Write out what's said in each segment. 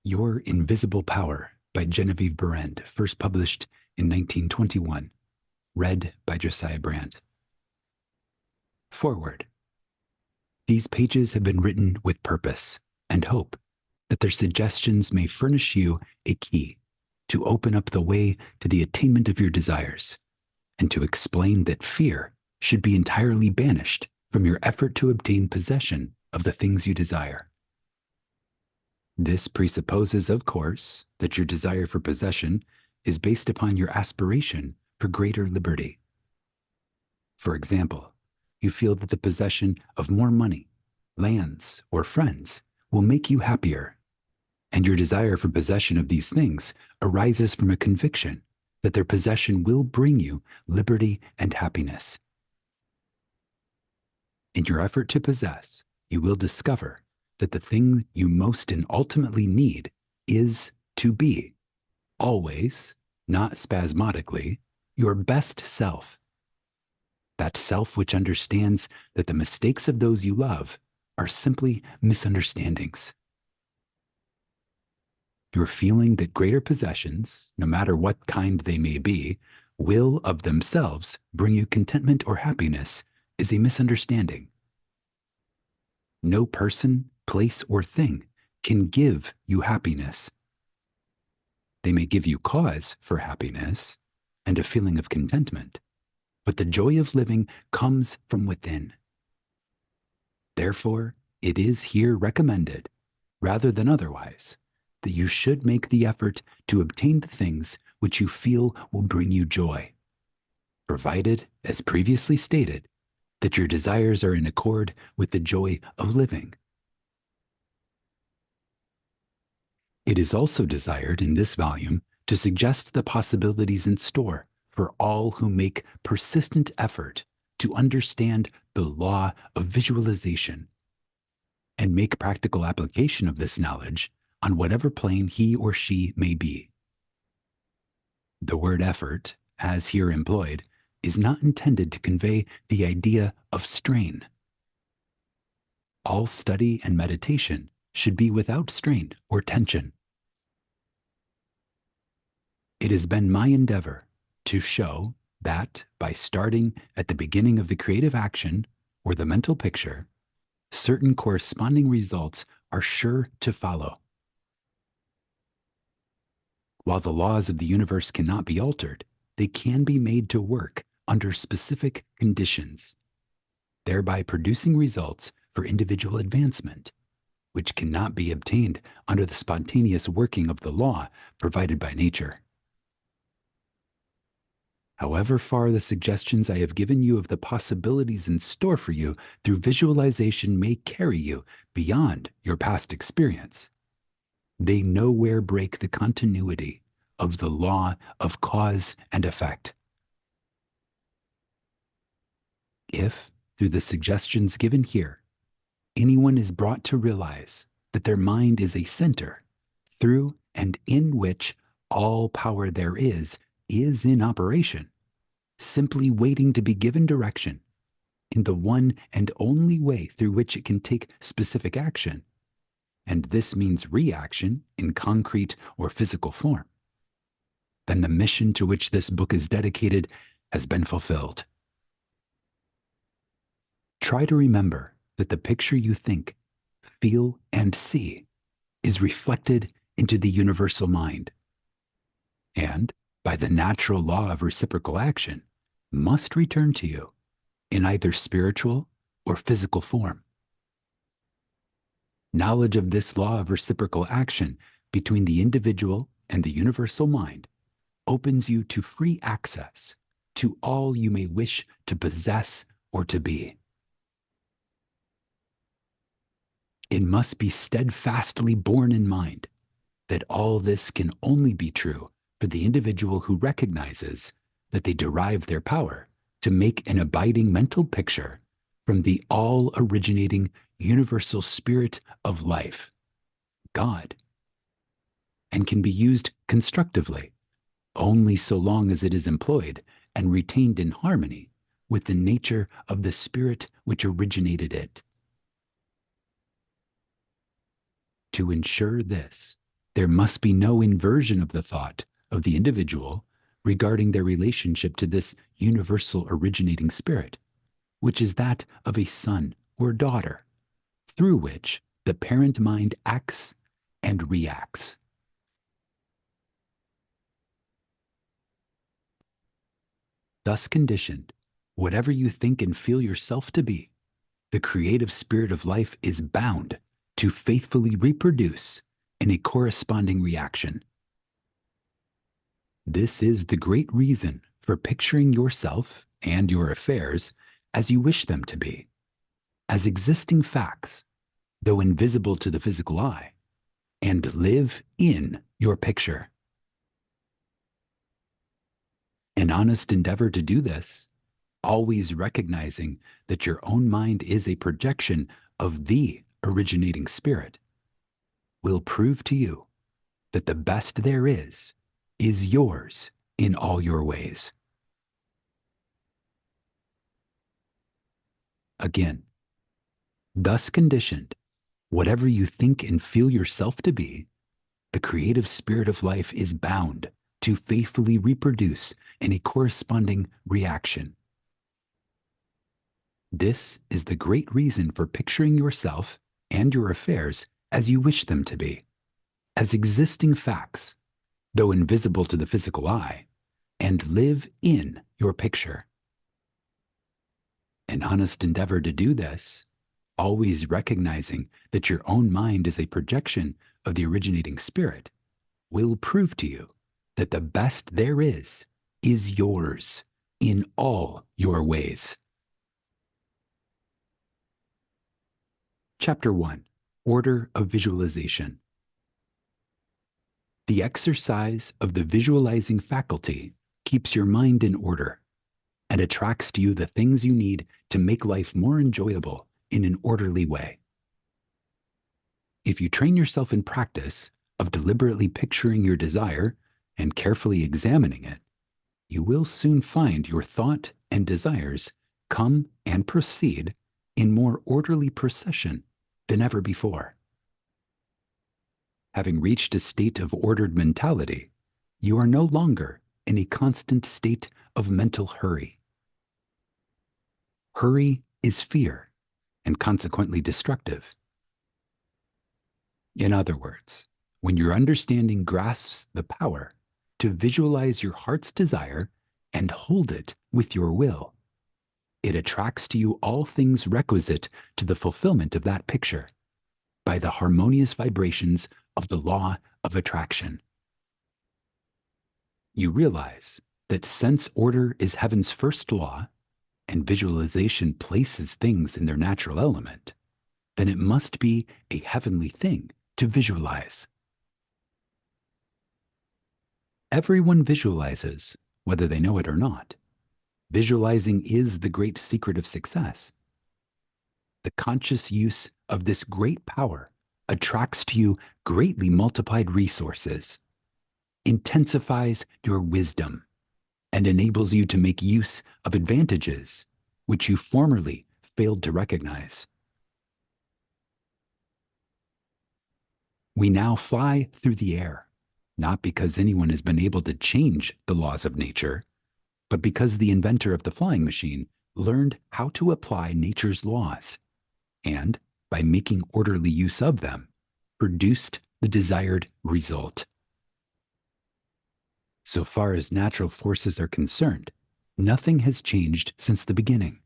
Your Invisible Power by Geneviève Behrend, first published in 1921. Read by Josiah Brandt. Foreword. These pages have been written with purpose and hope that their suggestions may furnish you a key to open up the way to the attainment of your desires, and to explain that fear should be entirely banished from your effort to obtain possession of the things you desire. This presupposes, of course, that your desire for possession is based upon your aspiration for greater liberty. For example, you feel that the possession of more money, lands, or friends will make you happier, and your desire for possession of these things arises from a conviction that their possession will bring you liberty and happiness. In your effort to possess, you will discover that the thing you most and ultimately need is to be, always, not spasmodically, your best self. That self which understands that the mistakes of those you love are simply misunderstandings. Your feeling that greater possessions, no matter what kind they may be, will of themselves bring you contentment or happiness is a misunderstanding. No person, place, or thing can give you happiness. They may give you cause for happiness and a feeling of contentment, but the joy of living comes from within. Therefore, it is here recommended, rather than otherwise, that you should make the effort to obtain the things which you feel will bring you joy, provided, as previously stated, that your desires are in accord with the joy of living. It is also desired in this volume to suggest the possibilities in store for all who make persistent effort to understand the law of visualization and make practical application of this knowledge on whatever plane he or she may be. The word effort, as here employed, is not intended to convey the idea of strain. All study and meditation should be without strain or tension. It has been my endeavor to show that by starting at the beginning of the creative action or the mental picture, certain corresponding results are sure to follow. While the laws of the universe cannot be altered, they can be made to work under specific conditions, thereby producing results for individual advancement, which cannot be obtained under the spontaneous working of the law provided by nature. However far the suggestions I have given you of the possibilities in store for you through visualization may carry you beyond your past experience, they nowhere break the continuity of the law of cause and effect. If, through the suggestions given here, anyone is brought to realize that their mind is a center through and in which all power there is in operation, simply waiting to be given direction in the one and only way through which it can take specific action, and this means reaction in concrete or physical form, then the mission to which this book is dedicated has been fulfilled. Try to remember that the picture you think, feel, and see is reflected into the universal mind, and, by the natural law of reciprocal action, must return to you in either spiritual or physical form. Knowledge of this law of reciprocal action between the individual and the universal mind opens you to free access to all you may wish to possess or to be. It must be steadfastly borne in mind that all this can only be true for the individual who recognizes that they derive their power to make an abiding mental picture from the all-originating universal spirit of life, God, and can be used constructively only so long as it is employed and retained in harmony with the nature of the spirit which originated it. To ensure this, There must be no inversion of the thought of the individual regarding their relationship to this universal originating spirit, which is that of a son or daughter, through which the parent mind acts and reacts. Thus conditioned, whatever you think and feel yourself to be, the creative spirit of life is bound to faithfully reproduce in a corresponding reaction. This is the great reason for picturing yourself and your affairs as you wish them to be, as existing facts, though invisible to the physical eye, and live in your picture. An honest endeavor to do this, always recognizing that your own mind is a projection of the originating spirit, will prove to you that the best there is yours in all your ways. Again, thus conditioned, whatever you think and feel yourself to be, the creative spirit of life is bound to faithfully reproduce in a corresponding reaction. This is the great reason for picturing yourself and your affairs as you wish them to be, as existing facts, though invisible to the physical eye, and live in your picture. An honest endeavor to do this, always recognizing that your own mind is a projection of the originating spirit, will prove to you that the best there is yours in all your ways. Chapter 1, Order of Visualization. The exercise of the visualizing faculty keeps your mind in order and attracts to you the things you need to make life more enjoyable in an orderly way. If you train yourself in practice of deliberately picturing your desire and carefully examining it, you will soon find your thought and desires come and proceed in more orderly procession than ever before. Having reached a state of ordered mentality, you are no longer in a constant state of mental hurry. Hurry is fear and consequently destructive. In other words, when your understanding grasps the power to visualize your heart's desire and hold it with your will, it attracts to you all things requisite to the fulfillment of that picture by the harmonious vibrations of the law of attraction. You realize that since order is heaven's first law and visualization places things in their natural element, then it must be a heavenly thing to visualize. Everyone visualizes, whether they know it or not. Visualizing is the great secret of success. The conscious use of this great power attracts to you greatly multiplied resources, intensifies your wisdom, and enables you to make use of advantages which you formerly failed to recognize. We now fly through the air, not because anyone has been able to change the laws of nature, but because the inventor of the flying machine learned how to apply nature's laws, and, by making orderly use of them, produced the desired result. So far as natural forces are concerned, nothing has changed since the beginning.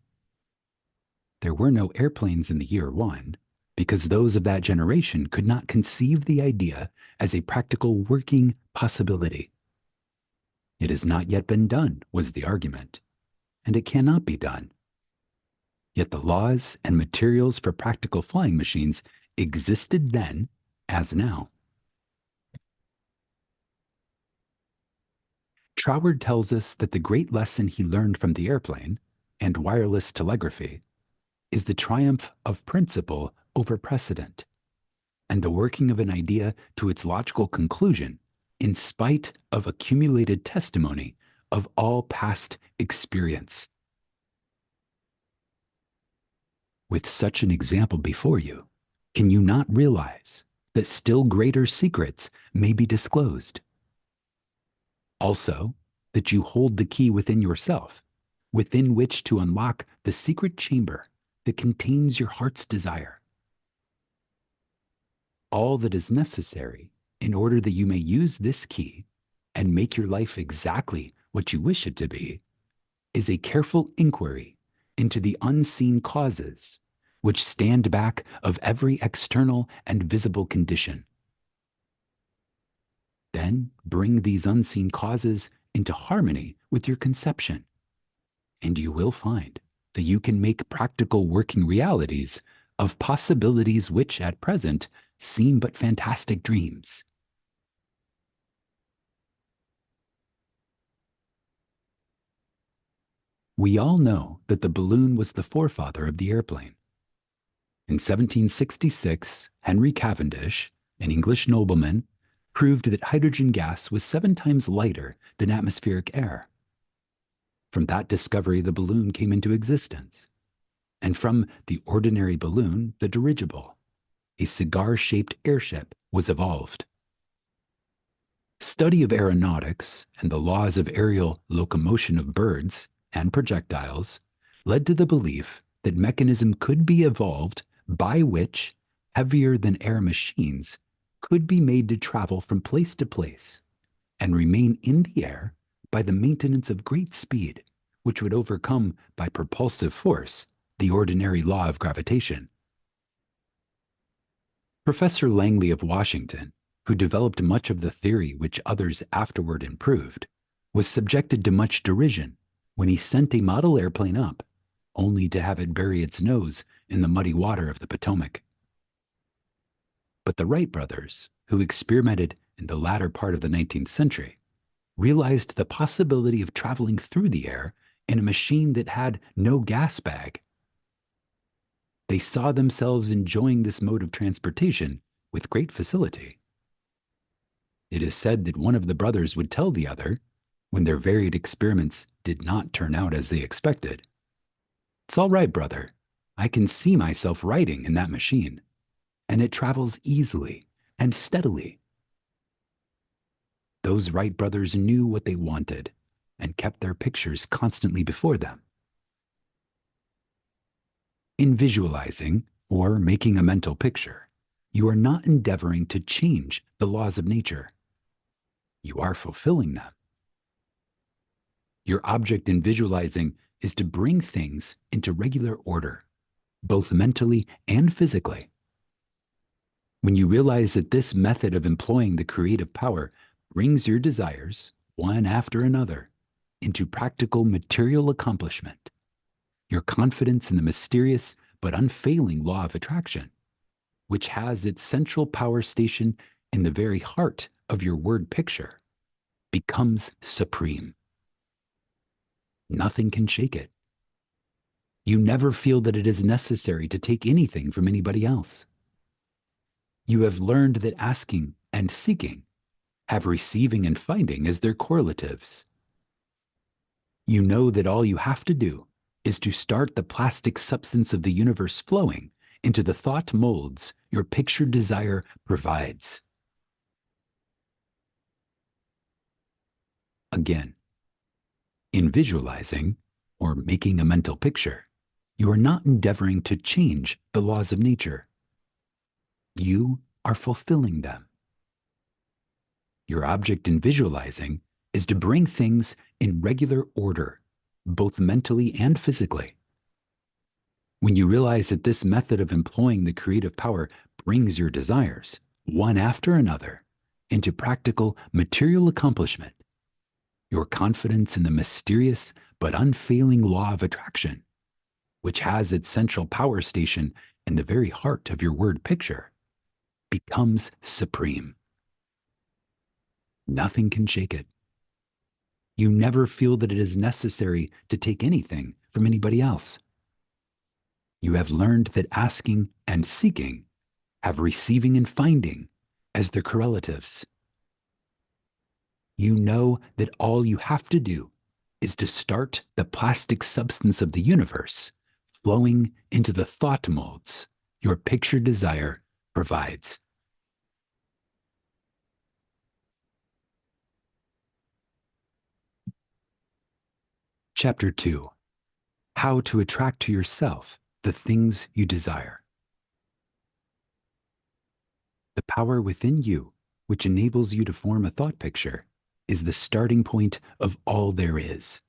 There were no airplanes in the year 1, because those of that generation could not conceive the idea as a practical working possibility. It has not yet been done, was the argument, and it cannot be done. Yet the laws and materials for practical flying machines existed then as now. Troward tells us that the great lesson he learned from the airplane and wireless telegraphy is the triumph of principle over precedent, and the working of an idea to its logical conclusion in spite of accumulated testimony of all past experience. With such an example before you, can you not realize that still greater secrets may be disclosed. Also, that you hold the key within yourself, within which to unlock the secret chamber that contains your heart's desire. All that is necessary in order that you may use this key and make your life exactly what you wish it to be is a careful inquiry into the unseen causes which stand back of every external and visible condition. Then bring these unseen causes into harmony with your conception, and you will find that you can make practical working realities of possibilities which at present seem but fantastic dreams. We all know that the balloon was the forefather of the airplane. In 1766, Henry Cavendish, an English nobleman, proved that hydrogen gas was 7 times lighter than atmospheric air. From that discovery, the balloon came into existence. And from the ordinary balloon, the dirigible, a cigar-shaped airship, was evolved. Study of aeronautics and the laws of aerial locomotion of birds and projectiles led to the belief that mechanism could be evolved by which heavier than air machines could be made to travel from place to place and remain in the air by the maintenance of great speed, which would overcome by propulsive force the ordinary law of gravitation. Professor Langley of Washington, who developed much of the theory which others afterward improved, was subjected to much derision when he sent a model airplane up, only to have it bury its nose in the muddy water of the Potomac. But the Wright brothers, who experimented in the latter part of the 19th century, realized the possibility of traveling through the air in a machine that had no gas bag. They saw themselves enjoying this mode of transportation with great facility. It is said that one of the brothers would tell the other, when their varied experiments did not turn out as they expected, "It's all right, brother. I can see myself riding in that machine, and it travels easily and steadily." Those Wright brothers knew what they wanted and kept their pictures constantly before them. In visualizing or making a mental picture, you are not endeavoring to change the laws of nature. You are fulfilling them. Your object in visualizing is to bring things into regular order, both mentally and physically. When you realize that this method of employing the creative power brings your desires, one after another, into practical material accomplishment, your confidence in the mysterious but unfailing law of attraction, which has its central power station in the very heart of your word picture, becomes supreme. Nothing can shake it. You never feel that it is necessary to take anything from anybody else. You have learned that asking and seeking have receiving and finding as their correlatives. You know that all you have to do is to start the plastic substance of the universe flowing into the thought molds your pictured desire provides. Again, in visualizing or making a mental picture, you are not endeavoring to change the laws of nature. You are fulfilling them. Your object in visualizing is to bring things in regular order, both mentally and physically. When you realize that this method of employing the creative power brings your desires, one after another, into practical material accomplishment, your confidence in the mysterious but unfailing law of attraction, which has its central power station in the very heart of your word picture, becomes supreme. Nothing can shake it. You never feel that it is necessary to take anything from anybody else. You have learned that asking and seeking have receiving and finding as their correlatives. You know that all you have to do is to start the plastic substance of the universe flowing into the thought molds your picture desire provides. Chapter 2. How to attract to yourself the things you desire. The power within you, which enables you to form a thought picture, is the starting point of all there is.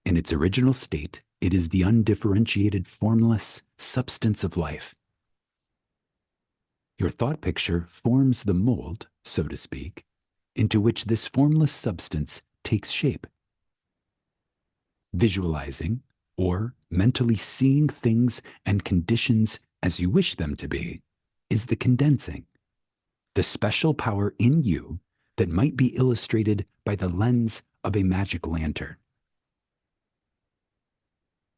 In its original state, it is the undifferentiated, formless substance of life. Your thought picture forms the mold, so to speak, into which this formless substance takes shape. Visualizing, or mentally seeing things and conditions as you wish them to be, is the condensing, the special power in you that might be illustrated by the lens of a magic lantern.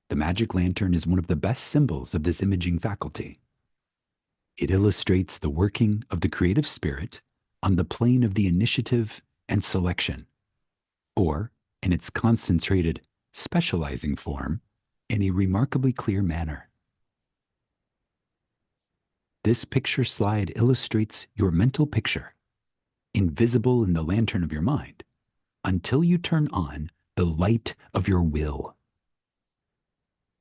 The magic lantern is one of the best symbols of this imaging faculty. It illustrates the working of the creative spirit on the plane of the initiative and selection, or in its concentrated, specializing form, in a remarkably clear manner. This picture slide illustrates your mental picture, invisible in the lantern of your mind, until you turn on the light of your will.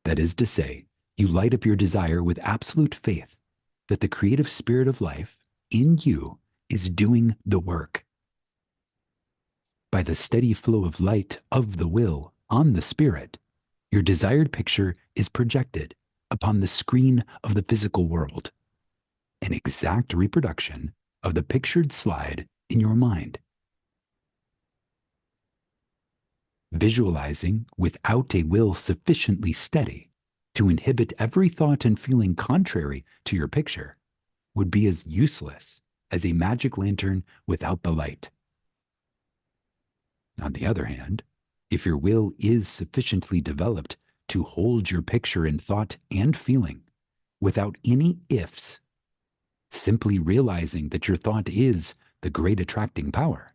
That is to say, you light up your desire with absolute faith that the creative spirit of life in you is doing the work. By the steady flow of light of the will on the spirit, your desired picture is projected upon the screen of the physical world, an exact reproduction of the pictured slide in your mind. Visualizing without a will sufficiently steady to inhibit every thought and feeling contrary to your picture would be as useless as a magic lantern without the light. On the other hand, if your will is sufficiently developed to hold your picture in thought and feeling without any ifs, simply realizing that your thought is the great attracting power,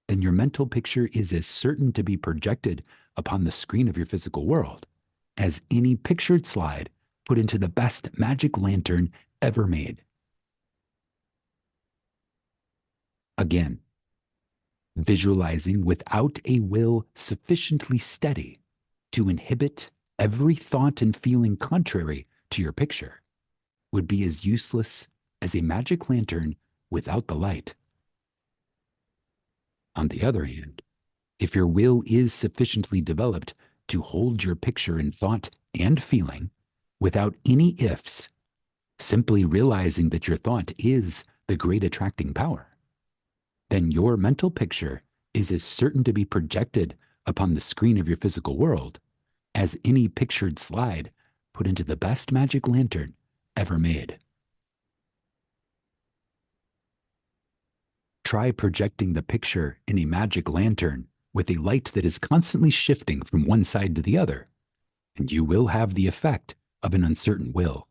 then your mental picture is as certain to be projected upon the screen of your physical world as any pictured slide put into the best magic lantern ever made. Again, visualizing without a will sufficiently steady to inhibit every thought and feeling contrary to your picture would be as useless as a magic lantern without the light. On the other hand, if your will is sufficiently developed to hold your picture in thought and feeling without any ifs, simply realizing that your thought is the great attracting power, then your mental picture is as certain to be projected upon the screen of your physical world as any pictured slide put into the best magic lantern ever made. Try projecting the picture in a magic lantern with a light that is constantly shifting from one side to the other, and you will have the effect of an uncertain will.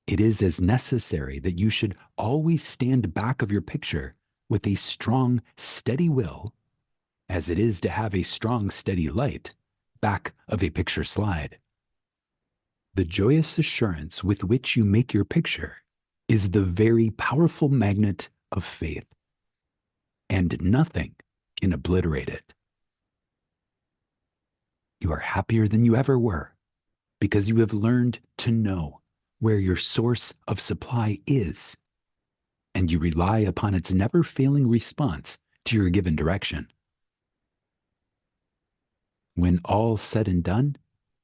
It is as necessary that you should always stand back of your picture with a strong, steady will as it is to have a strong, steady light back of a picture slide. The joyous assurance with which you make your picture is the very powerful magnet of faith, and nothing can obliterate it. You are happier than you ever were because you have learned to know where your source of supply is, and you rely upon its never-failing response to your given direction. When all said and done,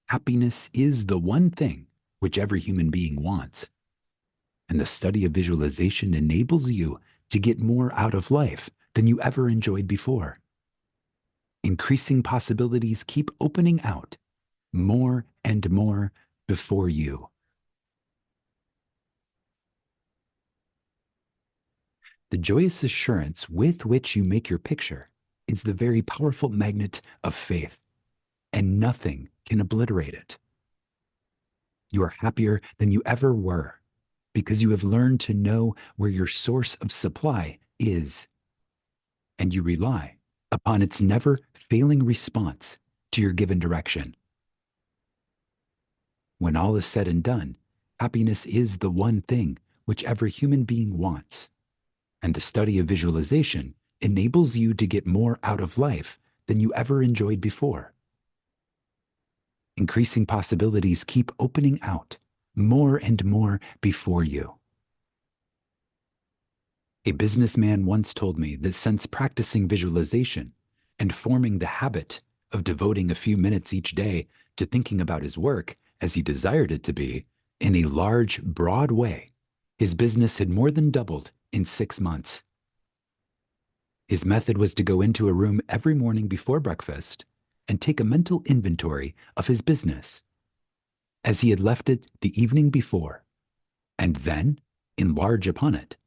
happiness is the one thing which every human being wants, and the study of visualization enables you to get more out of life than you ever enjoyed before. Increasing possibilities keep opening out more and more before you. The joyous assurance with which you make your picture is the very powerful magnet of faith, and nothing can obliterate it. You are happier than you ever were because you have learned to know where your source of supply is, and you rely upon its never-failing response to your given direction. When all is said and done, happiness is the one thing which every human being wants, and the study of visualization enables you to get more out of life than you ever enjoyed before. Increasing possibilities keep opening out more and more before you. A businessman once told me that since practicing visualization and forming the habit of devoting a few minutes each day to thinking about his work as he desired it to be, in a large, broad way, his business had more than doubled in 6 months. His method was to go into a room every morning before breakfast and take a mental inventory of his business as he had left it the evening before, and then enlarge upon it.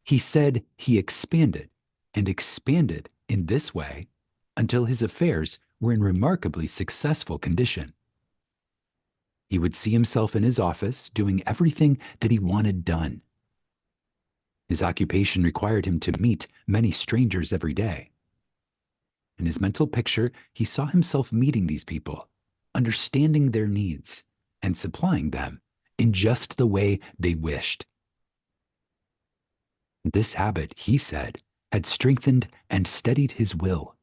He said he expanded and expanded in this way until his affairs were in remarkably successful condition. He would see himself in his office doing everything that he wanted done. His occupation required him to meet many strangers every day. In his mental picture, he saw himself meeting these people, understanding their needs, and supplying them in just the way they wished. This habit, he said, had strengthened and steadied his will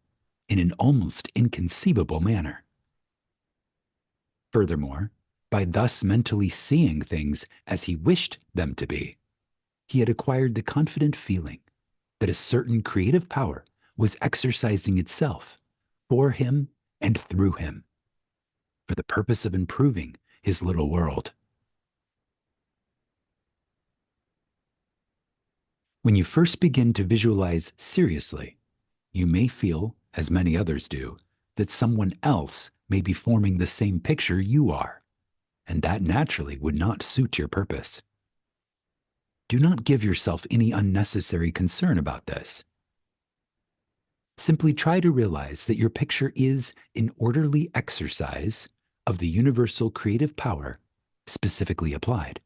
in an almost inconceivable manner. Furthermore, by thus mentally seeing things as he wished them to be, he had acquired the confident feeling that a certain creative power was exercising itself for him and through him, for the purpose of improving his little world. When you first begin to visualize seriously, you may feel, as many others do, that someone else may be forming the same picture you are, and that naturally would not suit your purpose. Do not give yourself any unnecessary concern about this. Simply try to realize that your picture is an orderly exercise of the universal creative power specifically applied.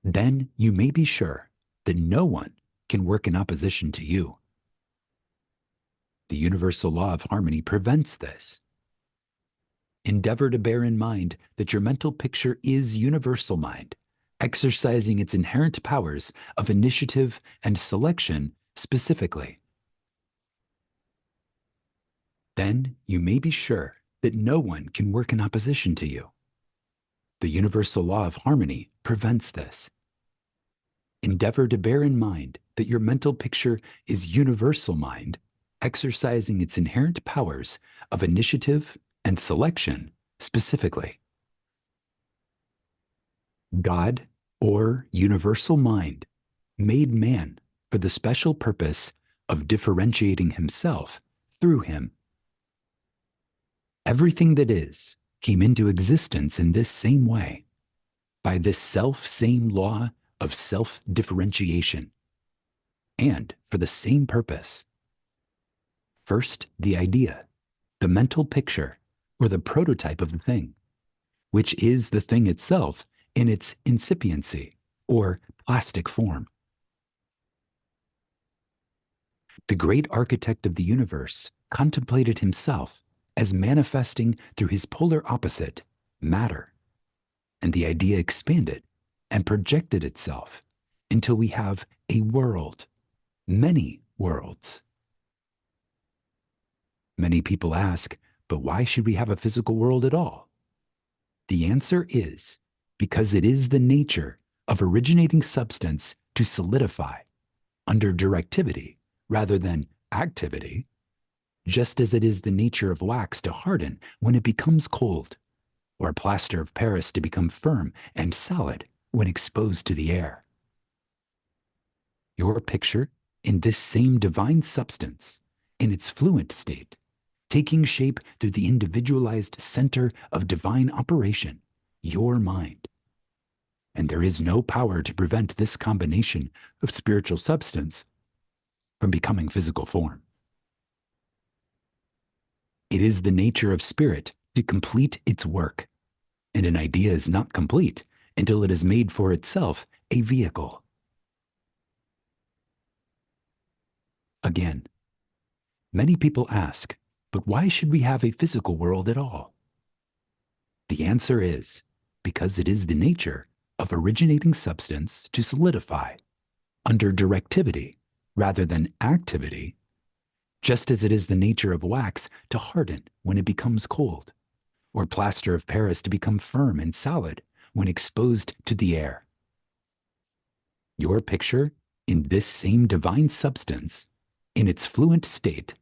Then you may be sure that no one can work in opposition to you. The universal law of harmony prevents this. Endeavor to bear in mind that your mental picture is universal mind, exercising its inherent powers of initiative and selection specifically. Then you may be sure that no one can work in opposition to you. The universal law of harmony prevents this. Endeavor to bear in mind that your mental picture is universal mind, exercising its inherent powers of initiative and selection specifically. God, or universal mind, made man for the special purpose of differentiating himself through him. Everything that is came into existence in this same way, by this self-same law of self-differentiation, and for the same purpose. First, the idea, the mental picture, or the prototype of the thing, which is the thing itself in its incipiency, or plastic form. The great architect of the universe contemplated himself as manifesting through his polar opposite, matter, and the idea expanded and projected itself until we have a world, many worlds. Many people ask, but why should we have a physical world at all? The answer is because it is the nature of originating substance to solidify under directivity rather than activity, just as it is the nature of wax to harden when it becomes cold, or plaster of Paris to become firm and solid when exposed to the air. Your picture in this same divine substance, in its fluent state, taking shape through the individualized center of divine operation, your mind. And there is no power to prevent this combination of spiritual substance from becoming physical form. It is the nature of spirit to complete its work, and an idea is not complete until it has made for itself a vehicle. Again, many people ask, but why should we have a physical world at all? The answer is because it is the nature of originating substance to solidify under directivity rather than activity, just as it is the nature of wax to harden when it becomes cold, or plaster of Paris to become firm and solid when exposed to the air. Your picture, in this same divine substance, in its fluent state,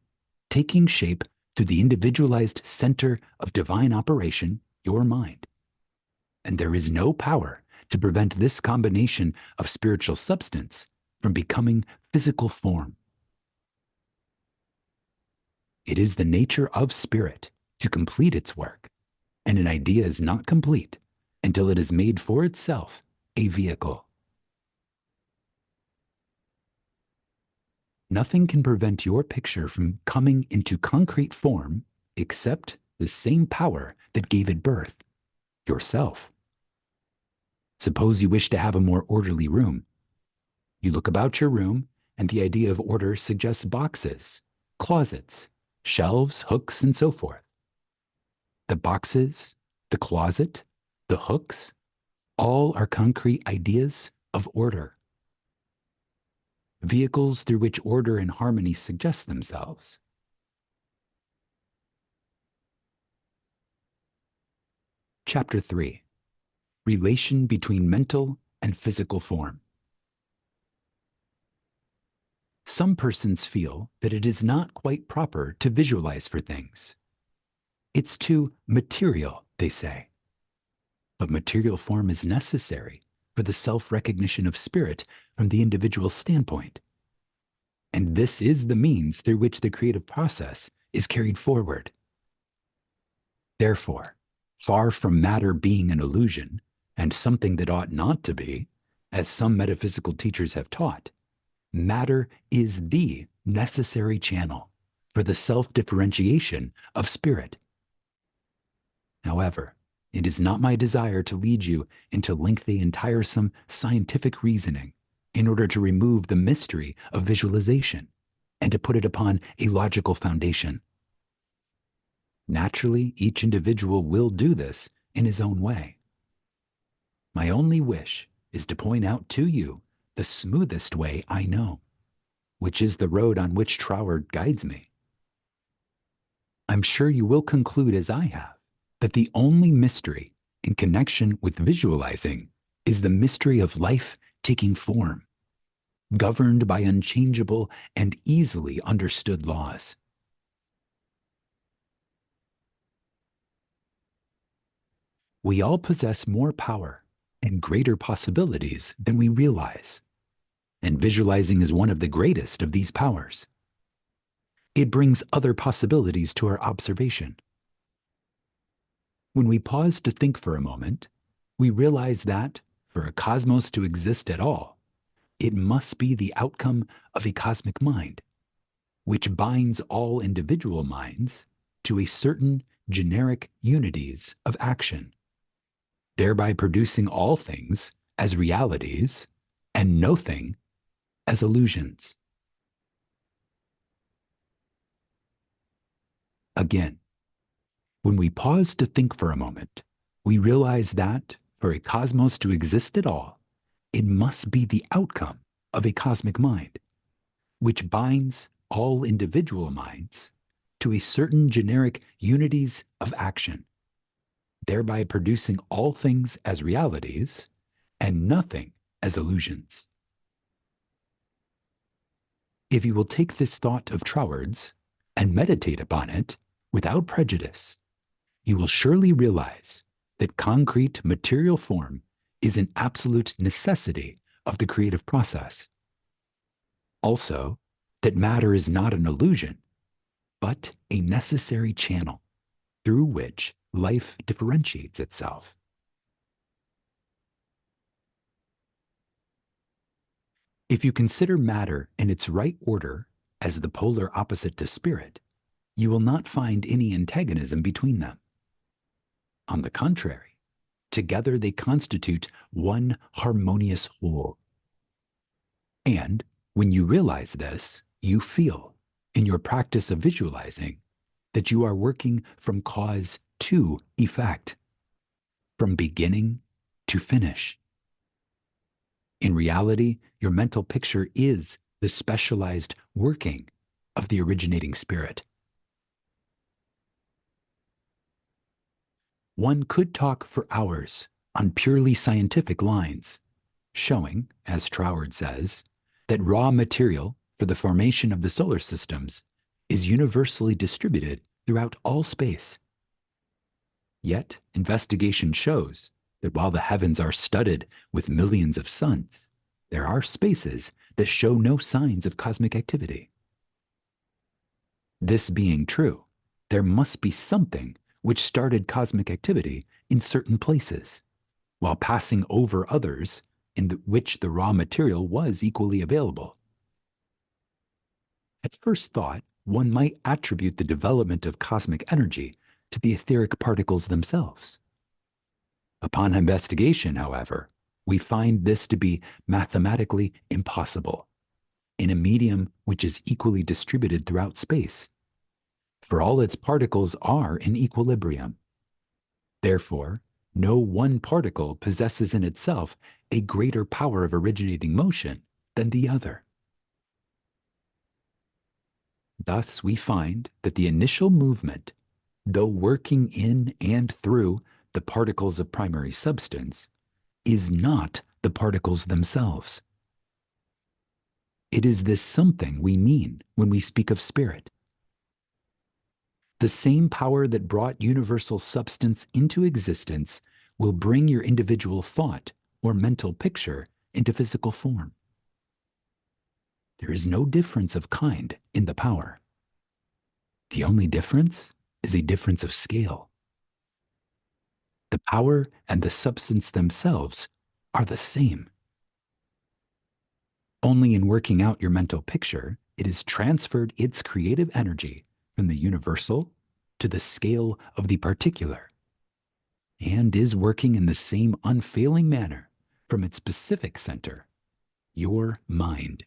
taking shape through the individualized center of divine operation, your mind. And there is no power to prevent this combination of spiritual substance from becoming physical form. It is the nature of spirit to complete its work, and an idea is not complete until it has made for itself a vehicle. Nothing can prevent your picture from coming into concrete form except the same power that gave it birth, yourself. Suppose you wish to have a more orderly room. You look about your room, and the idea of order suggests boxes, closets, shelves, hooks, and so forth. The boxes, the closet, the hooks, all are concrete ideas of order. Vehicles through which order and harmony suggest themselves. Chapter 3. Relation between mental and physical form. Some persons feel that it is not quite proper to visualize for things. It's too material, they say. But material form is necessary for the self-recognition of spirit from the individual standpoint. And this is the means through which the creative process is carried forward. Therefore, far from matter being an illusion and something that ought not to be, as some metaphysical teachers have taught, matter is the necessary channel for the self-differentiation of spirit. However, it is not my desire to lead you into lengthy and tiresome scientific reasoning in order to remove the mystery of visualization and to put it upon a logical foundation. Naturally, each individual will do this in his own way. My only wish is to point out to you the smoothest way I know, which is the road on which Troward guides me. I'm sure you will conclude, as I have, that the only mystery in connection with visualizing is the mystery of life taking form, governed by unchangeable and easily understood laws. We all possess more power and greater possibilities than we realize, and visualizing is one of the greatest of these powers. It brings other possibilities to our observation. When we pause to think for a moment, we realize that, for a cosmos to exist at all, it must be the outcome of a cosmic mind, which binds all individual minds to a certain generic unities of action, thereby producing all things as realities and no thing as illusions. Again, when we pause to think for a moment, we realize that, for a cosmos to exist at all, it must be the outcome of a cosmic mind, which binds all individual minds to a certain generic unities of action, thereby producing all things as realities and nothing as illusions. If you will take this thought of Troward's and meditate upon it without prejudice, you will surely realize that concrete material form is an absolute necessity of the creative process. Also, that matter is not an illusion, but a necessary channel through which life differentiates itself. If you consider matter in its right order as the polar opposite to spirit, you will not find any antagonism between them. On the contrary, together they constitute one harmonious whole. And when you realize this, you feel, in your practice of visualizing, that you are working from cause to effect, from beginning to finish. In reality, your mental picture is the specialized working of the originating spirit. One could talk for hours on purely scientific lines, showing, as Troward says, that raw material for the formation of the solar systems is universally distributed throughout all space. Yet, investigation shows that while the heavens are studded with millions of suns, there are spaces that show no signs of cosmic activity. This being true, there must be something which started cosmic activity in certain places, while passing over others in which the raw material was equally available. At first thought, one might attribute the development of cosmic energy to the etheric particles themselves. Upon investigation, however, we find this to be mathematically impossible in a medium which is equally distributed throughout space, for all its particles are in equilibrium. Therefore, no one particle possesses in itself a greater power of originating motion than the other. Thus, we find that the initial movement, though working in and through the particles of primary substance, is not the particles themselves. It is this something we mean when we speak of spirit. The same power that brought universal substance into existence will bring your individual thought or mental picture into physical form. There is no difference of kind in the power. The only difference is a difference of scale. The power and the substance themselves are the same. Only in working out your mental picture, it has transferred its creative energy from the universal to the scale of the particular, and is working in the same unfailing manner from its specific center, your mind.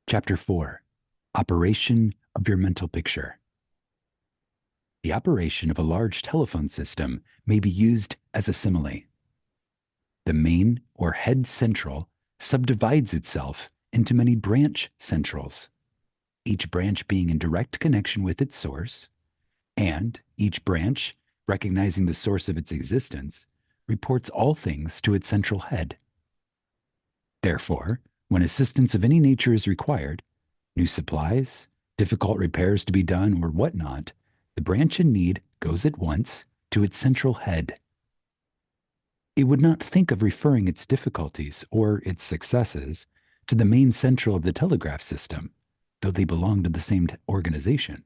Chapter 4. Operation of your mental picture. The operation of a large telephone system may be used as a simile. The main or head central subdivides itself into many branch centrals, each branch being in direct connection with its source, and each branch, recognizing the source of its existence, reports all things to its central head. Therefore, when assistance of any nature is required, new supplies, difficult repairs to be done, or whatnot, the branch in need goes at once to its central head. It would not think of referring its difficulties or its successes to the main central of the telegraph system, though they belong to the same organization.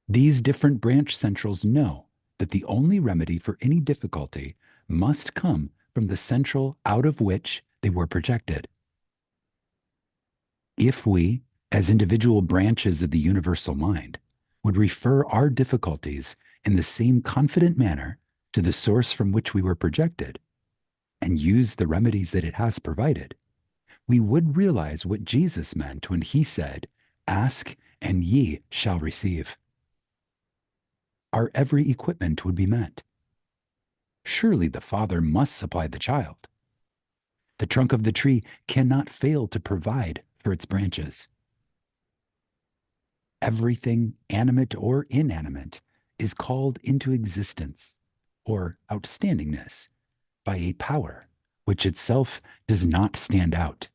These different branch centrals know that the only remedy for any difficulty must come from the central out of which they were projected. If we, as individual branches of the universal mind, would refer our difficulties in the same confident manner to the source from which we were projected, and use the remedies that it has provided, we would realize what Jesus meant when he said, "Ask and ye shall receive." Our every equipment would be met. Surely the Father must supply the child. The trunk of the tree cannot fail to provide for its branches. Everything, animate or inanimate, is called into existence, or outstandingness, by a power which itself does not stand out.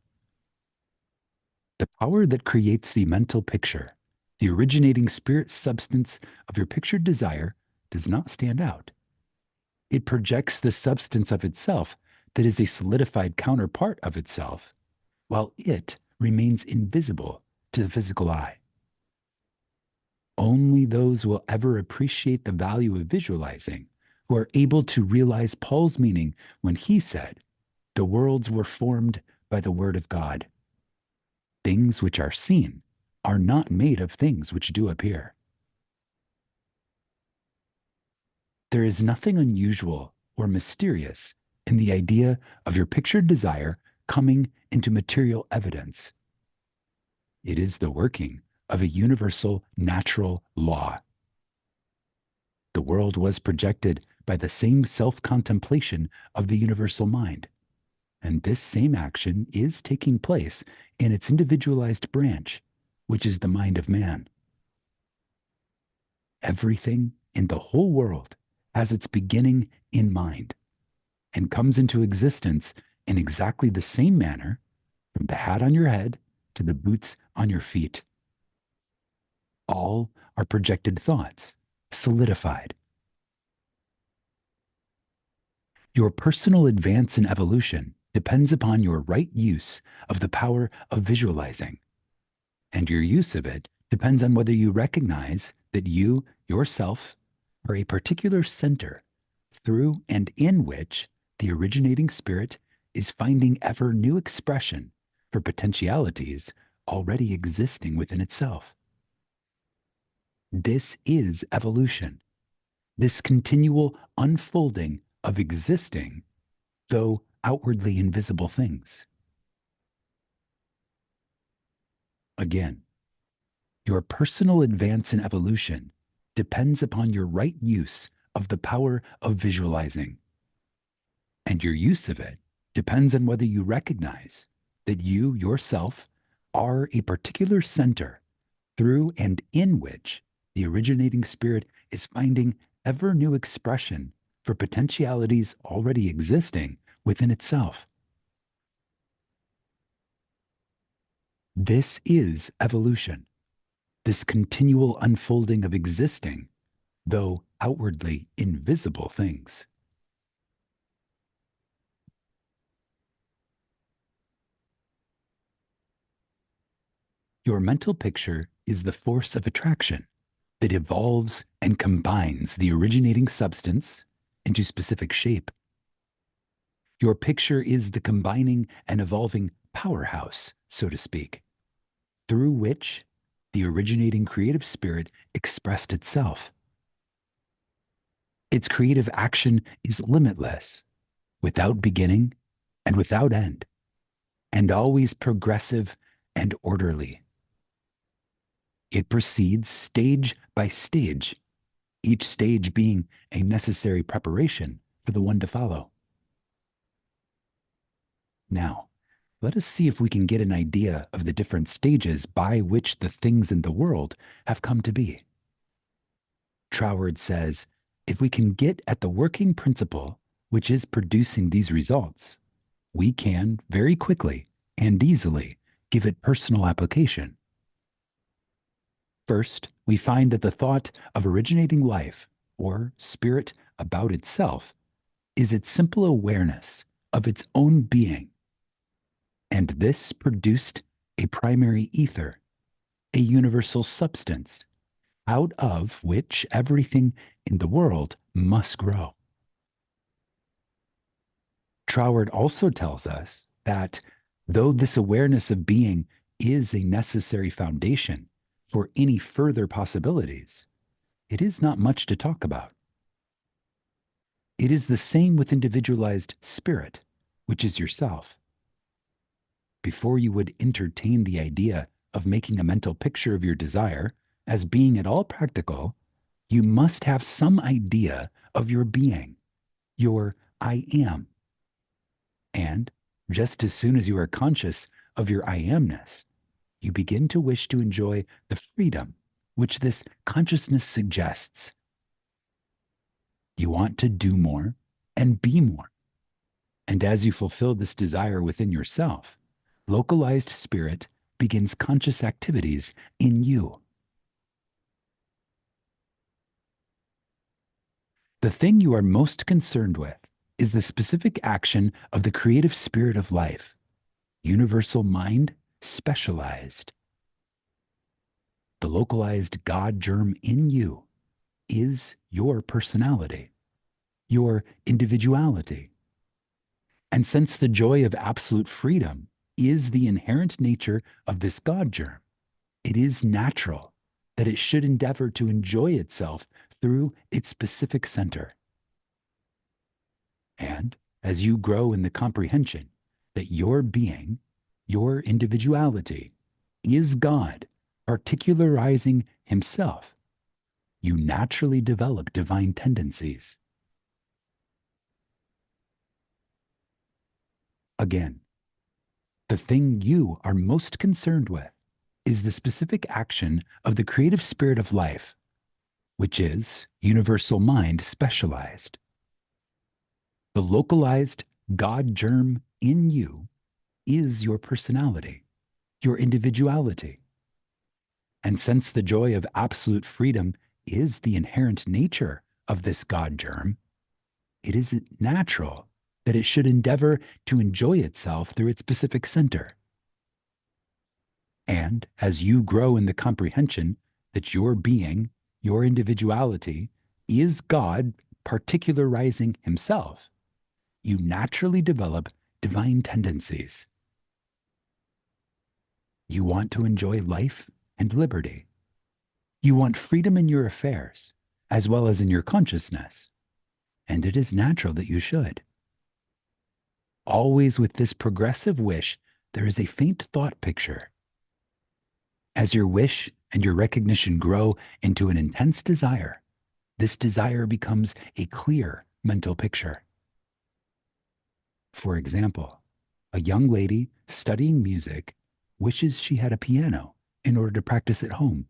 The power that creates the mental picture, the originating spirit substance of your pictured desire, does not stand out. It projects the substance of itself that is a solidified counterpart of itself, while it remains invisible to the physical eye. Only those will ever appreciate the value of visualizing who are able to realize Paul's meaning when he said, "The worlds were formed by the word of God. Things which are seen are not made of things which do appear." There is nothing unusual or mysterious in the idea of your pictured desire coming into material evidence. It is the working of a universal natural law. The world was projected by the same self-contemplation of the universal mind, And this same action is taking place in its individualized branch, which is the mind of man. Everything in the whole world has its beginning in mind and comes into existence in exactly the same manner, from the hat on your head to the boots on your feet. All are projected thoughts, solidified. Your personal advance in evolution depends upon your right use of the power of visualizing. And your use of it depends on whether you recognize that you, yourself, are a particular center through and in which the originating spirit is finding ever new expression for potentialities already existing within itself. This is evolution, this continual unfolding of existing, though outwardly invisible things. Again, your personal advance in evolution depends upon your right use of the power of visualizing. And your use of it depends on whether you recognize that you yourself are a particular center through and in which the originating spirit is finding ever new expression for potentialities already existing within itself. This is evolution, this continual unfolding of existing, though outwardly invisible things. Your mental picture is the force of attraction that evolves and combines the originating substance into specific shape. Your picture is the combining and evolving powerhouse, so to speak, through which the originating creative spirit expressed itself. Its creative action is limitless, without beginning and without end, and always progressive and orderly. It proceeds stage by stage, each stage being a necessary preparation for the one to follow. Now, let us see if we can get an idea of the different stages by which the things in the world have come to be. Troward says, if we can get at the working principle which is producing these results, we can very quickly and easily give it personal application. First, we find that the thought of originating life, or spirit about itself, is its simple awareness of its own being. And this produced a primary ether, a universal substance, out of which everything in the world must grow. Troward also tells us that though this awareness of being is a necessary foundation for any further possibilities, it is not much to talk about. It is the same with individualized spirit, which is yourself. Before you would entertain the idea of making a mental picture of your desire as being at all practical, you must have some idea of your being, your I am. And just as soon as you are conscious of your I amness, you begin to wish to enjoy the freedom which this consciousness suggests. You want to do more and be more. And as you fulfill this desire within yourself, localized spirit begins conscious activities in you. The thing you are most concerned with is the specific action of the creative spirit of life, universal mind, specialized. The localized God germ in you is your personality, your individuality. And since the joy of absolute freedom is the inherent nature of this God germ, it is natural that it should endeavor to enjoy itself through its specific center. And as you grow in the comprehension that your being, your individuality, is God particularizing himself, you naturally develop divine tendencies. again. The thing you are most concerned with is the specific action of the creative spirit of life, which is universal mind specialized. The localized God germ in you is your personality, your individuality. And since the joy of absolute freedom is the inherent nature of this God germ, it is natural that it should endeavor to enjoy itself through its specific center. And as you grow in the comprehension that your being, your individuality, is God particularizing himself, you naturally develop divine tendencies. You want to enjoy life and liberty. You want freedom in your affairs, as well as in your consciousness. And it is natural that you should. Always with this progressive wish, there is a faint thought picture. As your wish and your recognition grow into an intense desire, this desire becomes a clear mental picture. For example, a young lady studying music wishes she had a piano in order to practice at home.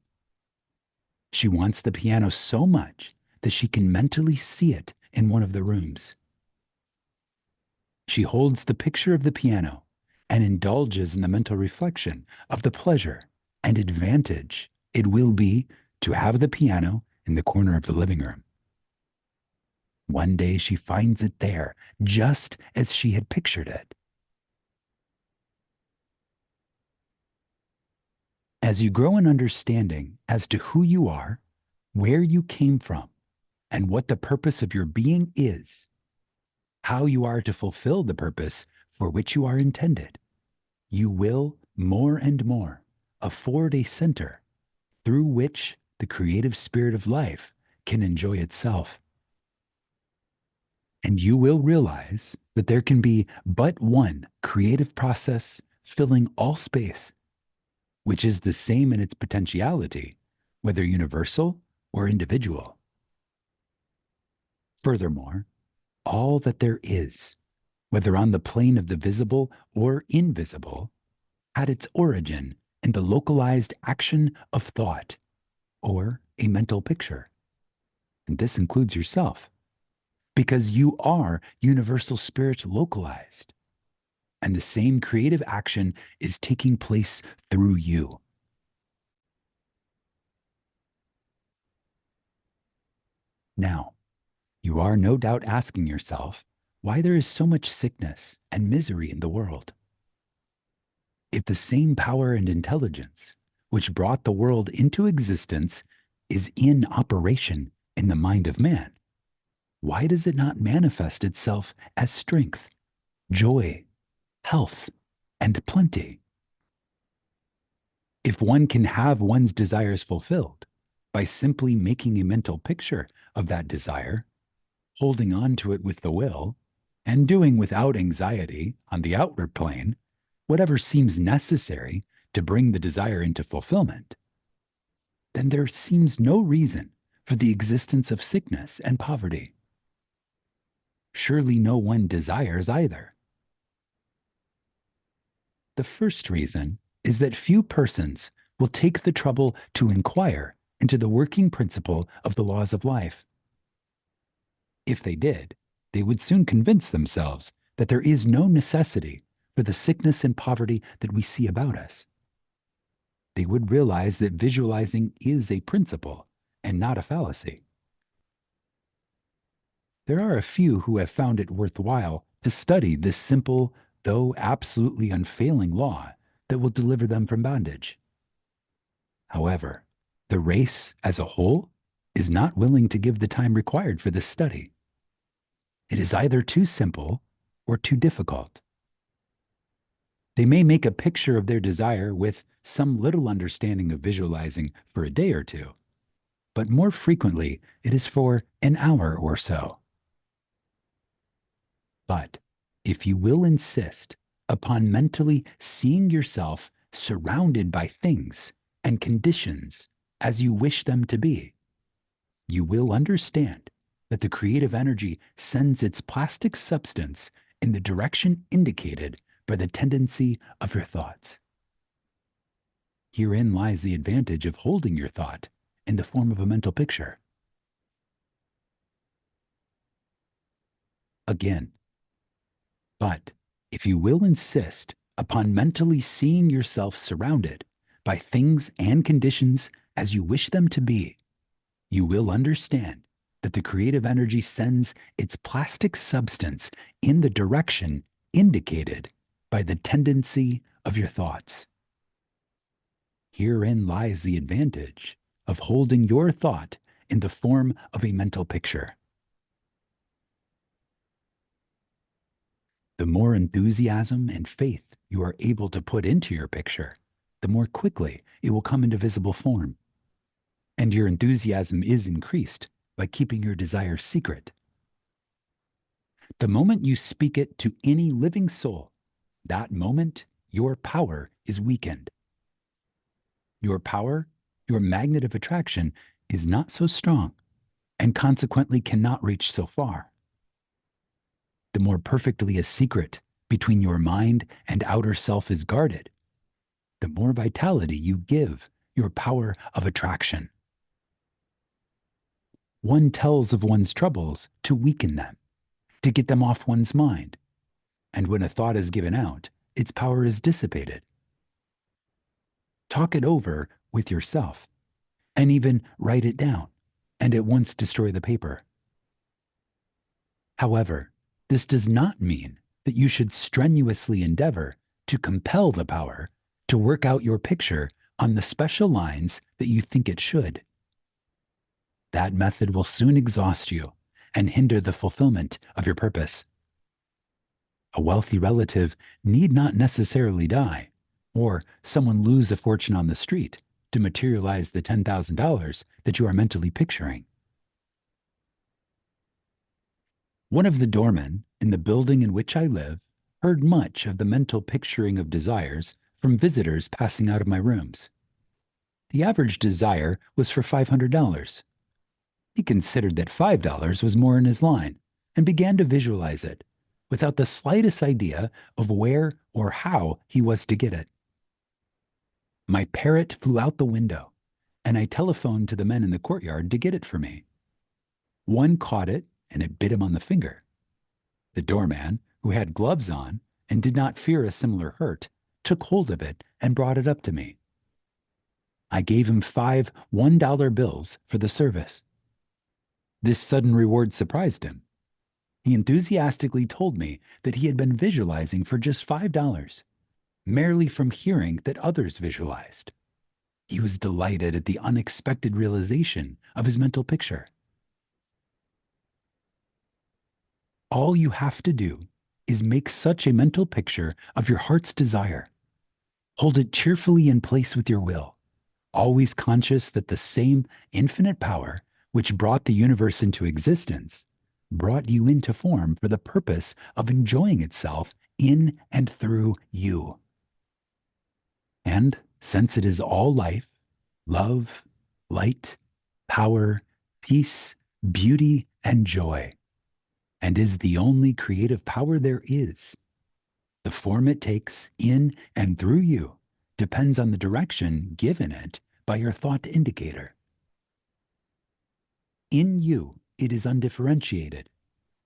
She wants the piano so much that she can mentally see it in one of the rooms. She holds the picture of the piano and indulges in the mental reflection of the pleasure and advantage it will be to have the piano in the corner of the living room. One day she finds it there, just as she had pictured it. As you grow in understanding as to who you are, where you came from, and what the purpose of your being is, how you are to fulfill the purpose for which you are intended, you will more and more afford a center through which the creative spirit of life can enjoy itself. And you will realize that there can be but one creative process filling all space, which is the same in its potentiality, whether universal or individual. Furthermore, all that there is, whether on the plane of the visible or invisible, had its origin in the localized action of thought or a mental picture. And this includes yourself, because you are universal spirit localized, and the same creative action is taking place through you. Now, you are no doubt asking yourself why there is so much sickness and misery in the world. If the same power and intelligence which brought the world into existence is in operation in the mind of man, why does it not manifest itself as strength, joy, health, and plenty? If one can have one's desires fulfilled by simply making a mental picture of that desire, holding on to it with the will, and doing without anxiety on the outward plane whatever seems necessary to bring the desire into fulfillment, then there seems no reason for the existence of sickness and poverty. Surely no one desires either. The first reason is that few persons will take the trouble to inquire into the working principle of the laws of life. If they did, they would soon convince themselves that there is no necessity for the sickness and poverty that we see about us. They would realize that visualizing is a principle and not a fallacy. There are a few who have found it worthwhile to study this simple, though absolutely unfailing law that will deliver them from bondage. However, the race as a whole is not willing to give the time required for this study. It is either too simple or too difficult. They may make a picture of their desire with some little understanding of visualizing for a day or two, but more frequently it is for an hour or so. But if you will insist upon mentally seeing yourself surrounded by things and conditions as you wish them to be, you will understand that the creative energy sends its plastic substance in the direction indicated by the tendency of your thoughts. Herein lies the advantage of holding your thought in the form of a mental picture. Again, but if you will insist upon mentally seeing yourself surrounded by things and conditions as you wish them to be, you will understand that the creative energy sends its plastic substance in the direction indicated by the tendency of your thoughts. Herein lies the advantage of holding your thought in the form of a mental picture. The more enthusiasm and faith you are able to put into your picture, the more quickly it will come into visible form. And your enthusiasm is increased by keeping your desire secret. The moment you speak it to any living soul, that moment your power is weakened. Your power, your magnet of attraction, is not so strong and consequently cannot reach so far. The more perfectly a secret between your mind and outer self is guarded, the more vitality you give your power of attraction. One tells of one's troubles to weaken them, to get them off one's mind, and when a thought is given out, its power is dissipated. Talk it over with yourself, and even write it down, and at once destroy the paper. However, this does not mean that you should strenuously endeavor to compel the power to work out your picture on the special lines that you think it should. That method will soon exhaust you and hinder the fulfillment of your purpose. A wealthy relative need not necessarily die, or someone lose a fortune on the street to materialize the $10,000 that you are mentally picturing. One of the doormen in the building in which I live heard much of the mental picturing of desires from visitors passing out of my rooms. The average desire was for $500. He considered that $5 was more in his line and began to visualize it without the slightest idea of where or how he was to get it. My parrot flew out the window, and I telephoned to the men in the courtyard to get it for me. One caught it, and it bit him on the finger. The doorman, who had gloves on and did not fear a similar hurt, took hold of it and brought it up to me. I gave him 5 $1 bills for the service. This sudden reward surprised him. He enthusiastically told me that he had been visualizing for just $5, merely from hearing that others visualized. He was delighted at the unexpected realization of his mental picture. All you have to do is make such a mental picture of your heart's desire. Hold it cheerfully in place with your will, always conscious that the same infinite power which brought the universe into existence brought you into form for the purpose of enjoying itself in and through you. And since it is all life, love, light, power, peace, beauty, and joy, and is the only creative power there is, the form it takes in and through you depends on the direction given it by your thought indicator. In you, it is undifferentiated,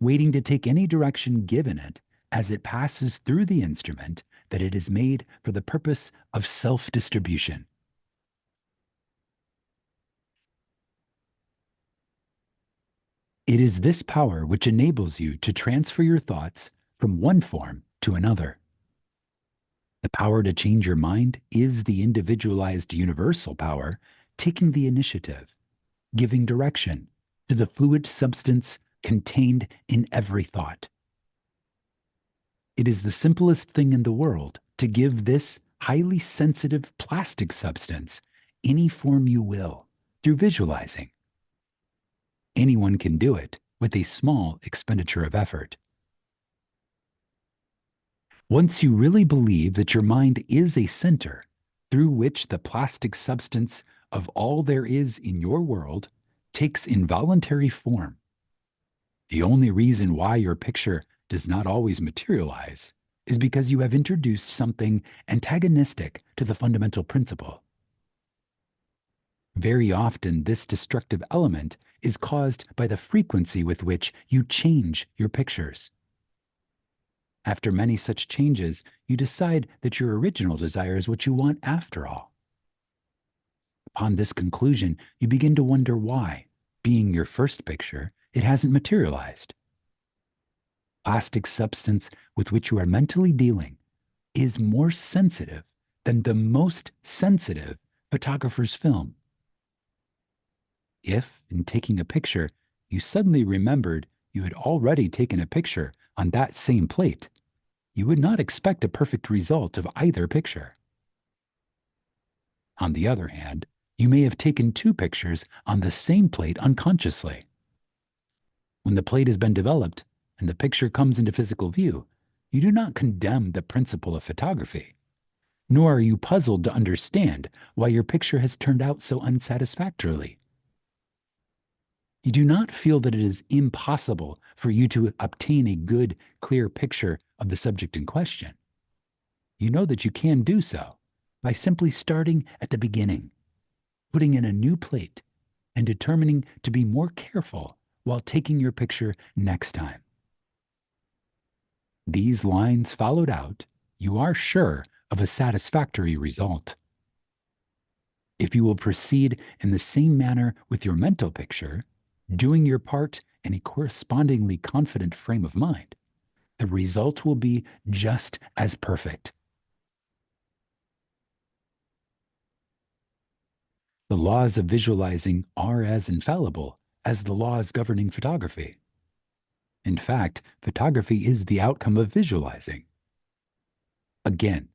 waiting to take any direction given it as it passes through the instrument that it is made for the purpose of self-distribution. It is this power which enables you to transfer your thoughts from one form to another. The power to change your mind is the individualized universal power taking the initiative, giving direction to the fluid substance contained in every thought. It is the simplest thing in the world to give this highly sensitive plastic substance any form you will through visualizing. Anyone can do it with a small expenditure of effort. Once you really believe that your mind is a center through which the plastic substance of all there is in your world takes involuntary form, the only reason why your picture does not always materialize is because you have introduced something antagonistic to the fundamental principle. Very often, this destructive element is caused by the frequency with which you change your pictures. After many such changes, you decide that your original desire is what you want after all. Upon this conclusion, you begin to wonder why, being your first picture, it hasn't materialized. Plastic substance with which you are mentally dealing is more sensitive than the most sensitive photographer's film. If, in taking a picture, you suddenly remembered you had already taken a picture on that same plate, you would not expect a perfect result of either picture. On the other hand, you may have taken two pictures on the same plate unconsciously. When the plate has been developed and the picture comes into physical view, you do not condemn the principle of photography, nor are you puzzled to understand why your picture has turned out so unsatisfactorily. You do not feel that it is impossible for you to obtain a good, clear picture of the subject in question. You know that you can do so by simply starting at the beginning, putting in a new plate, and determining to be more careful while taking your picture next time. These lines followed out, you are sure of a satisfactory result. If you will proceed in the same manner with your mental picture, doing your part in a correspondingly confident frame of mind, the result will be just as perfect. The laws of visualizing are as infallible as the laws governing photography. In fact, photography is the outcome of visualizing. Again,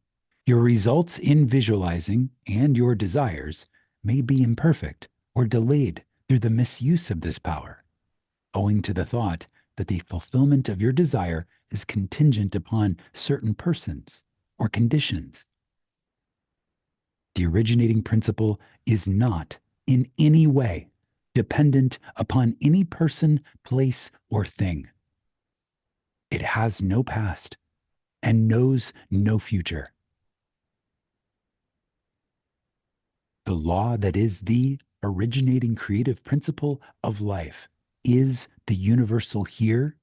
your results in visualizing and your desires may be imperfect or delayed through the misuse of this power, owing to the thought that the fulfillment of your desire is contingent upon certain persons or conditions. The originating principle is not in any way dependent upon any person, place, or thing. It has no past and knows no future. The law that is the originating creative principle of life is the universal here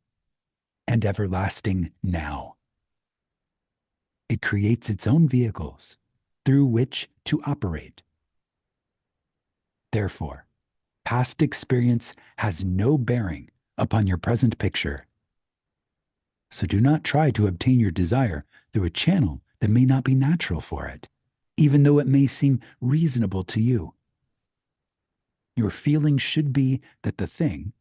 and everlasting now. It creates its own vehicles through which to operate. Therefore, past experience has no bearing upon your present picture. So do not try to obtain your desire through a channel that may not be natural for it, even though it may seem reasonable to you. Your feeling should be that the thing,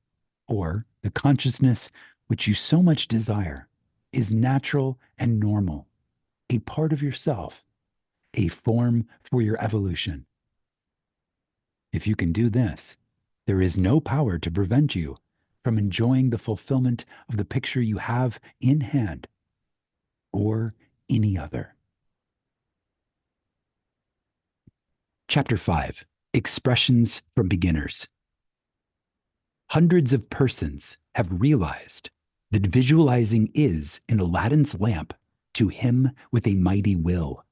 or the consciousness which you so much desire, is natural and normal, a part of yourself, a form for your evolution. If you can do this, there is no power to prevent you from enjoying the fulfillment of the picture you have in hand, or any other. Chapter 5. Expressions from Beginners. Hundreds of persons have realized that visualizing is, in Aladdin's lamp, to him with a mighty will.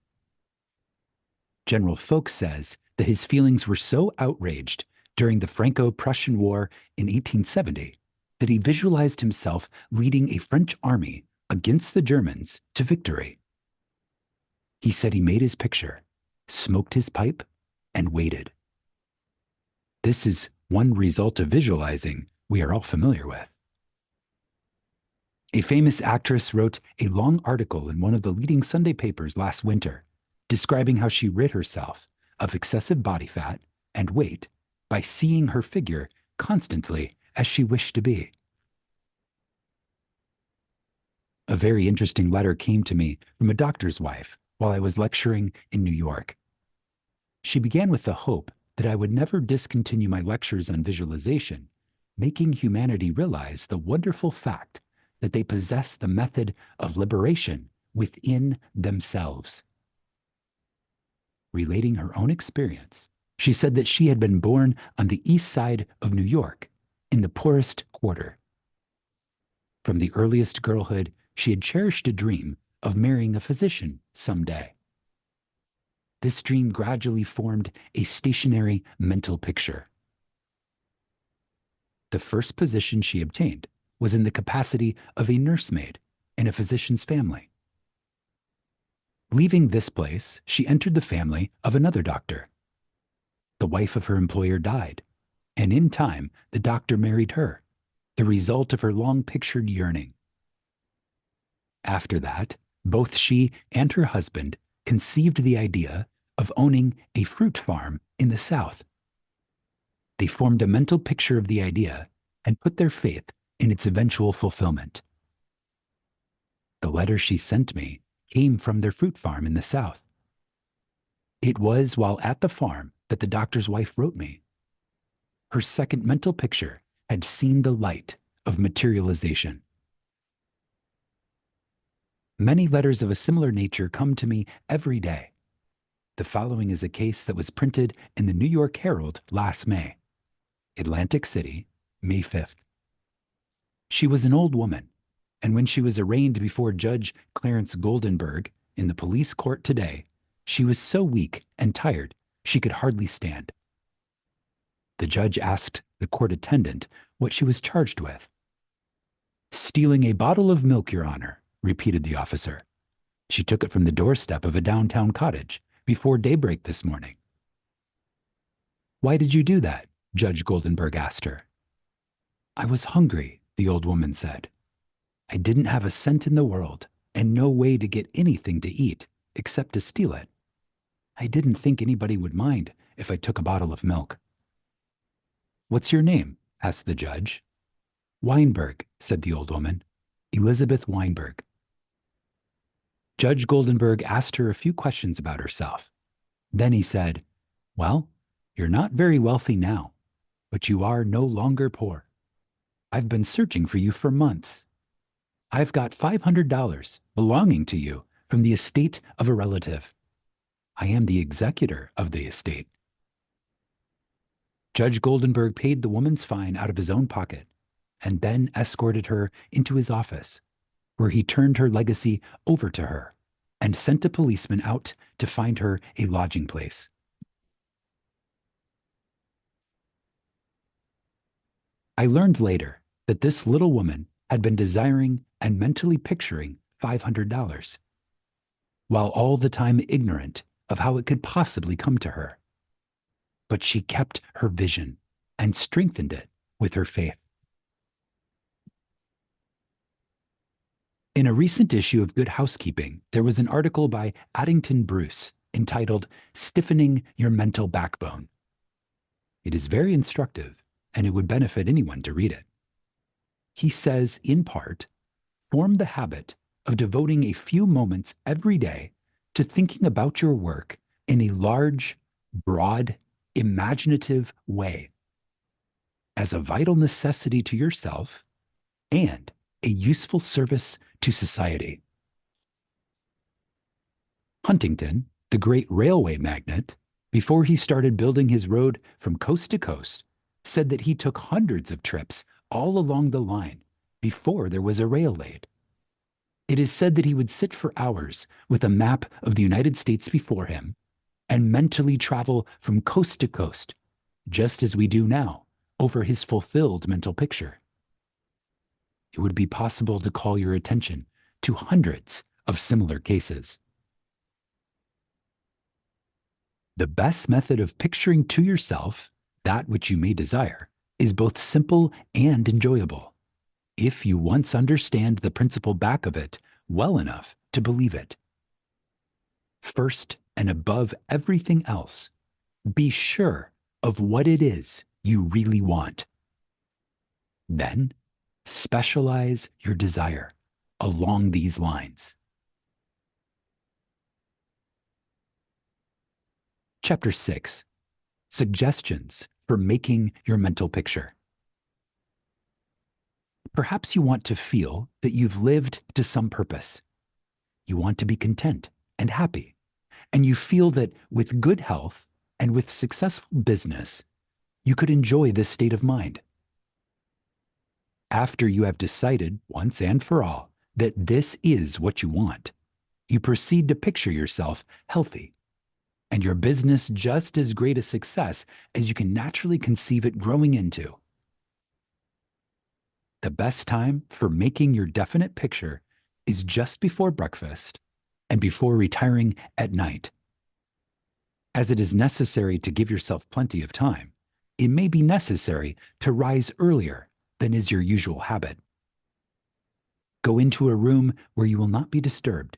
General Foch says that his feelings were so outraged during the Franco-Prussian War in 1870 that he visualized himself leading a French army against the Germans to victory. He said he made his picture, smoked his pipe, and waited. This is one result of visualizing we are all familiar with. A famous actress wrote a long article in one of the leading Sunday papers last winter, describing how she rid herself of excessive body fat and weight by seeing her figure constantly as she wished to be. A very interesting letter came to me from a doctor's wife while I was lecturing in New York. She began with the hope that I would never discontinue my lectures on visualization, making humanity realize the wonderful fact that they possess the method of liberation within themselves. Relating her own experience, she said that she had been born on the east side of New York, in the poorest quarter. From the earliest girlhood, she had cherished a dream of marrying a physician someday. This dream gradually formed a stationary mental picture. The first position she obtained was in the capacity of a nursemaid in a physician's family. Leaving this place, she entered the family of another doctor. The wife of her employer died, and in time, the doctor married her, the result of her long-pictured yearning. After that, both she and her husband conceived the idea of owning a fruit farm in the South. They formed a mental picture of the idea and put their faith in its eventual fulfillment. The letter she sent me came from their fruit farm in the South. It was while at the farm that the doctor's wife wrote me. Her second mental picture had seen the light of materialization. Many letters of a similar nature come to me every day. The following is a case that was printed in the New York Herald last May. Atlantic City, May 5th. She was an old woman, and when she was arraigned before Judge Clarence Goldenberg in the police court today, she was so weak and tired she could hardly stand. The judge asked the court attendant what she was charged with. "Stealing a bottle of milk, Your Honor," repeated the officer. "She took it from the doorstep of a downtown cottage before daybreak this morning." "Why did you do that?" Judge Goldenberg asked her. "I was hungry," the old woman said. "I didn't have a cent in the world and no way to get anything to eat except to steal it. I didn't think anybody would mind if I took a bottle of milk." "What's your name?" asked the judge. "Weinberg," said the old woman. "Elizabeth Weinberg." Judge Goldenberg asked her a few questions about herself. Then he said, "Well, you're not very wealthy now, but you are no longer poor. I've been searching for you for months. I've got $500 belonging to you from the estate of a relative. I am the executor of the estate." Judge Goldenberg paid the woman's fine out of his own pocket and then escorted her into his office, where he turned her legacy over to her and sent a policeman out to find her a lodging place. I learned later that this little woman had been desiring and mentally picturing $500, while all the time ignorant of how it could possibly come to her. But she kept her vision and strengthened it with her faith. In a recent issue of Good Housekeeping, there was an article by Addington Bruce entitled "Stiffening Your Mental Backbone." It is very instructive, and it would benefit anyone to read it. He says, in part, form the habit of devoting a few moments every day to thinking about your work in a large, broad, imaginative way, as a vital necessity to yourself and a useful service to society. Huntington, the great railway magnate, before he started building his road from coast to coast, said that he took hundreds of trips all along the line before there was a rail laid. It is said that he would sit for hours with a map of the United States before him and mentally travel from coast to coast, just as we do now, over his fulfilled mental picture. It would be possible to call your attention to hundreds of similar cases. The best method of picturing to yourself that which you may desire is both simple and enjoyable, if you once understand the principle back of it well enough to believe it. First and above everything else, be sure of what it is you really want. Then, specialize your desire along these lines. Chapter 6. Suggestions for making your mental picture. Perhaps you want to feel that you've lived to some purpose. You want to be content and happy, and you feel that with good health and with successful business, you could enjoy this state of mind. After you have decided once and for all that this is what you want, you proceed to picture yourself healthy and your business just as great a success as you can naturally conceive it growing into. The best time for making your definite picture is just before breakfast and before retiring at night. As it is necessary to give yourself plenty of time, it may be necessary to rise earlier than is your usual habit. Go into a room where you will not be disturbed.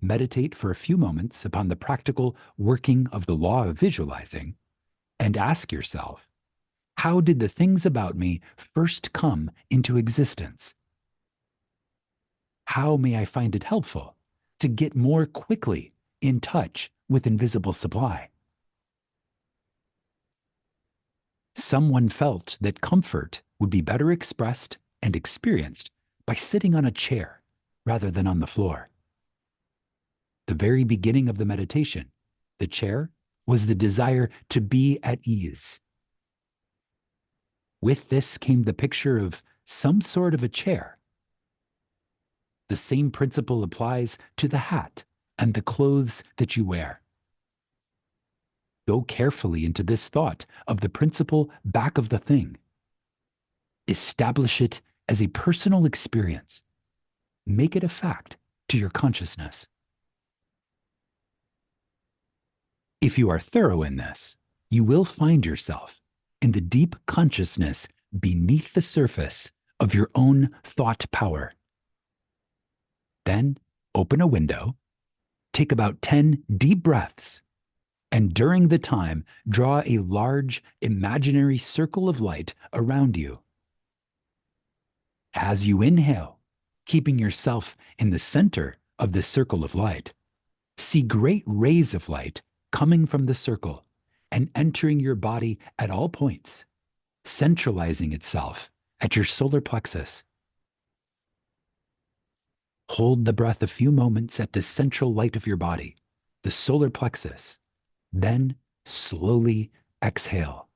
Meditate for a few moments upon the practical working of the law of visualizing, and ask yourself, how did the things about me first come into existence? How may I find it helpful to get more quickly in touch with invisible supply? Someone felt that comfort would be better expressed and experienced by sitting on a chair rather than on the floor. The very beginning of the meditation, the chair, was the desire to be at ease. With this came the picture of some sort of a chair. The same principle applies to the hat and the clothes that you wear. Go carefully into this thought of the principle back of the thing. Establish it as a personal experience. Make it a fact to your consciousness. If you are thorough in this, you will find yourself in the deep consciousness beneath the surface of your own thought power. Then open a window, take about 10 deep breaths, and during the time, draw a large imaginary circle of light around you. As you inhale, keeping yourself in the center of this circle of light, see great rays of light coming from the circle and entering your body at all points, centralizing itself at your solar plexus. Hold the breath a few moments at the central light of your body, the solar plexus. Then slowly exhale.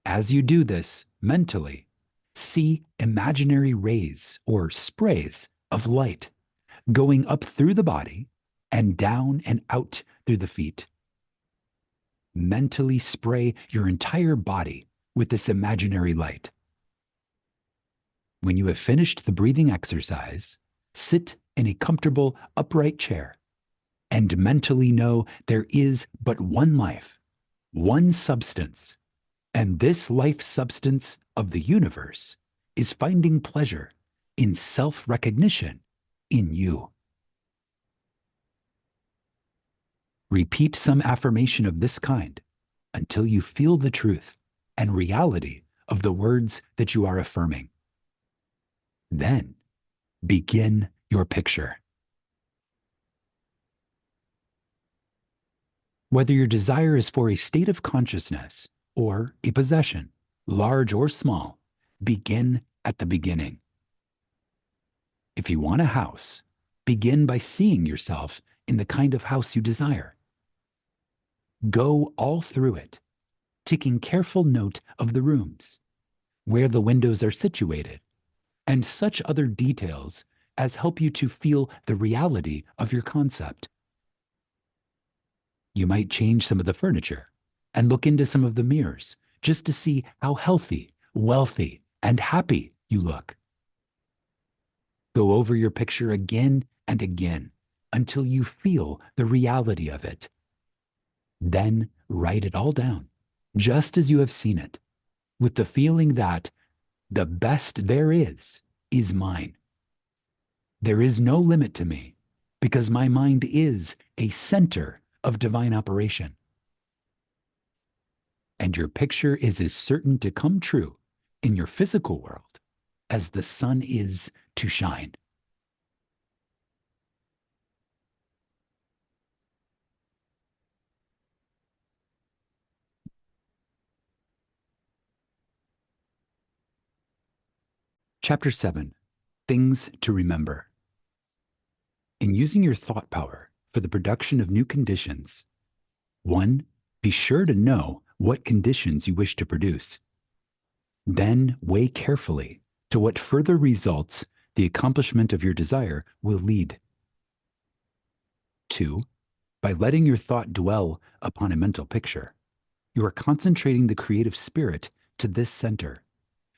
As you do this mentally, see imaginary rays or sprays of light going up through the body and down and out through the feet. Mentally spray your entire body with this imaginary light. When you have finished the breathing exercise, sit in a comfortable upright chair and mentally know there is but one life, one substance, and this life substance of the universe is finding pleasure in self-recognition in you. Repeat some affirmation of this kind until you feel the truth and reality of the words that you are affirming. Then begin your picture. Whether your desire is for a state of consciousness or a possession, large or small, begin at the beginning. If you want a house, begin by seeing yourself in the kind of house you desire. Go all through it, taking careful note of the rooms, where the windows are situated, and such other details as help you to feel the reality of your concept. You might change some of the furniture and look into some of the mirrors just to see how healthy, wealthy, and happy you look. Go over your picture again and again until you feel the reality of it. Then write it all down, just as you have seen it, with the feeling that the best there is mine. There is no limit to me, because my mind is a center of divine operation. And your picture is as certain to come true in your physical world as the sun is to shine. Chapter 7, Things to Remember. In using your thought power for the production of new conditions, 1. Be sure to know what conditions you wish to produce. Then weigh carefully to what further results the accomplishment of your desire will lead. 2. By letting your thought dwell upon a mental picture, you are concentrating the creative spirit to this center,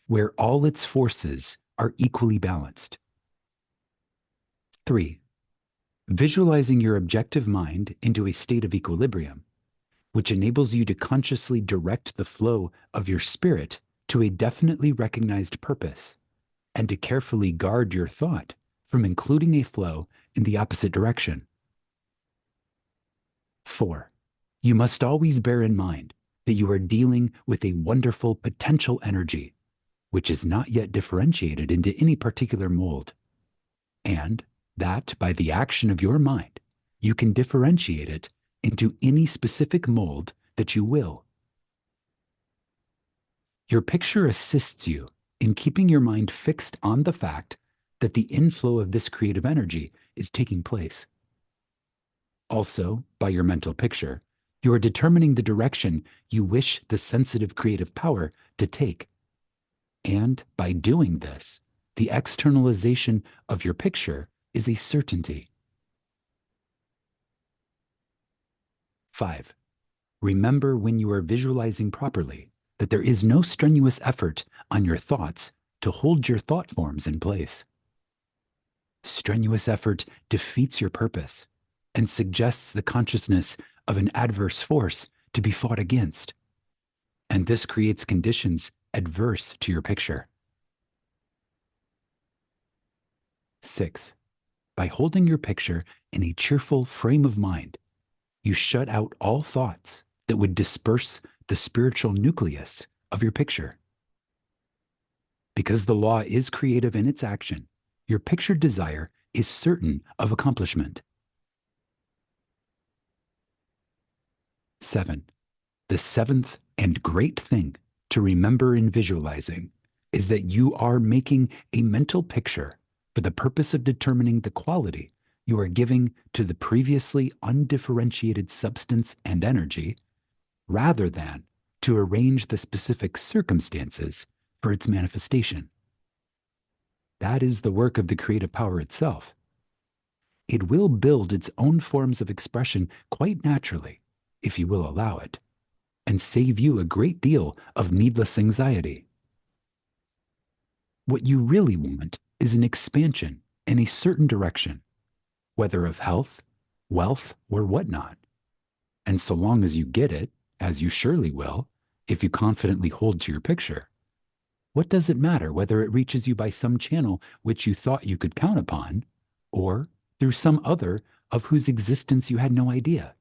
where all its forces are equally balanced. 3. Visualizing your objective mind into a state of equilibrium, which enables you to consciously direct the flow of your spirit to a definitely recognized purpose, and to carefully guard your thought from including a flow in the opposite direction. 4. You must always bear in mind that you are dealing with a wonderful potential energy, which is not yet differentiated into any particular mold, and that by the action of your mind, you can differentiate it into any specific mold that you will. Your picture assists you in keeping your mind fixed on the fact that the inflow of this creative energy is taking place. Also, by your mental picture, you are determining the direction you wish the sensitive creative power to take. And by doing this, the externalization of your picture is a certainty. 5. Remember when you are visualizing properly that there is no strenuous effort on your thoughts to hold your thought forms in place. Strenuous effort defeats your purpose and suggests the consciousness of an adverse force to be fought against. And this creates conditions adverse to your picture. 6. By holding your picture in a cheerful frame of mind, you shut out all thoughts that would disperse the spiritual nucleus of your picture. Because the law is creative in its action, your pictured desire is certain of accomplishment. 7. The seventh and great thing to remember in visualizing is that you are making a mental picture for the purpose of determining the quality you are giving to the previously undifferentiated substance and energy, rather than to arrange the specific circumstances for its manifestation. That is the work of the creative power itself. It will build its own forms of expression quite naturally, if you will allow it, and save you a great deal of needless anxiety. What you really want is an expansion in a certain direction, whether of health, wealth, or whatnot. And so long as you get it, as you surely will, if you confidently hold to your picture, what does it matter whether it reaches you by some channel which you thought you could count upon, or through some other of whose existence you had no idea?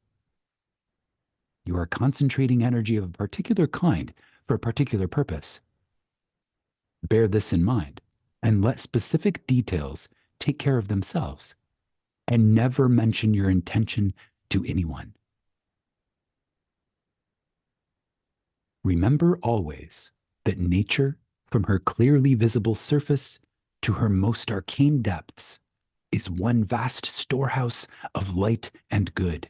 You are concentrating energy of a particular kind for a particular purpose. Bear this in mind, and let specific details take care of themselves, and never mention your intention to anyone. Remember always that nature, from her clearly visible surface to her most arcane depths, is one vast storehouse of light and good,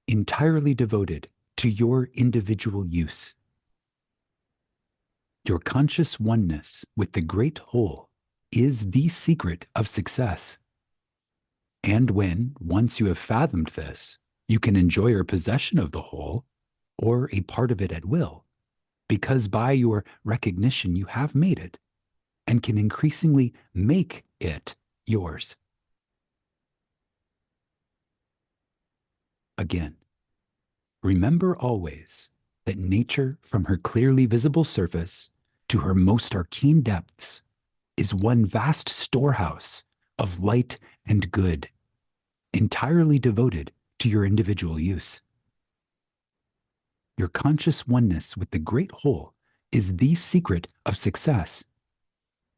entirely devoted to your individual use. Your conscious oneness with the great whole is the secret of success. And when, once you have fathomed this, you can enjoy your possession of the whole, or a part of it at will, because by your recognition you have made it, and can increasingly make it yours. Again, remember always that nature, from her clearly visible surface to her most arcane depths, is one vast storehouse of light and good, entirely devoted to your individual use. Your conscious oneness with the great whole is the secret of success.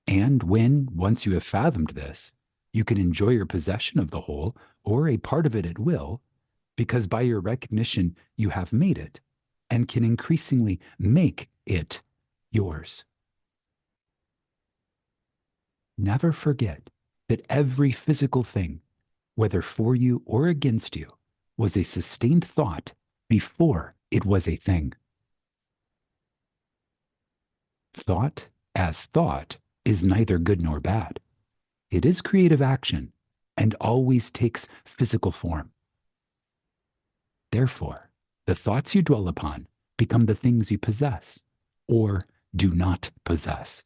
And when, once you have fathomed this, you can enjoy your possession of the whole, or a part of it at will, because by your recognition you have made it, and can increasingly make it yours. Never forget that every physical thing, whether for you or against you, was a sustained thought before it was a thing. Thought, as thought, is neither good nor bad. It is creative action and always takes physical form. Therefore, the thoughts you dwell upon become the things you possess or do not possess.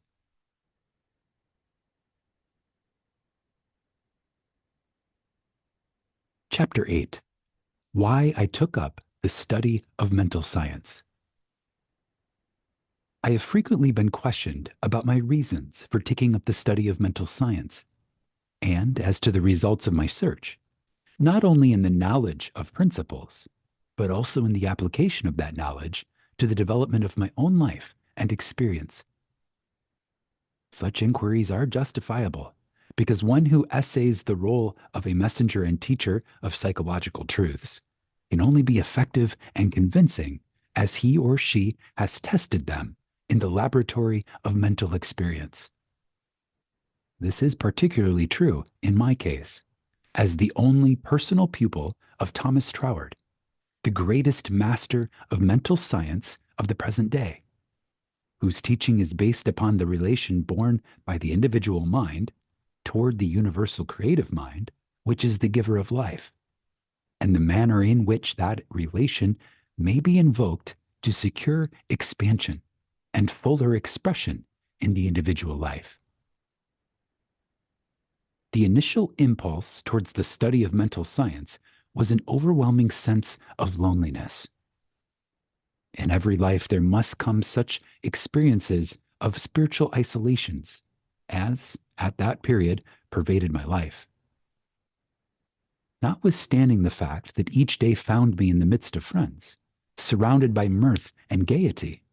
Chapter 8. Why I Took Up the Study of Mental Science. I have frequently been questioned about my reasons for taking up the study of mental science, and as to the results of my search, not only in the knowledge of principles, but also in the application of that knowledge to the development of my own life and experience. Such inquiries are justifiable, because one who essays the role of a messenger and teacher of psychological truths can only be effective and convincing as he or she has tested them in the laboratory of mental experience. This is particularly true in my case, as the only personal pupil of Thomas Troward, the greatest master of mental science of the present day, whose teaching is based upon the relation borne by the individual mind toward the universal creative mind, which is the giver of life, and the manner in which that relation may be invoked to secure expansion and fuller expression in the individual life. The initial impulse towards the study of mental science was an overwhelming sense of loneliness. In every life, there must come such experiences of spiritual isolations as, at that period, pervaded my life. Notwithstanding the fact that each day found me in the midst of friends, surrounded by mirth and gaiety,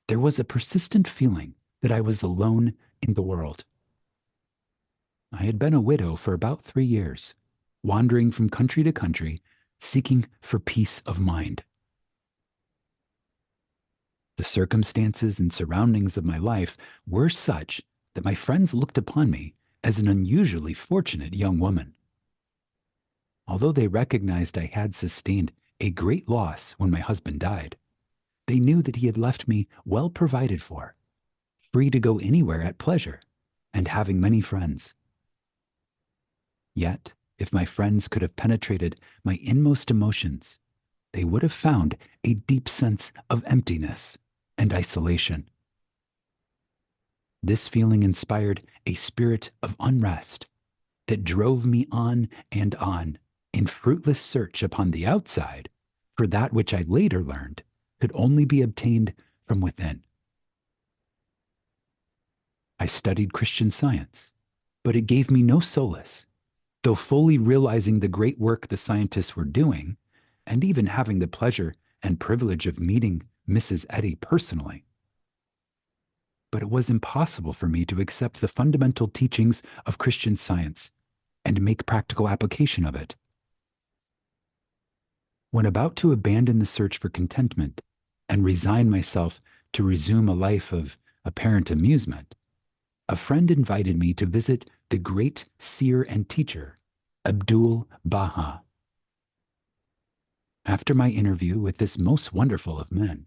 there was a persistent feeling that I was alone in the world. I had been a widow for about 3 years, wandering from country to country, seeking for peace of mind. The circumstances and surroundings of my life were such that my friends looked upon me as an unusually fortunate young woman. Although they recognized I had sustained a great loss when my husband died, they knew that he had left me well provided for, free to go anywhere at pleasure, and having many friends. Yet, if my friends could have penetrated my inmost emotions, they would have found a deep sense of emptiness and isolation. This feeling inspired a spirit of unrest that drove me on and on in fruitless search upon the outside for that which I later learned could only be obtained from within. I studied Christian Science, but it gave me no solace, though fully realizing the great work the scientists were doing, and even having the pleasure and privilege of meeting Mrs. Eddy personally. But it was impossible for me to accept the fundamental teachings of Christian Science and make practical application of it. When about to abandon the search for contentment and resign myself to resume a life of apparent amusement, a friend invited me to visit the great seer and teacher, Abdul Baha. After my interview with this most wonderful of men,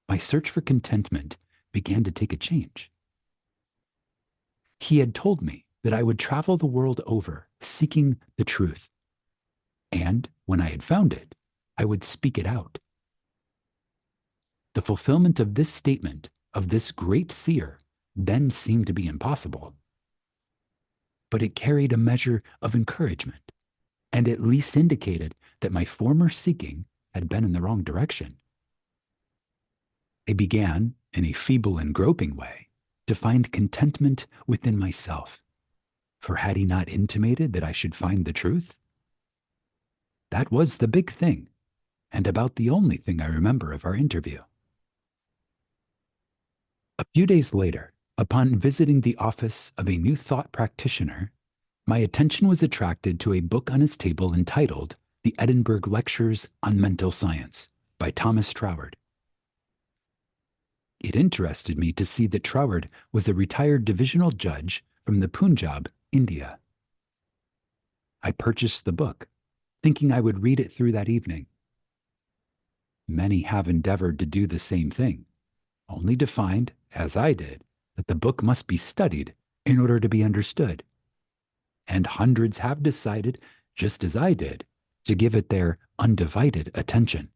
my search for contentment began to take a change. He had told me that I would travel the world over seeking the truth, and when I had found it, I would speak it out. The fulfillment of this statement of this great seer then seemed to be impossible. But it carried a measure of encouragement, and at least indicated that my former seeking had been in the wrong direction. I began, in a feeble and groping way, to find contentment within myself. For had he not intimated that I should find the truth? That was the big thing, and about the only thing I remember of our interview. A few days later, upon visiting the office of a New Thought practitioner, my attention was attracted to a book on his table entitled The Edinburgh Lectures on Mental Science by Thomas Troward. It interested me to see that Troward was a retired divisional judge from the Punjab, India. I purchased the book, thinking I would read it through that evening. Many have endeavored to do the same thing, only to find as I did, that the book must be studied in order to be understood. And hundreds have decided, just as I did, to give it their undivided attention.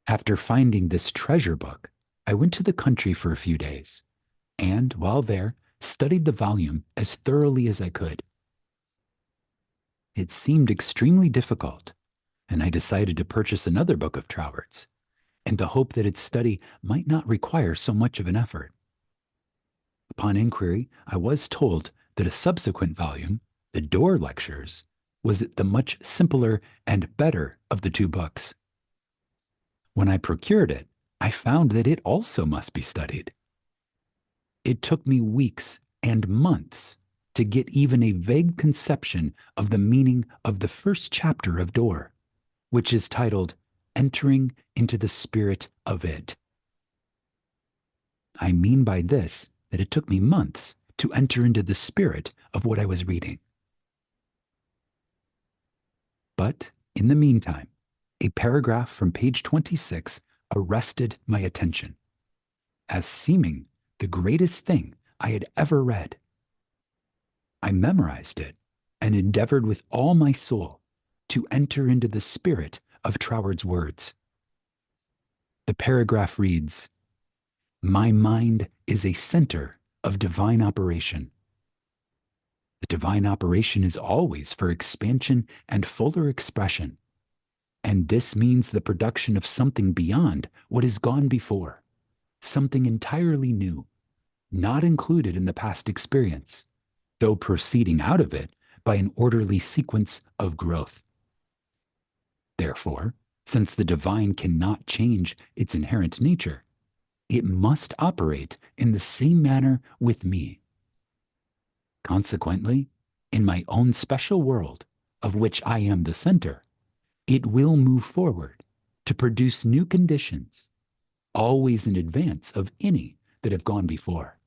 After finding this treasure book, I went to the country for a few days, and while there, studied the volume as thoroughly as I could. It seemed extremely difficult, and I decided to purchase another book of Troward's, in the hope that its study might not require so much of an effort. Upon inquiry, I was told that a subsequent volume, the Door Lectures, was the much simpler and better of the two books. When I procured it, I found that it also must be studied. It took me weeks and months to get even a vague conception of the meaning of the first chapter of Door, which is titled Entering into the Spirit of It. I mean by this that it took me months to enter into the spirit of what I was reading. But in the meantime, a paragraph from page 26 arrested my attention, as seeming the greatest thing I had ever read. I memorized it and endeavored with all my soul to enter into the spirit of Troward's words. The paragraph reads, "My mind is a center of divine operation. The divine operation is always for expansion and fuller expression, and this means the production of something beyond what has gone before, something entirely new, not included in the past experience, though proceeding out of it by an orderly sequence of growth. Therefore, since the divine cannot change its inherent nature, it must operate in the same manner with me. Consequently, in my own special world, of which I am the center, it will move forward to produce new conditions, always in advance of any that have gone before."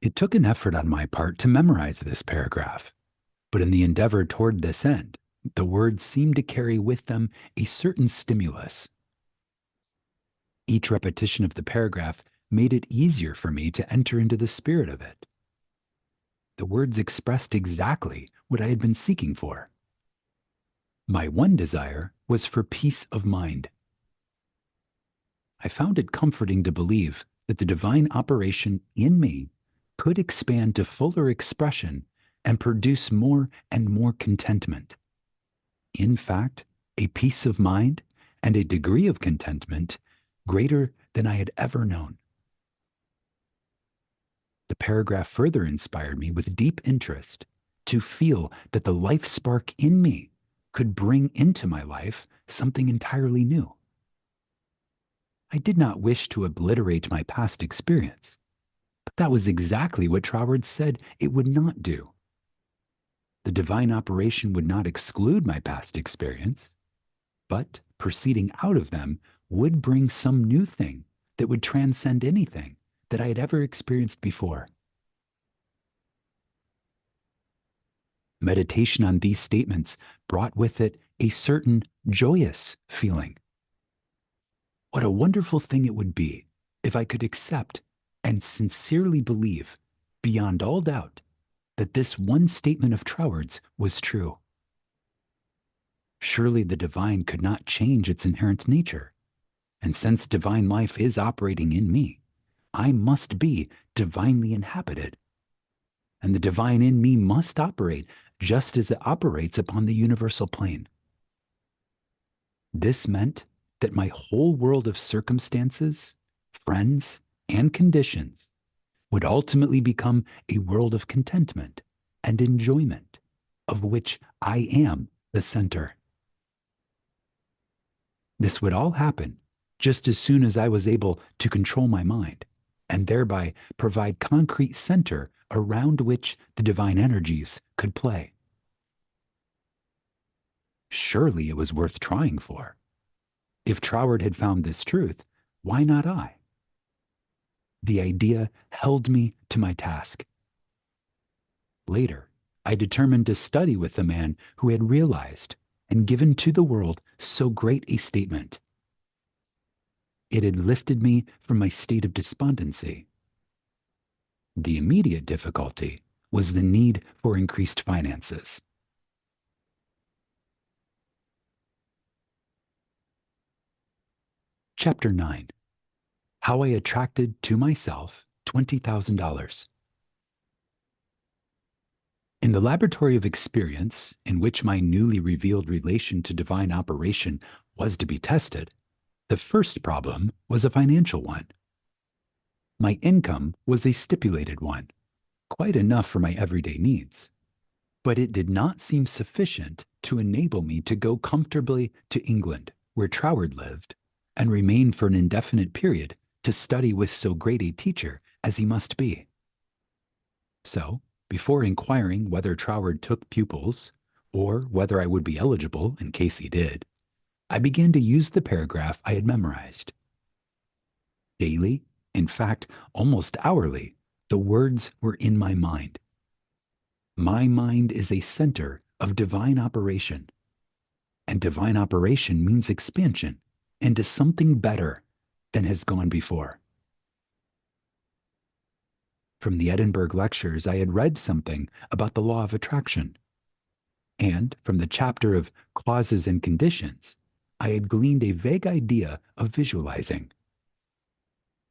It took an effort on my part to memorize this paragraph, but in the endeavor toward this end, the words seemed to carry with them a certain stimulus. Each repetition of the paragraph made it easier for me to enter into the spirit of it. The words expressed exactly what I had been seeking for. My one desire was for peace of mind. I found it comforting to believe that the divine operation in me could expand to fuller expression and produce more and more contentment. In fact, a peace of mind and a degree of contentment greater than I had ever known. The paragraph further inspired me with deep interest to feel that the life spark in me could bring into my life something entirely new. I did not wish to obliterate my past experience, but that was exactly what Troward said it would not do. The divine operation would not exclude my past experience, but proceeding out of them would bring some new thing that would transcend anything that I had ever experienced before. Meditation on these statements brought with it a certain joyous feeling. What a wonderful thing it would be if I could accept and sincerely believe, beyond all doubt, that this one statement of Troward's was true. Surely the divine could not change its inherent nature, and since divine life is operating in me, I must be divinely inhabited, and the divine in me must operate just as it operates upon the universal plane. This meant that my whole world of circumstances, friends, and conditions would ultimately become a world of contentment and enjoyment, of which I am the center. This would all happen just as soon as I was able to control my mind and thereby provide concrete center around which the divine energies could play. Surely it was worth trying for. If Troward had found this truth, why not I? The idea held me to my task. Later, I determined to study with the man who had realized and given to the world so great a statement. It had lifted me from my state of despondency. The immediate difficulty was the need for increased finances. Chapter 9. How I attracted to myself $20,000. In the laboratory of experience, in which my newly revealed relation to divine operation was to be tested, the first problem was a financial one. My income was a stipulated one, quite enough for my everyday needs. But it did not seem sufficient to enable me to go comfortably to England, where Troward lived, and remain for an indefinite period to study with so great a teacher as he must be. So, before inquiring whether Troward took pupils, or whether I would be eligible in case he did, I began to use the paragraph I had memorized. Daily, in fact, almost hourly, the words were in my mind. My mind is a center of divine operation, and divine operation means expansion into something better than has gone before. From the Edinburgh Lectures, I had read something about the law of attraction, and from the chapter of causes and conditions, I had gleaned a vague idea of visualizing.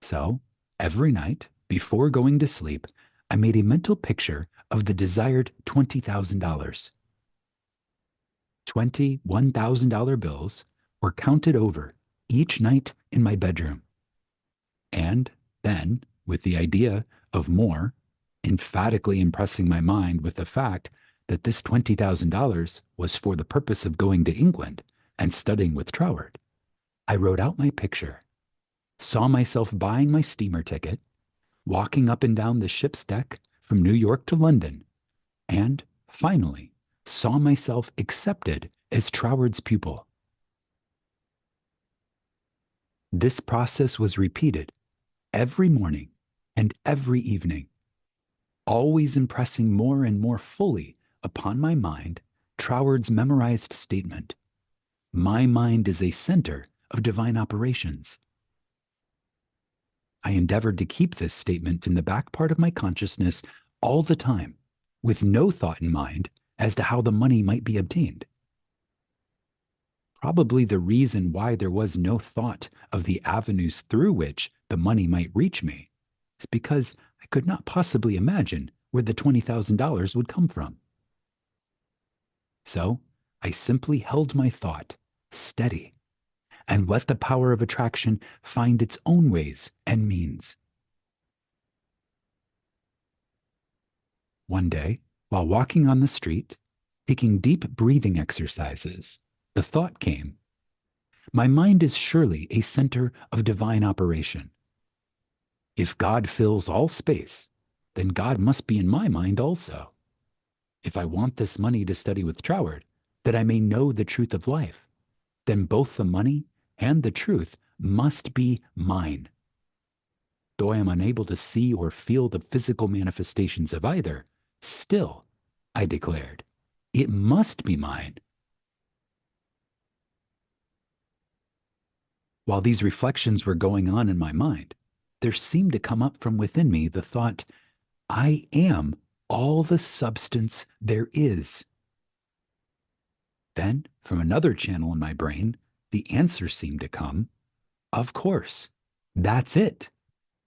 So, every night, before going to sleep, I made a mental picture of the desired $20,000. 20 $1,000 bills were counted over each night in my bedroom. And then, with the idea of more, emphatically impressing my mind with the fact that this $20,000 was for the purpose of going to England and studying with Troward, I wrote out my picture, saw myself buying my steamer ticket, walking up and down the ship's deck from New York to London, and finally saw myself accepted as Troward's pupil. This process was repeated every morning and every evening, always impressing more and more fully upon my mind Troward's memorized statement, "My mind is a center of divine operations." I endeavored to keep this statement in the back part of my consciousness all the time, with no thought in mind as to how the money might be obtained. Probably the reason why there was no thought of the avenues through which the money might reach me is because I could not possibly imagine where the $20,000 would come from. So I simply held my thought steady and let the power of attraction find its own ways and means. One day, while walking on the street, taking deep breathing exercises, the thought came, my mind is surely a center of divine operation. If God fills all space, then God must be in my mind also. If I want this money to study with Troward, that I may know the truth of life, then both the money and the truth must be mine. Though I am unable to see or feel the physical manifestations of either, still, I declared, it must be mine. While these reflections were going on in my mind, there seemed to come up from within me the thought, I am all the substance there is. Then, from another channel in my brain, the answer seemed to come, of course, that's it.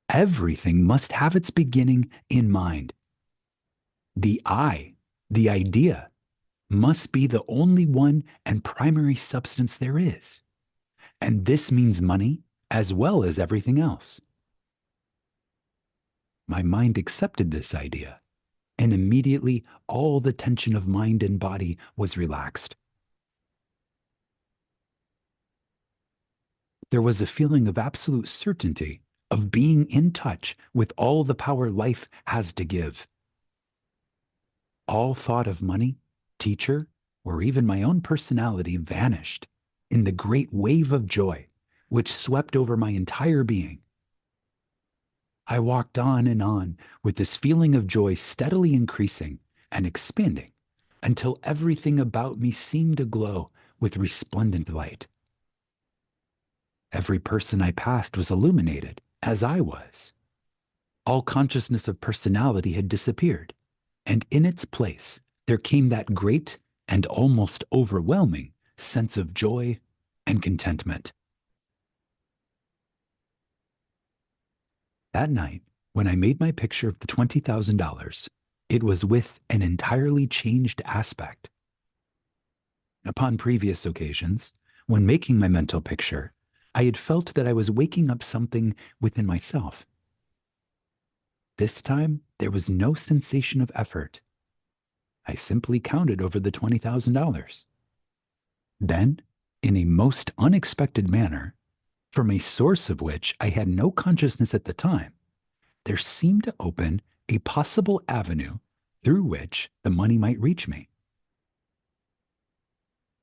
Everything must have its beginning in mind. The I, the idea, must be the only one and primary substance there is. And this means money as well as everything else. My mind accepted this idea, and immediately all the tension of mind and body was relaxed. There was a feeling of absolute certainty of being in touch with all the power life has to give. All thought of money, teacher, or even my own personality vanished in the great wave of joy which swept over my entire being. I walked on with this feeling of joy steadily increasing and expanding until everything about me seemed to glow with resplendent light. Every person I passed was illuminated, as I was. All consciousness of personality had disappeared, and in its place there came that great and almost overwhelming sense of joy and contentment. That night, when I made my picture of the $20,000, it was with an entirely changed aspect. Upon previous occasions, when making my mental picture, I had felt that I was waking up something within myself. This time, there was no sensation of effort. I simply counted over the $20,000. Then, in a most unexpected manner, from a source of which I had no consciousness at the time, there seemed to open a possible avenue through which the money might reach me.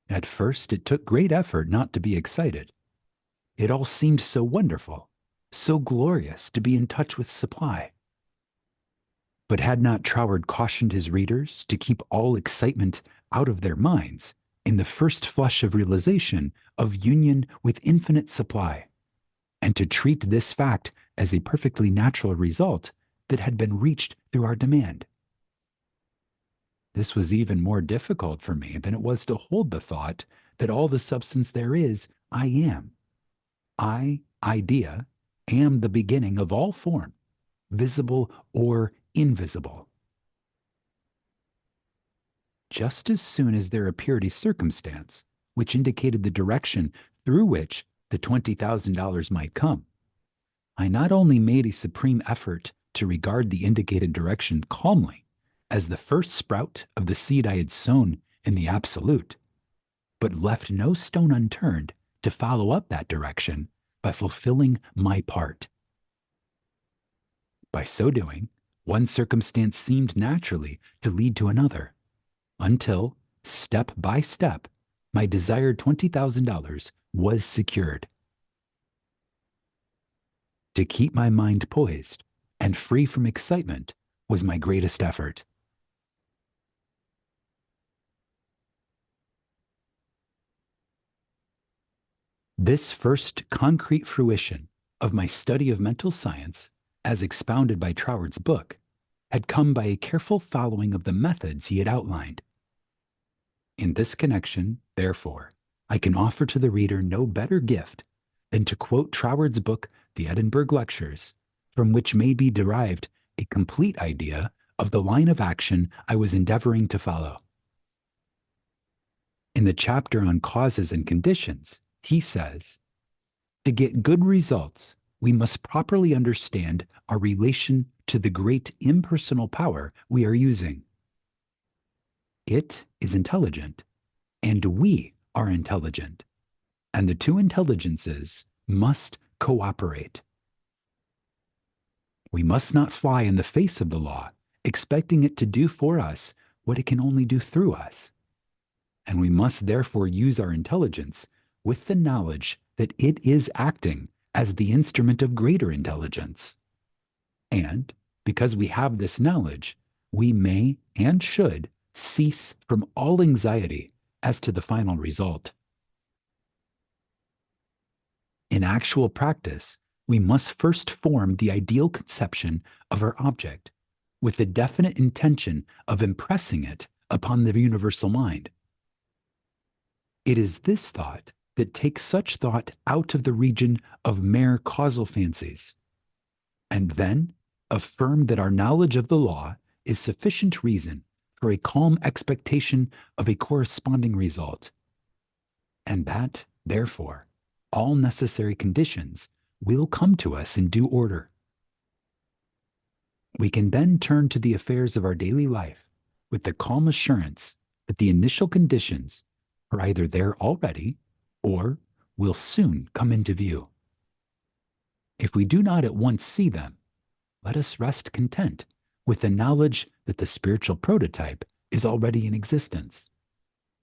At first, it took great effort not to be excited. It all seemed so wonderful, so glorious to be in touch with supply. But had not Troward cautioned his readers to keep all excitement out of their minds in the first flush of realization of union with infinite supply, and to treat this fact as a perfectly natural result that had been reached through our demand? This was even more difficult for me than it was to hold the thought that all the substance there is, I am. I, idea, am the beginning of all form, visible or invisible. Just as soon as there appeared a circumstance which indicated the direction through which the $20,000 might come, I not only made a supreme effort to regard the indicated direction calmly as the first sprout of the seed I had sown in the absolute, but left no stone unturned to follow up that direction by fulfilling my part. By so doing, one circumstance seemed naturally to lead to another, until, step by step, my desired $20,000 was secured. To keep my mind poised and free from excitement was my greatest effort. This first concrete fruition of my study of mental science, as expounded by Troward's book, had come by a careful following of the methods he had outlined. In this connection, therefore, I can offer to the reader no better gift than to quote Troward's book, The Edinburgh Lectures, from which may be derived a complete idea of the line of action I was endeavoring to follow. In the chapter on causes and conditions, he says, "To get good results, we must properly understand our relation to the great impersonal power we are using. It is intelligent, and we are intelligent, and the two intelligences must cooperate. We must not fly in the face of the law, expecting it to do for us what it can only do through us, and we must therefore use our intelligence with the knowledge that it is acting as the instrument of greater intelligence. And because we have this knowledge, we may and should cease from all anxiety as to the final result. In actual practice, we must first form the ideal conception of our object, with the definite intention of impressing it upon the universal mind. It is this thought that takes such thought out of the region of mere causal fancies, and then affirm that our knowledge of the law is sufficient reason for a calm expectation of a corresponding result, and that, therefore, all necessary conditions will come to us in due order. We can then turn to the affairs of our daily life with the calm assurance that the initial conditions are either there already or will soon come into view. If we do not at once see them, let us rest content with the knowledge that the spiritual prototype is already in existence,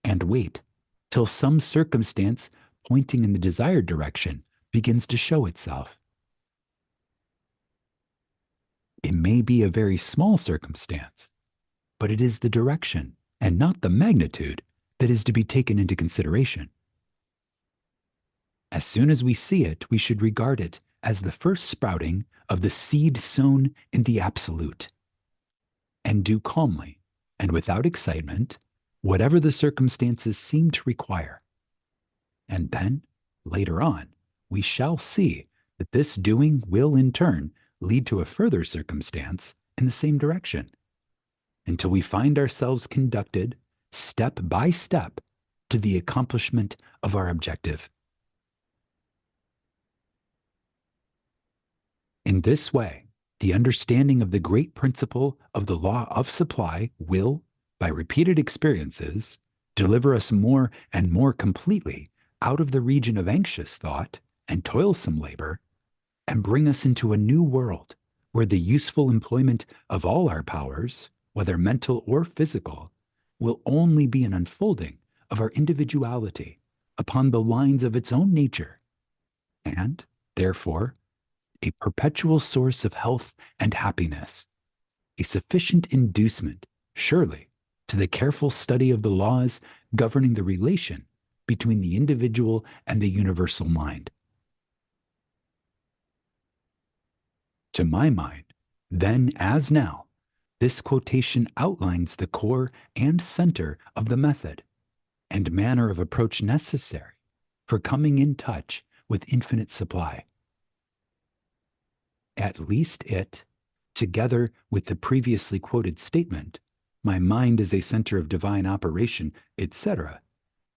and wait till some circumstance pointing in the desired direction begins to show itself. It may be a very small circumstance, but it is the direction and not the magnitude that is to be taken into consideration. As soon as we see it, we should regard it as the first sprouting of the seed sown in the absolute, and do calmly and without excitement whatever the circumstances seem to require. And then, later on, we shall see that this doing will in turn lead to a further circumstance in the same direction, until we find ourselves conducted step by step to the accomplishment of our objective. In this way, the understanding of the great principle of the law of supply will, by repeated experiences, deliver us more and more completely out of the region of anxious thought and toilsome labor, and bring us into a new world where the useful employment of all our powers, whether mental or physical, will only be an unfolding of our individuality upon the lines of its own nature, and, therefore, a perpetual source of health and happiness, a sufficient inducement, surely, to the careful study of the laws governing the relation between the individual and the universal mind. To my mind, then as now, this quotation outlines the core and center of the method and manner of approach necessary for coming in touch with infinite supply. At least it, together with the previously quoted statement, my mind is a center of divine operation, etc.,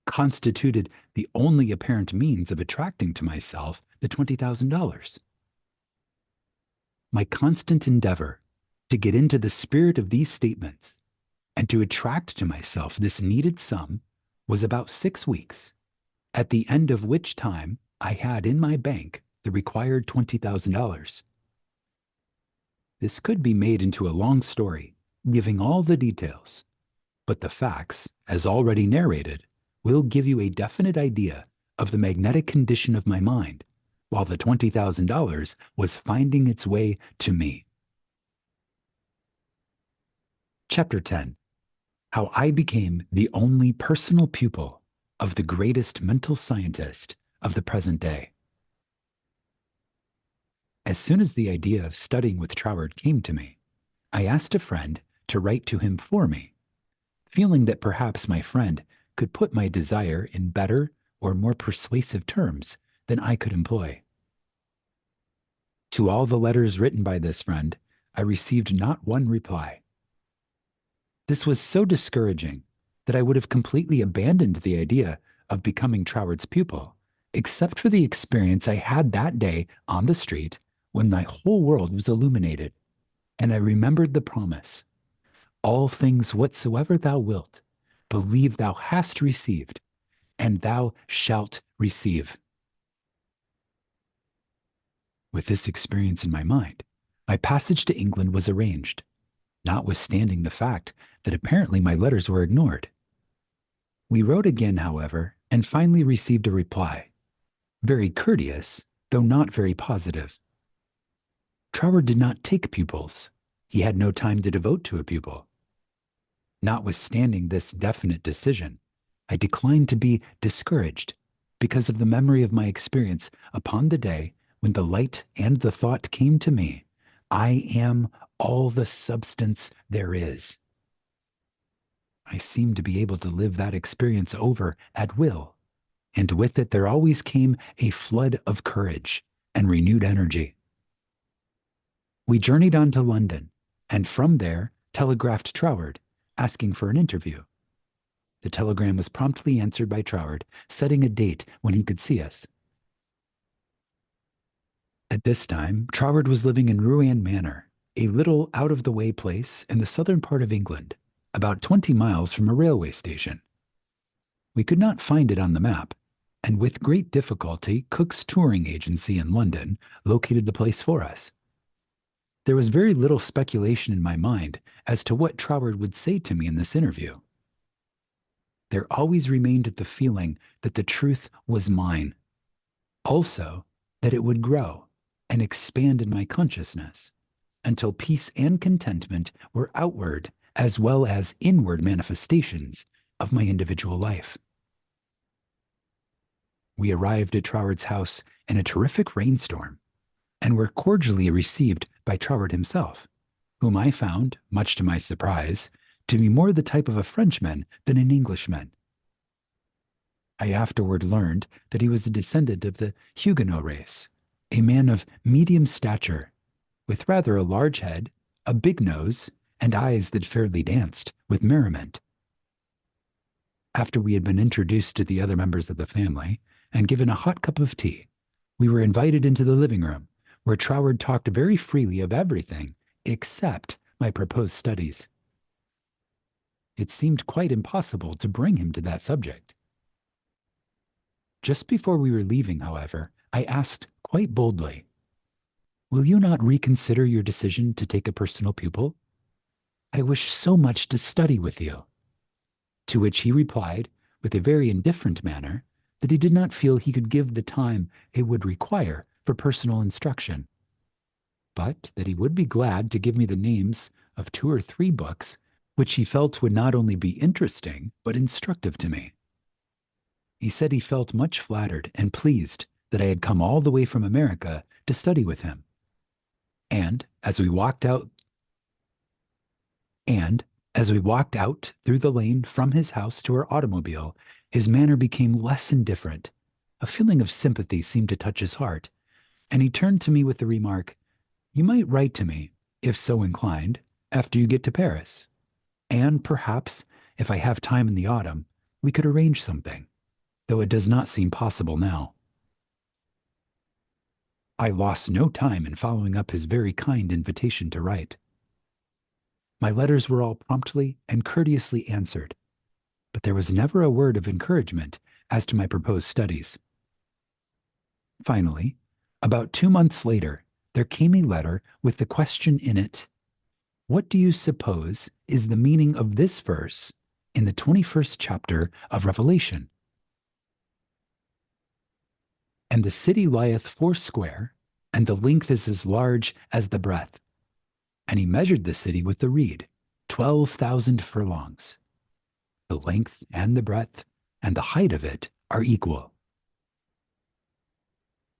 constituted the only apparent means of attracting to myself the $20,000. My constant endeavor to get into the spirit of these statements and to attract to myself this needed sum was about 6 weeks, at the end of which time I had in my bank the required $20,000. This could be made into a long story, giving all the details, but the facts, as already narrated, will give you a definite idea of the magnetic condition of my mind, while the $20,000 was finding its way to me. Chapter 10. How I became the only personal pupil of the greatest mental scientist of the present day. As soon as the idea of studying with Troward came to me, I asked a friend to write to him for me, feeling that perhaps my friend could put my desire in better or more persuasive terms than I could employ. To all the letters written by this friend, I received not one reply. This was so discouraging that I would have completely abandoned the idea of becoming Troward's pupil, except for the experience I had that day on the street when my whole world was illuminated, and I remembered the promise, all things whatsoever thou wilt, believe thou hast received, and thou shalt receive. With this experience in my mind, my passage to England was arranged, notwithstanding the fact that apparently my letters were ignored. We wrote again, however, and finally received a reply, very courteous, though not very positive. Troward did not take pupils. He had no time to devote to a pupil. Notwithstanding this definite decision, I declined to be discouraged because of the memory of my experience upon the day when the light and the thought came to me, I am all the substance there is. I seemed to be able to live that experience over at will, and with it there always came a flood of courage and renewed energy. We journeyed on to London, and from there telegraphed Troward, asking for an interview. The telegram was promptly answered by Troward, setting a date when he could see us. At this time, Troward was living in Rouen Manor, a little out-of-the-way place in the southern part of England, about 20 miles from a railway station. We could not find it on the map, and with great difficulty, Cook's touring agency in London located the place for us. There was very little speculation in my mind as to what Troward would say to me in this interview. There always remained the feeling that the truth was mine, also that it would grow and expand in my consciousness until peace and contentment were outward as well as inward manifestations of my individual life. We arrived at Troward's house in a terrific rainstorm and were cordially received by Troward himself, whom I found, much to my surprise, to be more the type of a Frenchman than an Englishman. I afterward learned that he was a descendant of the Huguenot race, a man of medium stature, with rather a large head, a big nose, and eyes that fairly danced with merriment. After we had been introduced to the other members of the family and given a hot cup of tea, we were invited into the living room, where Troward talked very freely of everything except my proposed studies. It seemed quite impossible to bring him to that subject. Just before we were leaving, however, I asked quite boldly, "Will you not reconsider your decision to take a personal pupil? I wish so much to study with you." To which he replied, with a very indifferent manner, that he did not feel he could give the time it would require for personal instruction, but that he would be glad to give me the names of 2 or 3 books which he felt would not only be interesting, but instructive to me. He said he felt much flattered and pleased that I had come all the way from America to study with him. And as we walked out through the lane from his house to our automobile, his manner became less indifferent. A feeling of sympathy seemed to touch his heart, and he turned to me with the remark, "You might write to me, if so inclined, after you get to Paris. And perhaps, if I have time in the autumn, we could arrange something, though it does not seem possible now." I lost no time in following up his very kind invitation to write. My letters were all promptly and courteously answered, but there was never a word of encouragement as to my proposed studies. Finally, about 2 months later, there came a letter with the question in it, "What do you suppose is the meaning of this verse in the 21st chapter of Revelation? And the city lieth foursquare, and the length is as large as the breadth. And he measured the city with the reed, 12,000 furlongs. The length and the breadth and the height of it are equal."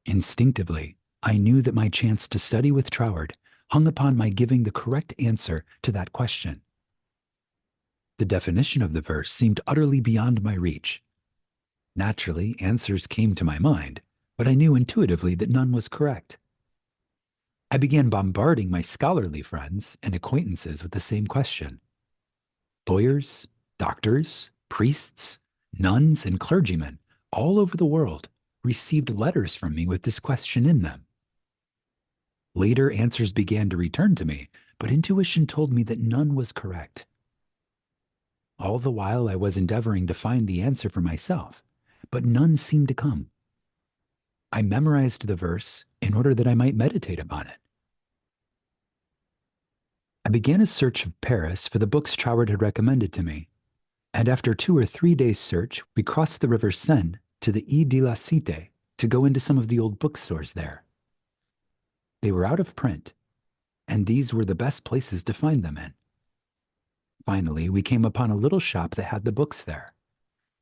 Instinctively, I knew that my chance to study with Troward hung upon my giving the correct answer to that question. The definition of the verse seemed utterly beyond my reach. Naturally, answers came to my mind, but I knew intuitively that none was correct. I began bombarding my scholarly friends and acquaintances with the same question. Lawyers, doctors, priests, nuns, and clergymen all over the world received letters from me with this question in them. Later, answers began to return to me, but intuition told me that none was correct. All the while I was endeavoring to find the answer for myself, but none seemed to come. I memorized the verse in order that I might meditate upon it. I began a search of Paris for the books Troward had recommended to me, and after 2 or 3 days' search, we crossed the river Seine to the Ile de la Cité to go into some of the old bookstores there. They were out of print, and these were the best places to find them in. Finally, we came upon a little shop that had the books there.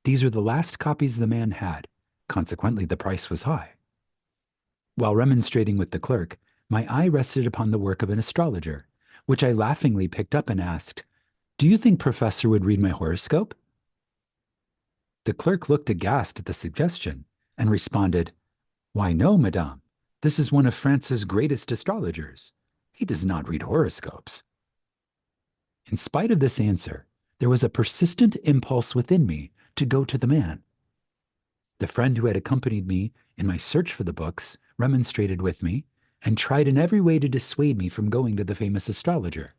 These were the last copies the man had, consequently the price was high. While remonstrating with the clerk, my eye rested upon the work of an astrologer, which I laughingly picked up and asked, "Do you think Professor would read my horoscope?" The clerk looked aghast at the suggestion and responded, "Why, no, madame. This is one of France's greatest astrologers. He does not read horoscopes." In spite of this answer, there was a persistent impulse within me to go to the man. The friend who had accompanied me in my search for the books remonstrated with me and tried in every way to dissuade me from going to the famous astrologer,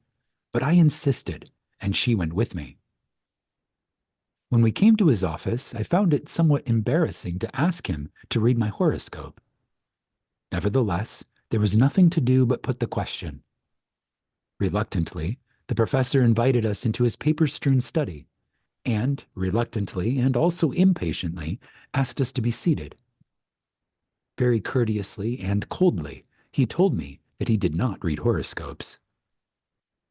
but I insisted, and she went with me. When we came to his office, I found it somewhat embarrassing to ask him to read my horoscope. Nevertheless, there was nothing to do but put the question. Reluctantly, the professor invited us into his paper-strewn study, and, reluctantly and also impatiently, asked us to be seated. Very courteously and coldly, he told me that he did not read horoscopes.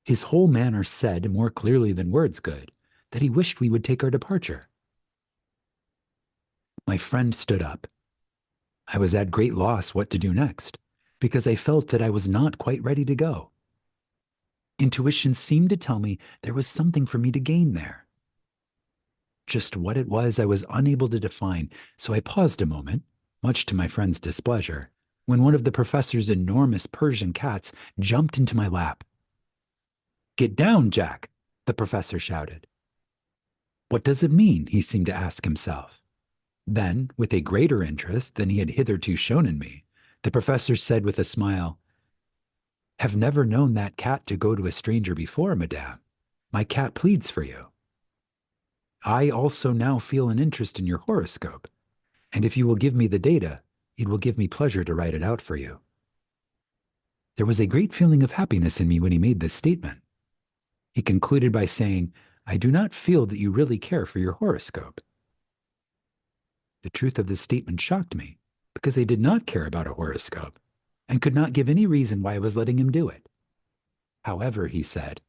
His whole manner said, more clearly than words could, that he wished we would take our departure. My friend stood up. I was at great loss what to do next, because I felt that I was not quite ready to go. Intuition seemed to tell me there was something for me to gain there. Just what it was I was unable to define, so I paused a moment, much to my friend's displeasure, when one of the professor's enormous Persian cats jumped into my lap. "Get down, Jack," the professor shouted. What does it mean? He seemed to ask himself. Then, with a greater interest than he had hitherto shown in me, the professor said with a smile, "Have never known that cat to go to a stranger before, madame. My cat pleads for you. I also now feel an interest in your horoscope, and if you will give me the data, it will give me pleasure to write it out for you." There was a great feeling of happiness in me when he made this statement. He concluded by saying, "I do not feel that you really care for your horoscope." The truth of this statement shocked me, because I did not care about a horoscope, and could not give any reason why I was letting him do it. "However," he said,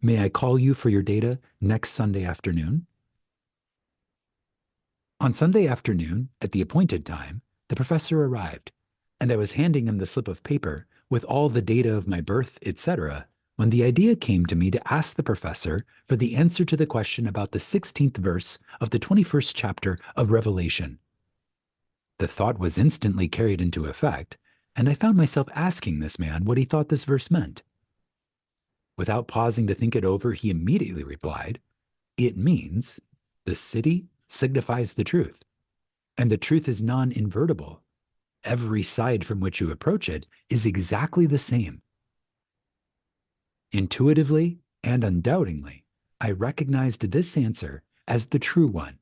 "may I call you for your data next Sunday afternoon?" On Sunday afternoon, at the appointed time, the professor arrived, and I was handing him the slip of paper with all the data of my birth, etc., when the idea came to me to ask the professor for the answer to the question about the 16th verse of the 21st chapter of Revelation. The thought was instantly carried into effect, and I found myself asking this man what he thought this verse meant. Without pausing to think it over, he immediately replied, "It means the city signifies the truth, and the truth is non-invertible. Every side from which you approach it is exactly the same." Intuitively and undoubtingly, I recognized this answer as the true one,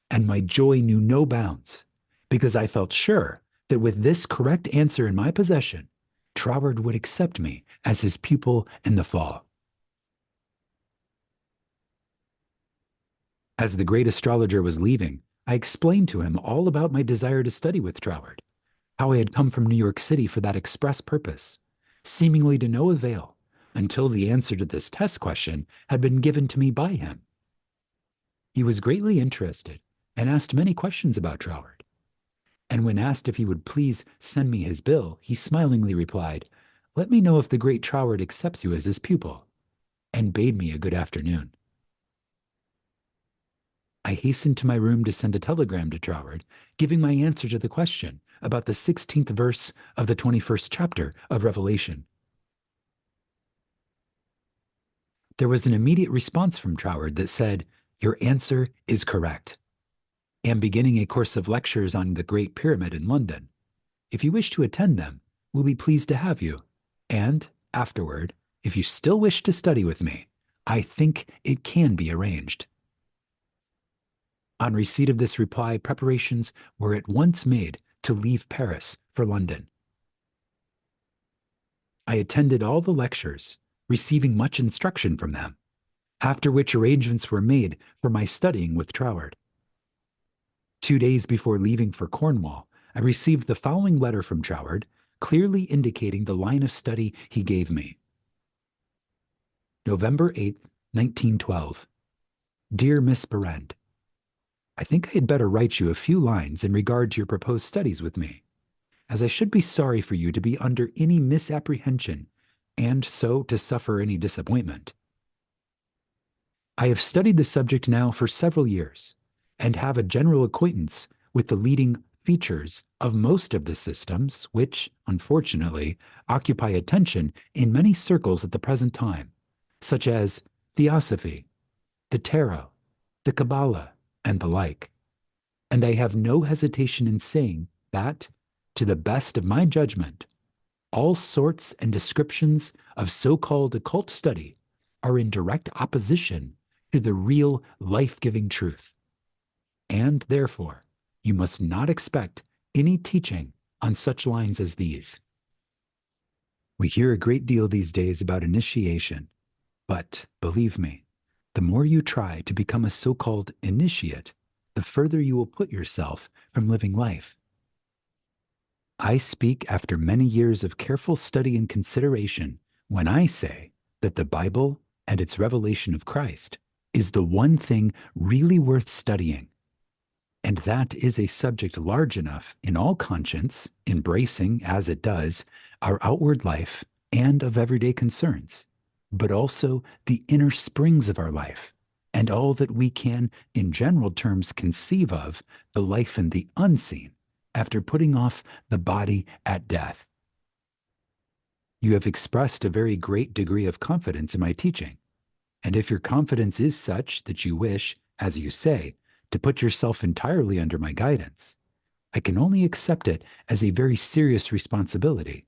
and my joy knew no bounds, because I felt sure that with this correct answer in my possession, Troward would accept me as his pupil in the fall. As the great astrologer was leaving, I explained to him all about my desire to study with Troward, how I had come from New York City for that express purpose, seemingly to no avail, until the answer to this test question had been given to me by him. He was greatly interested and asked many questions about Troward. And when asked if he would please send me his bill, he smilingly replied, "Let me know if the great Troward accepts you as his pupil," and bade me a good afternoon. I hastened to my room to send a telegram to Troward, giving my answer to the question about the 16th verse of the 21st chapter of Revelation. There was an immediate response from Troward that said, "Your answer is correct. Am beginning a course of lectures on the Great Pyramid in London. If you wish to attend them, we'll be pleased to have you. And, afterward, if you still wish to study with me, I think it can be arranged." On receipt of this reply, preparations were at once made to leave Paris for London. I attended all the lectures, receiving much instruction from them, after which arrangements were made for my studying with Troward. 2 days before leaving for Cornwall, I received the following letter from Troward, clearly indicating the line of study he gave me. November 8th, 1912. Dear Miss Behrend, I think I had better write you a few lines in regard to your proposed studies with me, as I should be sorry for you to be under any misapprehension and so to suffer any disappointment. I have studied the subject now for several years and have a general acquaintance with the leading features of most of the systems which, unfortunately, occupy attention in many circles at the present time, such as Theosophy, the Tarot, the Kabbalah, and the like. And I have no hesitation in saying that, to the best of my judgment, all sorts and descriptions of so-called occult study are in direct opposition to the real life-giving truth. And therefore, you must not expect any teaching on such lines as these. We hear a great deal these days about initiation, but believe me, the more you try to become a so-called initiate, the further you will put yourself from living life. I speak after many years of careful study and consideration when I say that the Bible and its revelation of Christ is the one thing really worth studying. And that is a subject large enough in all conscience, embracing, as it does, our outward life and of everyday concerns, but also the inner springs of our life, and all that we can, in general terms, conceive of the life in the unseen after putting off the body at death. You have expressed a very great degree of confidence in my teaching, and if your confidence is such that you wish, as you say, to put yourself entirely under my guidance, I can only accept it as a very serious responsibility,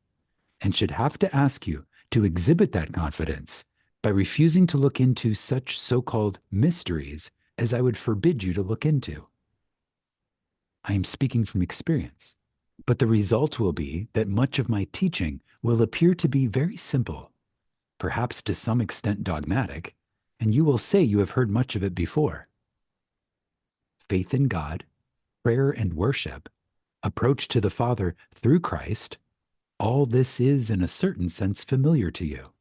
and should have to ask you to exhibit that confidence by refusing to look into such so-called mysteries as I would forbid you to look into. I am speaking from experience, but the result will be that much of my teaching will appear to be very simple, perhaps to some extent dogmatic, and you will say you have heard much of it before. Faith in God, prayer and worship, approach to the Father through Christ, all this is in a certain sense familiar to you.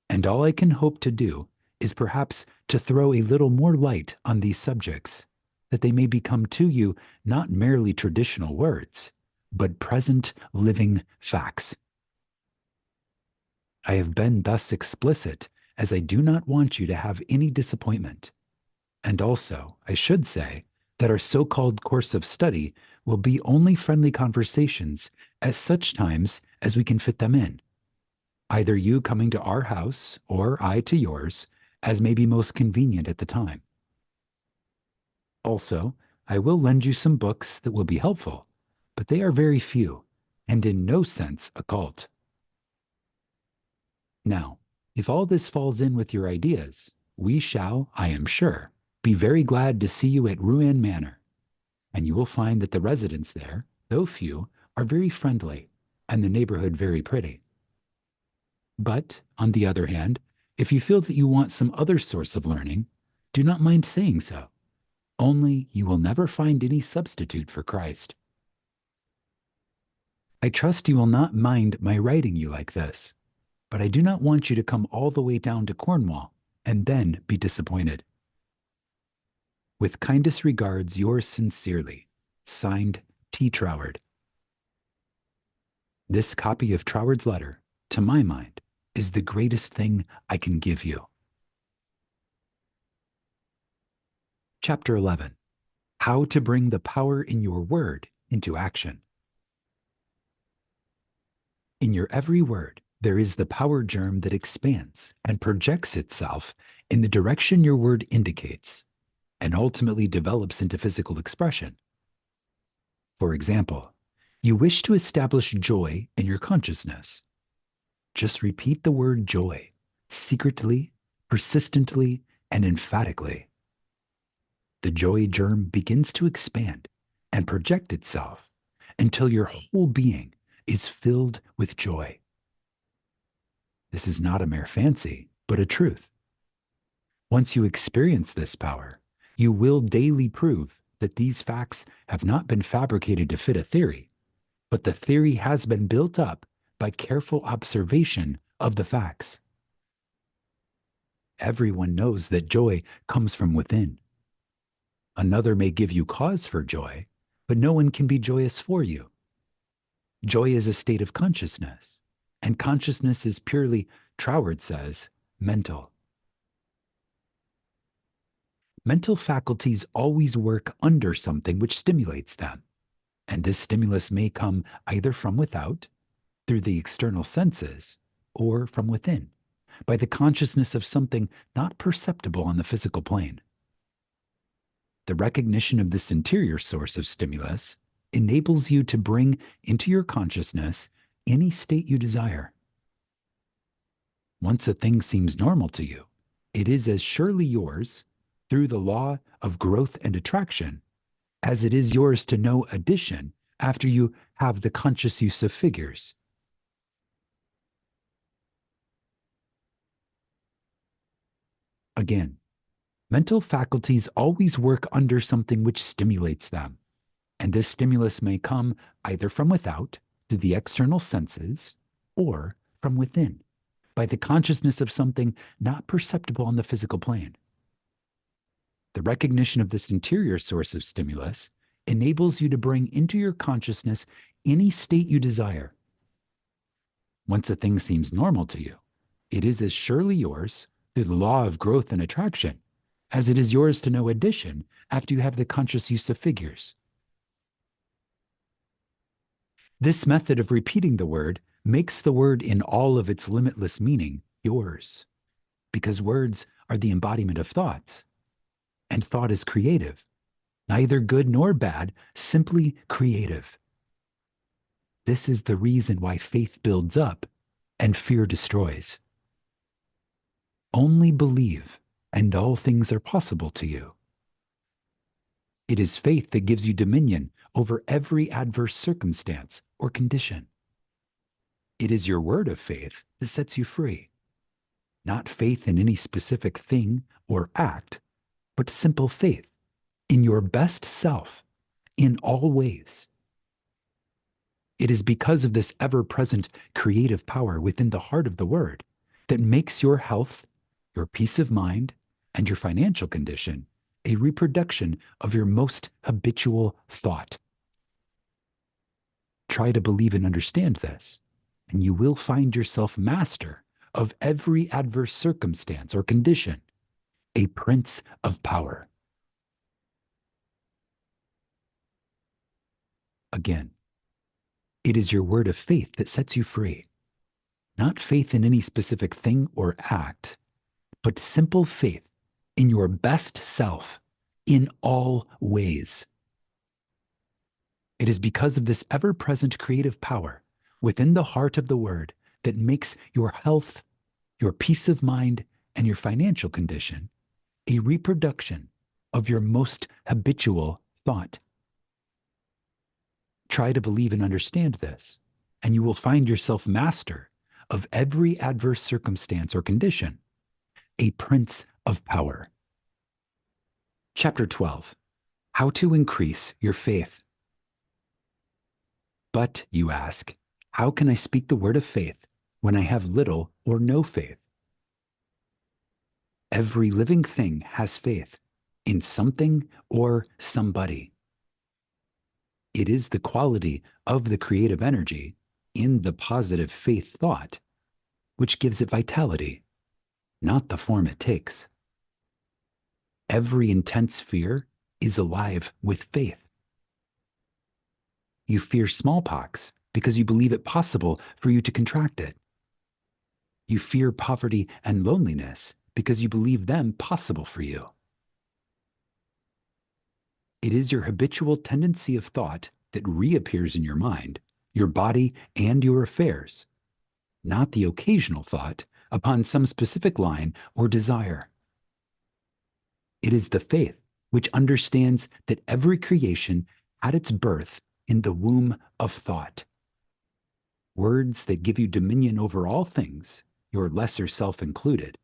And all I can hope to do is perhaps to throw a little more light on these subjects, that they may become to you not merely traditional words, but present living facts. I have been thus explicit as I do not want you to have any disappointment. And also, I should say, that our so-called course of study will be only friendly conversations at such times as we can fit them in, either you coming to our house or I to yours, as may be most convenient at the time. Also, I will lend you some books that will be helpful, but they are very few, and in no sense occult. Now, if all this falls in with your ideas, we shall, I am sure, be very glad to see you at Rouen Manor, and you will find that the residents there, though few, are very friendly, and the neighborhood very pretty. But, on the other hand, if you feel that you want some other source of learning, do not mind saying so. Only you will never find any substitute for Christ. I trust you will not mind my writing you like this, but I do not want you to come all the way down to Cornwall and then be disappointed. With kindest regards, yours sincerely, signed T. Troward. This copy of Troward's letter, to my mind, is the greatest thing I can give you. Chapter 11. How to bring the power in your word into action. In your every word, there is the power germ that expands and projects itself in the direction your word indicates, and ultimately develops into physical expression. For example, you wish to establish joy in your consciousness. Just repeat the word joy, secretly, persistently, and emphatically. The joy germ begins to expand and project itself until your whole being is filled with joy. This is not a mere fancy, but a truth. Once you experience this power, you will daily prove that these facts have not been fabricated to fit a theory, but the theory has been built up by careful observation of the facts. Everyone knows that joy comes from within. Another may give you cause for joy, but no one can be joyous for you. Joy is a state of consciousness, and consciousness is purely, Troward says, mental. Mental faculties always work under something which stimulates them, and this stimulus may come either from without, through the external senses, or from within, by the consciousness of something not perceptible on the physical plane. The recognition of this interior source of stimulus enables you to bring into your consciousness any state you desire. Once a thing seems normal to you, it is as surely yours, through the law of growth and attraction, as it is yours to know addition after you have the conscious use of figures. Again, mental faculties always work under something which stimulates them, and this stimulus may come either from without, through the external senses, or from within, by the consciousness of something not perceptible on the physical plane. The recognition of this interior source of stimulus enables you to bring into your consciousness any state you desire. Once a thing seems normal to you, it is as surely yours through the law of growth and attraction as it is yours to know addition after you have the conscious use of figures. This method of repeating the word makes the word in all of its limitless meaning yours, because words are the embodiment of thoughts, and thought is creative, neither good nor bad, simply creative. This is the reason why faith builds up and fear destroys. Only believe, and all things are possible to you. It is faith that gives you dominion over every adverse circumstance or condition. It is your word of faith that sets you free. Not faith in any specific thing or act, but simple faith in your best self in all ways. It is because of this ever-present creative power within the heart of the word that makes your health, your peace of mind, and your financial condition a reproduction of your most habitual thought. Try to believe and understand this, and you will find yourself master of every adverse circumstance or condition, a prince of power. Again, it is your word of faith that sets you free. Not faith in any specific thing or act, but simple faith in your best self in all ways. It is because of this ever-present creative power within the heart of the word that makes your health, your peace of mind, and your financial condition a reproduction of your most habitual thought. Try to believe and understand this, and you will find yourself master of every adverse circumstance or condition, a prince of power. Chapter 12, How to Increase Your Faith. But, you ask, how can I speak the word of faith when I have little or no faith? Every living thing has faith in something or somebody. It is the quality of the creative energy in the positive faith thought which gives it vitality, not the form it takes. Every intense fear is alive with faith. You fear smallpox because you believe it possible for you to contract it. You fear poverty and loneliness because you believe them possible for you. It is your habitual tendency of thought that reappears in your mind, your body, and your affairs, not the occasional thought upon some specific line or desire. It is the faith which understands that every creation had its birth in the womb of thought. Words that give you dominion over all things, your lesser self included.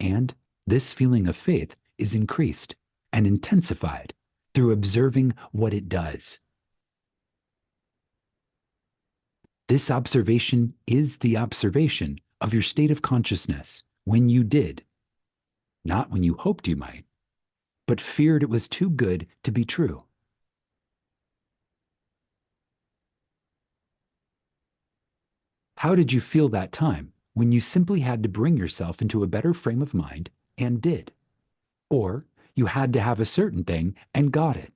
And this feeling of faith is increased and intensified through observing what it does. This observation is the observation of your state of consciousness when you did, not when you hoped you might, but feared it was too good to be true. How did you feel that time when you simply had to bring yourself into a better frame of mind and did? Or you had to have a certain thing and got it.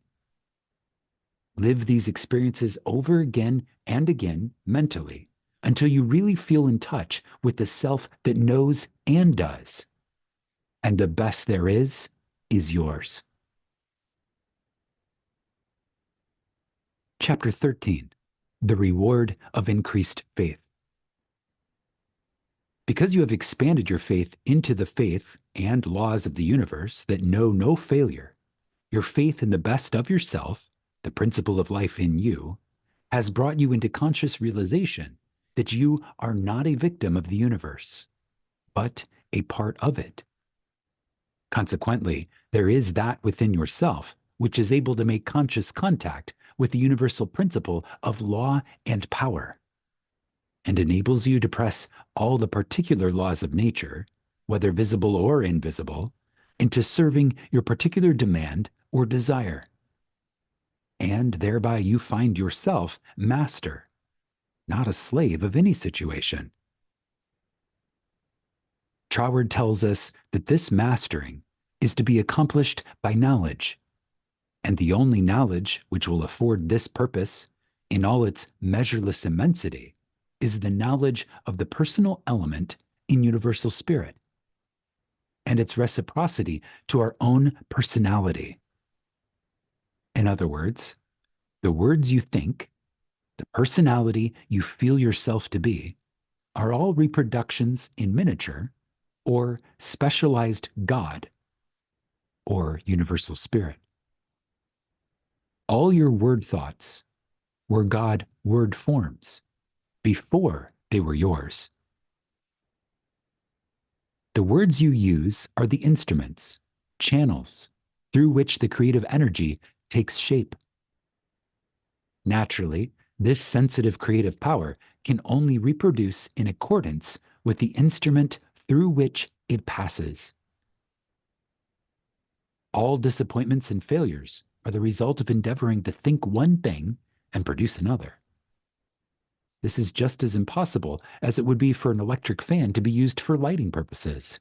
Live these experiences over again and again mentally until you really feel in touch with the self that knows and does. And the best there is yours. Chapter 13, The Reward of Increased Faith. Because you have expanded your faith into the faith and laws of the universe that know no failure, your faith in the best of yourself, the principle of life in you, has brought you into conscious realization that you are not a victim of the universe, but a part of it. Consequently, there is that within yourself which is able to make conscious contact with the universal principle of law and power, and enables you to press all the particular laws of nature, whether visible or invisible, into serving your particular demand or desire. And thereby you find yourself master, not a slave of any situation. Troward tells us that this mastering is to be accomplished by knowledge, and the only knowledge which will afford this purpose in all its measureless immensity is the knowledge of the personal element in universal spirit and its reciprocity to our own personality. In other words, the words you think, the personality you feel yourself to be, are all reproductions in miniature or specialized God or universal spirit. All your word thoughts were God word forms before they were yours. The words you use are the instruments, channels, through which the creative energy takes shape. Naturally, this sensitive creative power can only reproduce in accordance with the instrument through which it passes. All disappointments and failures are the result of endeavoring to think one thing and produce another. This is just as impossible as it would be for an electric fan to be used for lighting purposes,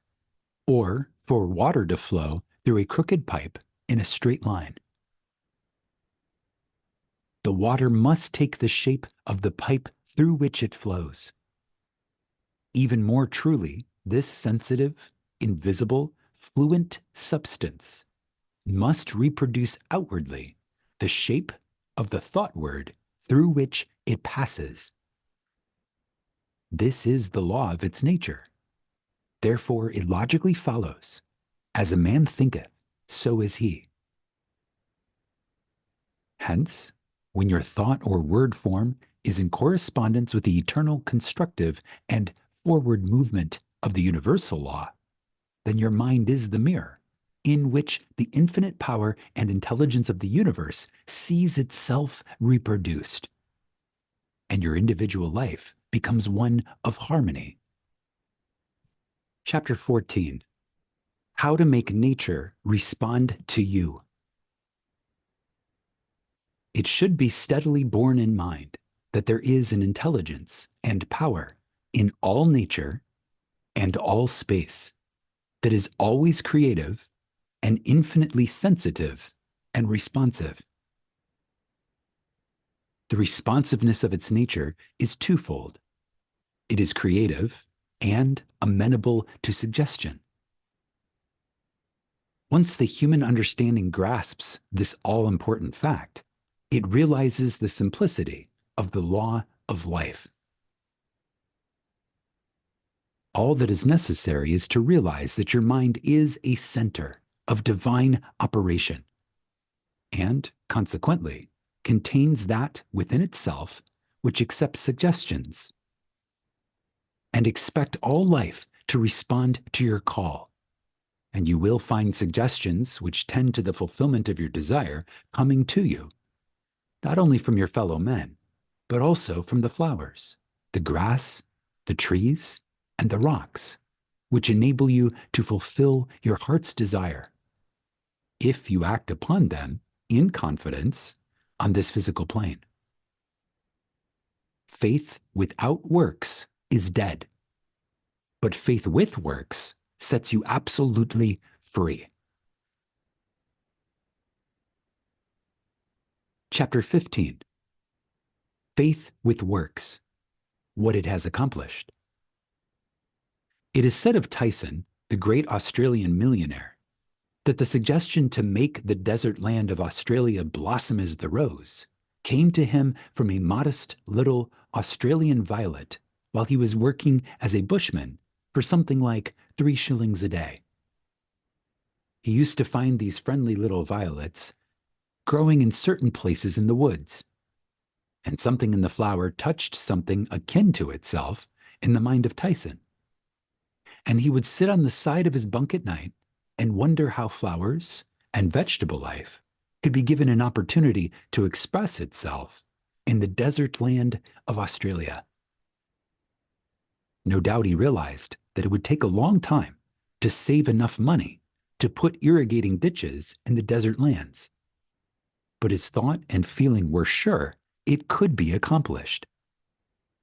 or for water to flow through a crooked pipe in a straight line. The water must take the shape of the pipe through which it flows. Even more truly, this sensitive, invisible, fluent substance must reproduce outwardly the shape of the thought word through which it passes. This is the law of its nature. Therefore, it logically follows, as a man thinketh, so is he. Hence, when your thought or word form is in correspondence with the eternal constructive and forward movement of the universal law, then your mind is the mirror in which the infinite power and intelligence of the universe sees itself reproduced, and your individual life becomes one of harmony. Chapter 14. How to make nature respond to you. It should be steadily borne in mind that there is an intelligence and power in all nature and all space that is always creative and infinitely sensitive and responsive. The responsiveness of its nature is twofold. It is creative and amenable to suggestion. Once the human understanding grasps this all-important fact, it realizes the simplicity of the law of life. All that is necessary is to realize that your mind is a center of divine operation, and, consequently, contains that within itself which accepts suggestions. And expect all life to respond to your call, and you will find suggestions which tend to the fulfillment of your desire coming to you, not only from your fellow men, but also from the flowers, the grass, the trees, and the rocks, which enable you to fulfill your heart's desire, if you act upon them in confidence on this physical plane. Faith without works is dead, but faith with works sets you absolutely free. Chapter 15. Faith with works, what it has accomplished. It is said of Tyson, the great Australian millionaire, that the suggestion to make the desert land of Australia blossom as the rose came to him from a modest little Australian violet while he was working as a bushman for something like 3 shillings a day. He used to find these friendly little violets growing in certain places in the woods, and something in the flower touched something akin to itself in the mind of Tyson. And he would sit on the side of his bunk at night and wonder how flowers and vegetable life could be given an opportunity to express itself in the desert land of Australia. No doubt he realized that it would take a long time to save enough money to to put irrigating ditches in the desert lands. But his thought and feeling were sure it could be accomplished.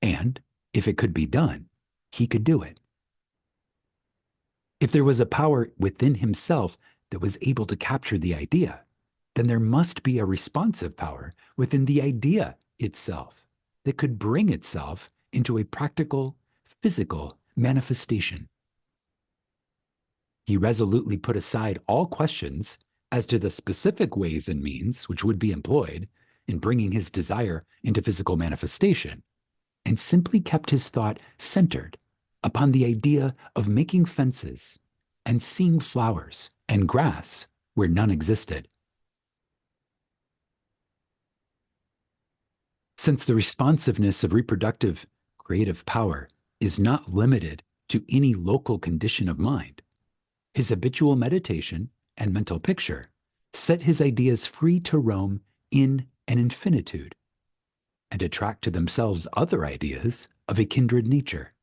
And if it could be done, he could do it. If there was a power within himself that was able to capture the idea, then there must be a responsive power within the idea itself that could bring itself into a practical, physical manifestation. He resolutely put aside all questions as to the specific ways and means which would be employed in bringing his desire into physical manifestation, and simply kept his thought centered upon the idea of making fences and seeing flowers and grass where none existed. Since the responsiveness of reproductive creative power is not limited to any local condition of mind, his habitual meditation and mental picture set his ideas free to roam in an infinitude and attract to themselves other ideas of a kindred nature.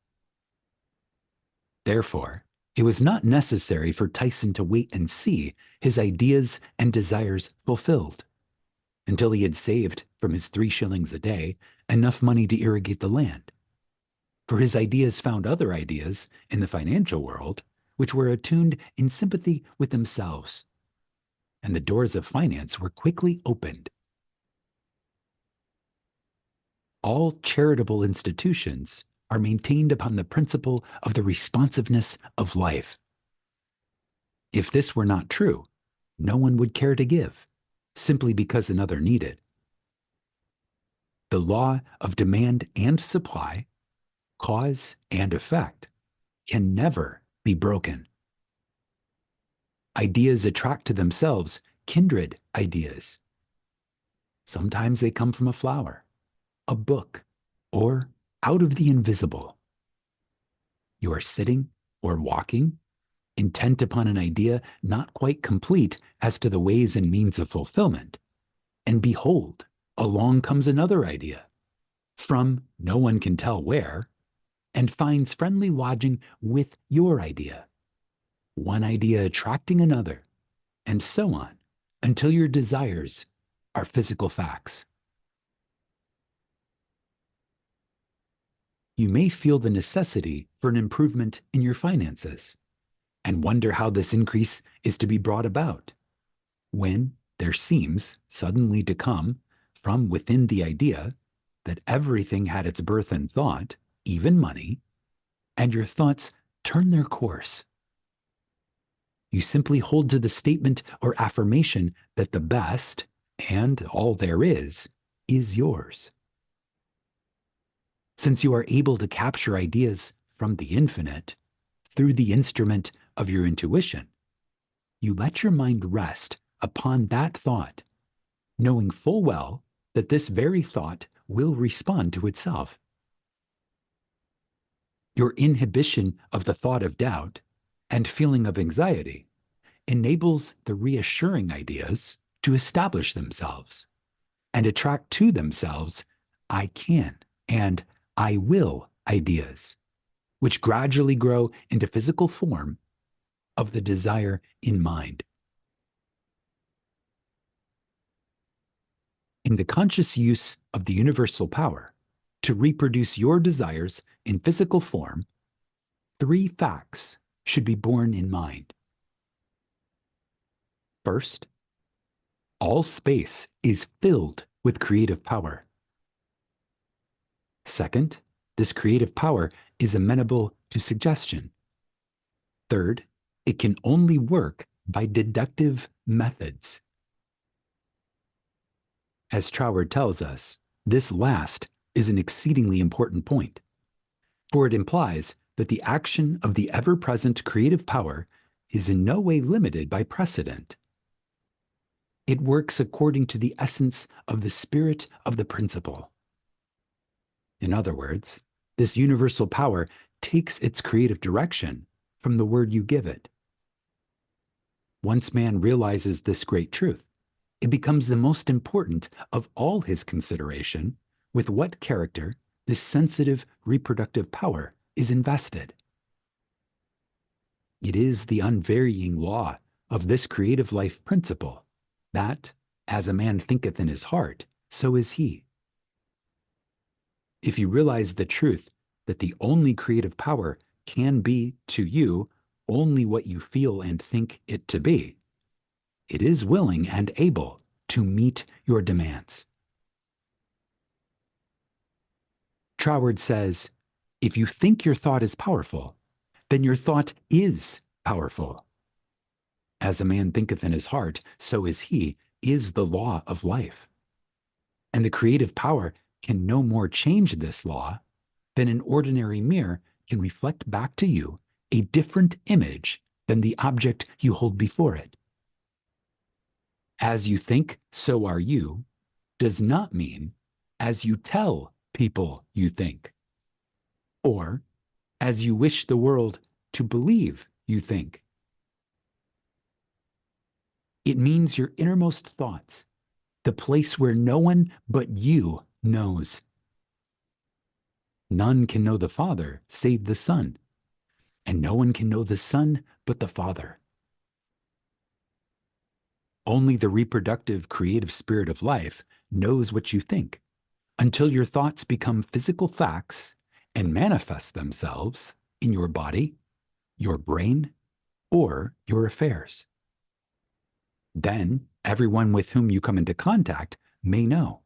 Therefore, it was not necessary for Tyson to wait and see his ideas and desires fulfilled until he had saved from his 3 shillings a day enough money to irrigate the land. For his ideas found other ideas in the financial world which were attuned in sympathy with themselves, and the doors of finance were quickly opened. All charitable institutions are maintained upon the principle of the responsiveness of life. If this were not true, no one would care to give, simply because another needed. The law of demand and supply, cause and effect, can never be broken. Ideas attract to themselves kindred ideas. Sometimes they come from a flower, a book, or out of the invisible. You are sitting or walking, intent upon an idea not quite complete as to the ways and means of fulfillment, and behold, along comes another idea, from no one can tell where, and finds friendly lodging with your idea, one idea attracting another, and so on, until your desires are physical facts. You may feel the necessity for an improvement in your finances and wonder how this increase is to be brought about, when there seems suddenly to come from within the idea that everything had its birth in thought, even money, and your thoughts turn their course. You simply hold to the statement or affirmation that the best, and all there is yours. Since you are able to capture ideas from the infinite through the instrument of your intuition, you let your mind rest upon that thought, knowing full well that this very thought will respond to itself. Your inhibition of the thought of doubt and feeling of anxiety enables the reassuring ideas to establish themselves and attract to themselves I can and I will ideas, which gradually grow into physical form of the desire in mind. In the conscious use of the universal power to reproduce your desires in physical form, 3 facts should be borne in mind. First, all space is filled with creative power. Second, this creative power is amenable to suggestion. Third, it can only work by deductive methods. As Troward tells us, this last is an exceedingly important point, for it implies that the action of the ever-present creative power is in no way limited by precedent. It works according to the essence of the spirit of the principle. In other words, this universal power takes its creative direction from the word you give it. Once man realizes this great truth, it becomes the most important of all his consideration with what character this sensitive reproductive power is invested. It is the unvarying law of this creative life principle, that as a man thinketh in his heart, so is he. If you realize the truth that the only creative power can be to you only what you feel and think it to be, it is willing and able to meet your demands. Troward says, if you think your thought is powerful, then your thought is powerful. As a man thinketh in his heart, so is he, is the law of life. And the creative power can no more change this law than an ordinary mirror can reflect back to you a different image than the object you hold before it. As you think, so are you, does not mean as you tell people you think, or as you wish the world to believe you think. It means your innermost thoughts, the place where no one but you knows. None can know the Father save the Son, and no one can know the Son but the Father. Only the reproductive, creative spirit of life knows what you think, until your thoughts become physical facts and manifest themselves in your body, your brain, or your affairs. Then everyone with whom you come into contact may know,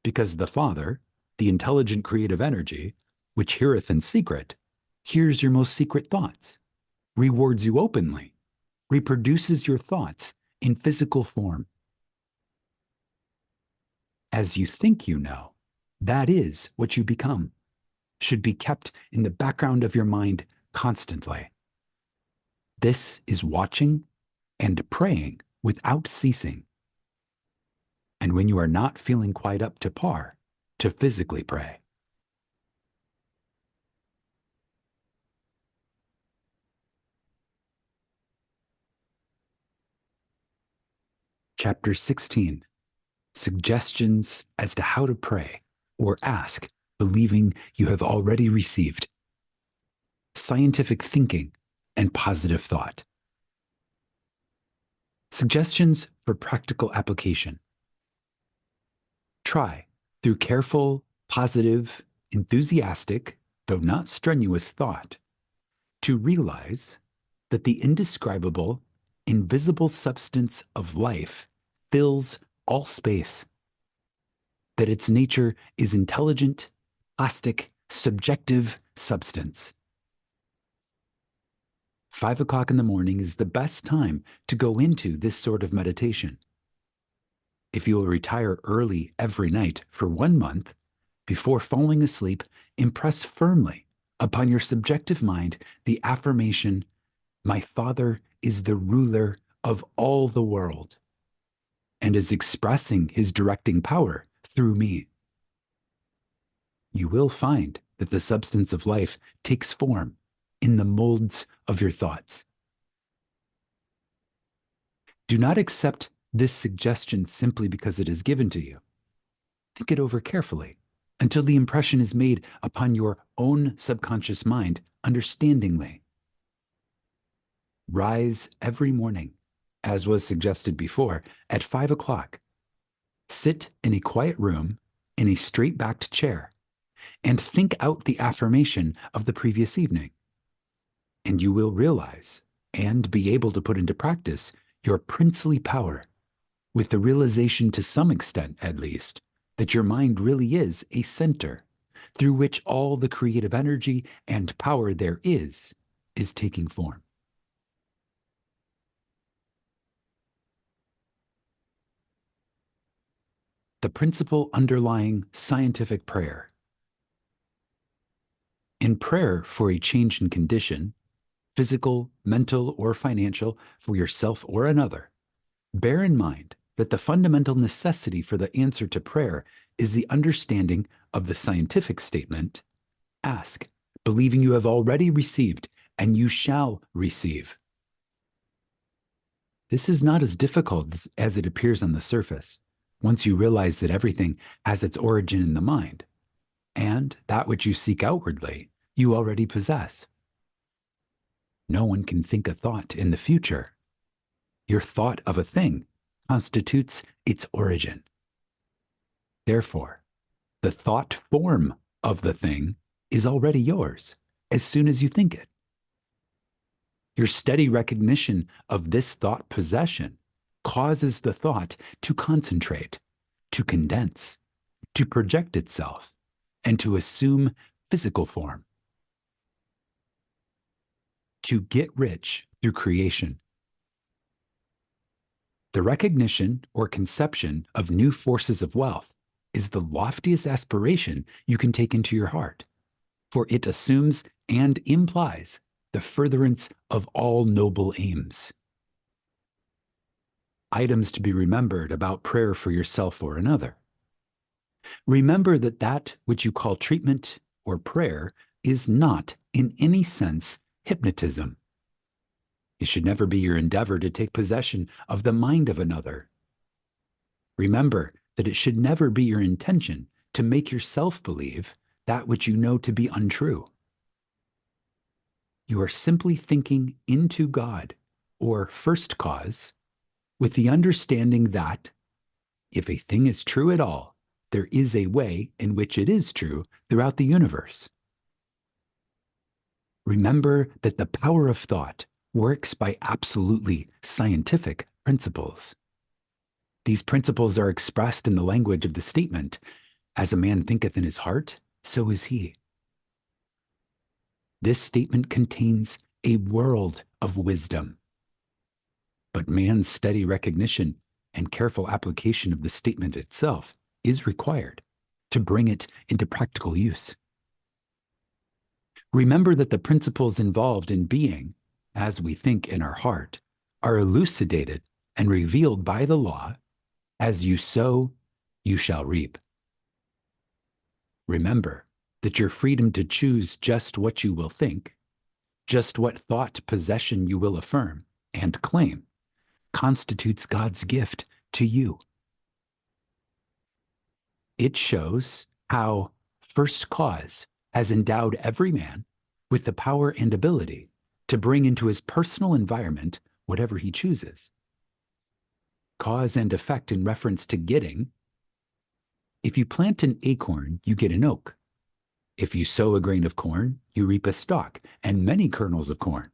because the Father, the intelligent creative energy, which heareth in secret, hears your most secret thoughts, rewards you openly, reproduces your thoughts in physical form. As you think you know, that is what you become, should be kept in the background of your mind constantly. This is watching and praying without ceasing. And when you are not feeling quite up to par, to physically pray. Chapter 16, Suggestions as to how to pray or ask, believing you have already received. Scientific thinking and positive thought. Suggestions for practical application. Try, through careful, positive, enthusiastic, though not strenuous thought, to realize that the indescribable, invisible substance of life fills all space, that its nature is intelligent, plastic, subjective substance. 5 o'clock in the morning is the best time to go into this sort of meditation. If you will retire early every night for 1 month, before falling asleep, impress firmly upon your subjective mind the affirmation, my Father is the ruler of all the world, and is expressing his directing power through me. You will find that the substance of life takes form in the molds of your thoughts. Do not accept this suggestion simply because it is given to you. Think it over carefully until the impression is made upon your own subconscious mind understandingly. Rise every morning, as was suggested before, at 5 o'clock. Sit in a quiet room in a straight-backed chair and think out the affirmation of the previous evening. And you will realize and be able to put into practice your princely power, with the realization, to some extent at least, that your mind really is a center through which all the creative energy and power there is taking form. The principle underlying scientific prayer. In prayer for a change in condition, physical, mental, or financial, for yourself or another, bear in mind that the fundamental necessity for the answer to prayer is the understanding of the scientific statement, ask, believing you have already received, and you shall receive. This is not as difficult as it appears on the surface, once you realize that everything has its origin in the mind, and that which you seek outwardly, you already possess. No one can think a thought in the future. your thought of a thing constitutes its origin. Therefore, the thought form of the thing is already yours as soon as you think it. Your steady recognition of this thought possession causes the thought to concentrate, to condense, to project itself, and to assume physical form. To get rich through creation. The recognition or conception of new forces of wealth is the loftiest aspiration you can take into your heart, for it assumes and implies the furtherance of all noble aims. Items to be remembered about prayer for yourself or another. Remember that that which you call treatment or prayer is not, in any sense, hypnotism. It should never be your endeavor to take possession of the mind of another. Remember that it should never be your intention to make yourself believe that which you know to be untrue. You are simply thinking into God, or first cause, with the understanding that, if a thing is true at all, there is a way in which it is true throughout the universe. Remember that the power of thought works by absolutely scientific principles. These principles are expressed in the language of the statement, "As a man thinketh in his heart, so is he." This statement contains a world of wisdom. But man's steady recognition and careful application of the statement itself is required to bring it into practical use. Remember that the principles involved in being, as we think in our heart, are elucidated and revealed by the law, "As you sow, you shall reap." Remember that your freedom to choose just what you will think, just what thought possession you will affirm and claim, constitutes God's gift to you. It shows how first cause has endowed every man with the power and ability to bring into his personal environment whatever he chooses. Cause and effect in reference to getting. If you plant an acorn, you get an oak. If you sow a grain of corn, you reap a stalk and many kernels of corn.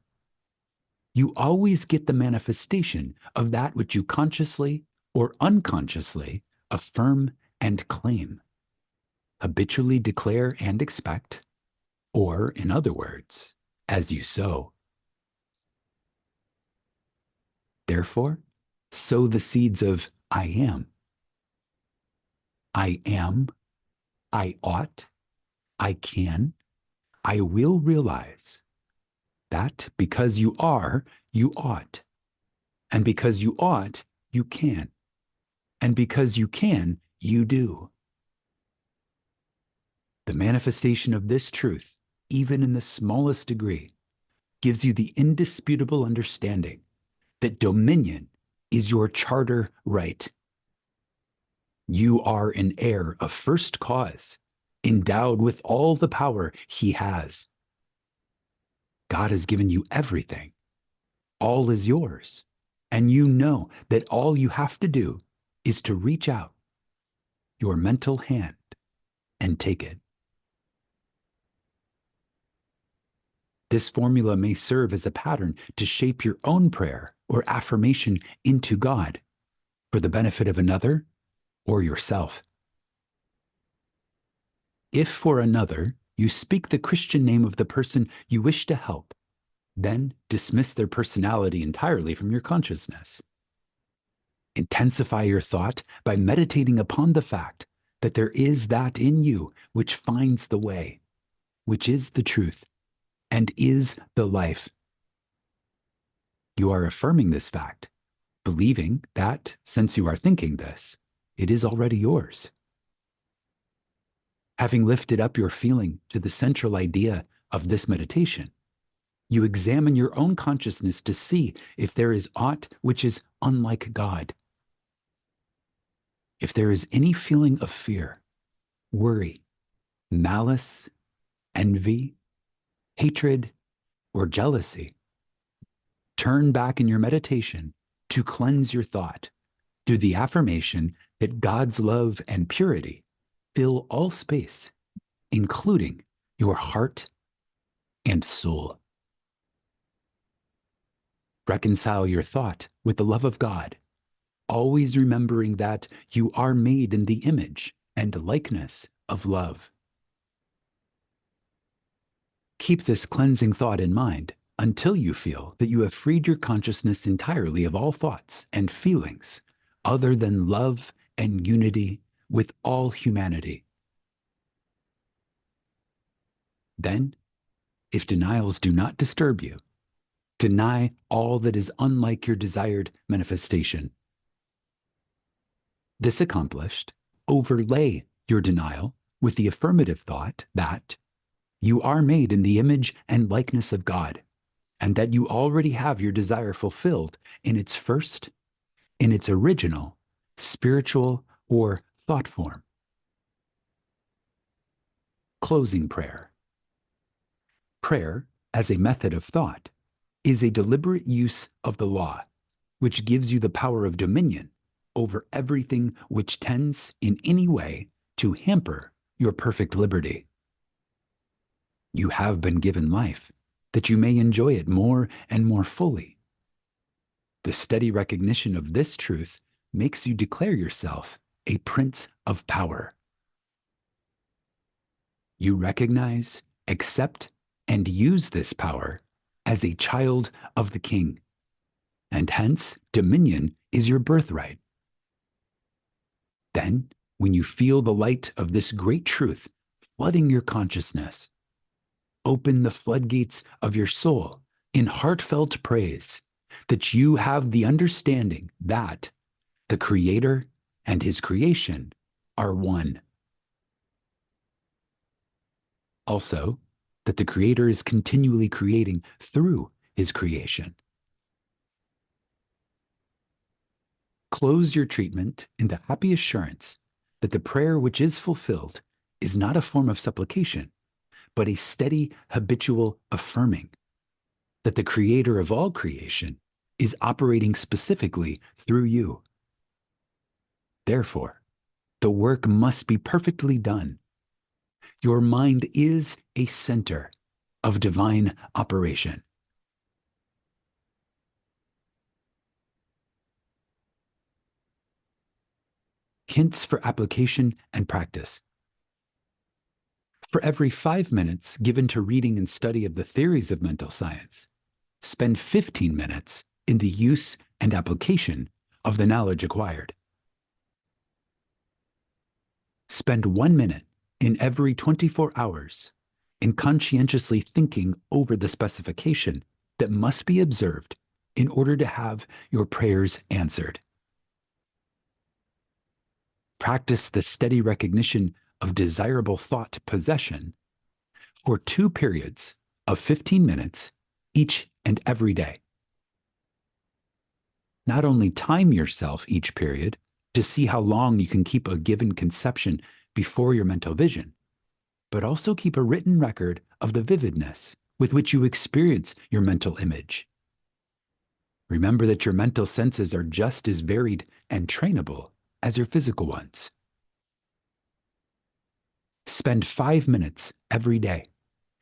You always get the manifestation of that which you consciously or unconsciously affirm and claim, habitually declare and expect, or, in other words, as you sow. Therefore, sow the seeds of I am, I ought, I can, I will realize that because you are, you ought, and because you ought, you can, and because you can, you do. The manifestation of this truth, even in the smallest degree, gives you the indisputable understanding that dominion is your charter right. You are an heir of first cause, endowed with all the power he has. God has given you everything. All is yours. And you know that all you have to do is to reach out your mental hand and take it. This formula may serve as a pattern to shape your own prayer or affirmation into God for the benefit of another or yourself. If for another you speak the Christian name of the person you wish to help, then dismiss their personality entirely from your consciousness. Intensify your thought by meditating upon the fact that there is that in you which finds the way, which is the truth, and is the life. You are affirming this fact, believing that, since you are thinking this, it is already yours. Having lifted up your feeling to the central idea of this meditation, you examine your own consciousness to see if there is aught which is unlike God. If there is any feeling of fear, worry, malice, envy, hatred, or jealousy, turn back in your meditation to cleanse your thought through the affirmation that God's love and purity fill all space, including your heart and soul. Reconcile your thought with the love of God, always remembering that you are made in the image and likeness of love. Keep this cleansing thought in mind until you feel that you have freed your consciousness entirely of all thoughts and feelings other than love and unity with all humanity. Then, if denials do not disturb you, deny all that is unlike your desired manifestation. This accomplished, overlay your denial with the affirmative thought that you are made in the image and likeness of God, and that you already have your desire fulfilled in its original, spiritual, or thought form. Closing prayer. Prayer, as a method of thought, is a deliberate use of the law, which gives you the power of dominion over everything which tends in any way to hamper your perfect liberty. You have been given life, that you may enjoy it more and more fully. The steady recognition of this truth makes you declare yourself a prince of power. You recognize, accept, and use this power as a child of the King, and hence dominion is your birthright. Then, when you feel the light of this great truth flooding your consciousness, open the floodgates of your soul in heartfelt praise that you have the understanding that the Creator and His creation are one. Also, that the Creator is continually creating through His creation. Close your treatment in the happy assurance that the prayer which is fulfilled is not a form of supplication, but a steady, habitual affirming that the Creator of all creation is operating specifically through you. Therefore, the work must be perfectly done. Your mind is a center of divine operation. Hints for application and practice. For every 5 minutes given to reading and study of the theories of mental science, spend 15 minutes in the use and application of the knowledge acquired. Spend 1 minute in every 24 hours in conscientiously thinking over the specification that must be observed in order to have your prayers answered. Practice the steady recognition of desirable thought possession for 2 periods of 15 minutes each and every day. Not only time yourself each period to see how long you can keep a given conception before your mental vision, but also keep a written record of the vividness with which you experience your mental image. Remember that your mental senses are just as varied and trainable as your physical ones. Spend 5 minutes every day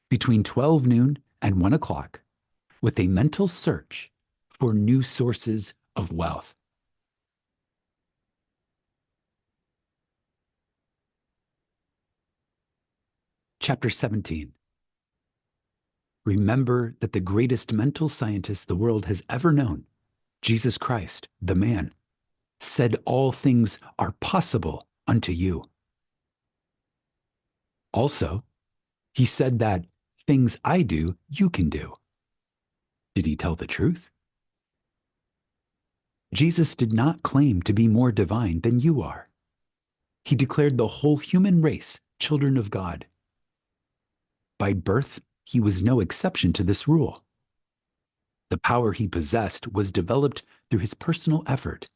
between 12 noon and 1 o'clock with a mental search for new sources of wealth. Chapter 17. Remember that the greatest mental scientist the world has ever known, Jesus Christ, the man, said all things are possible unto you. Also, he said that things I do, you can do. Did he tell the truth? Jesus did not claim to be more divine than you are. He declared the whole human race children of God. By birth, he was no exception to this rule. The power he possessed was developed through his personal effort.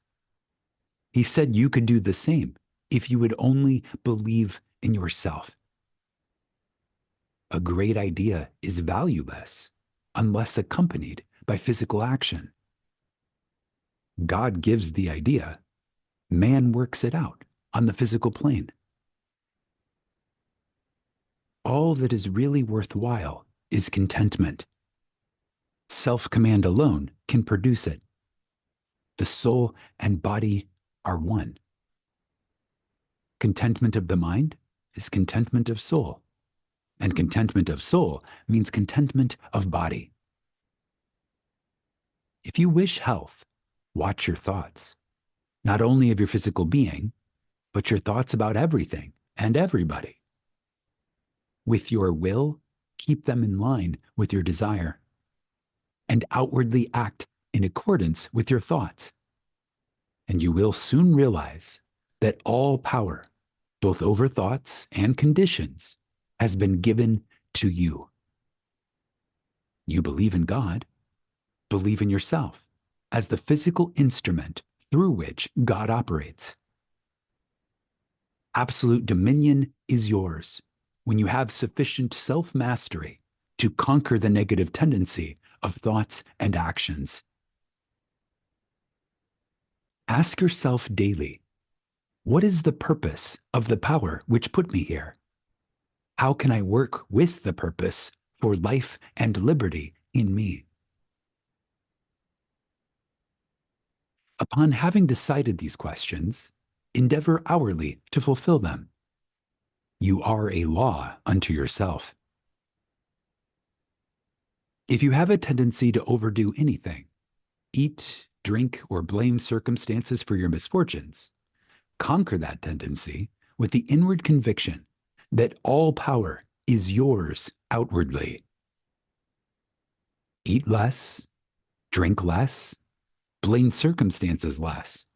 He said you could do the same if you would only believe in yourself. A great idea is valueless unless accompanied by physical action. God gives the idea. Man works it out on the physical plane. All that is really worthwhile is contentment. Self-command alone can produce it. The soul and body are one. Contentment of the mind is contentment of soul, and contentment of soul means contentment of body. If you wish health, watch your thoughts, not only of your physical being, but your thoughts about everything and everybody. With your will, keep them in line with your desire, and outwardly act in accordance with your thoughts. And you will soon realize that all power, both over thoughts and conditions, has been given to you. You believe in God, believe in yourself as the physical instrument through which God operates. Absolute dominion is yours when you have sufficient self-mastery to conquer the negative tendency of thoughts and actions. Ask yourself daily, what is the purpose of the power which put me here? How can I work with the purpose for life and liberty in me? Upon having decided these questions, endeavor hourly to fulfill them. You are a law unto yourself. If you have a tendency to overdo anything, eat, drink, or blame circumstances for your misfortunes, conquer that tendency with the inward conviction that all power is yours outwardly. Eat less, drink less, blame circumstances less,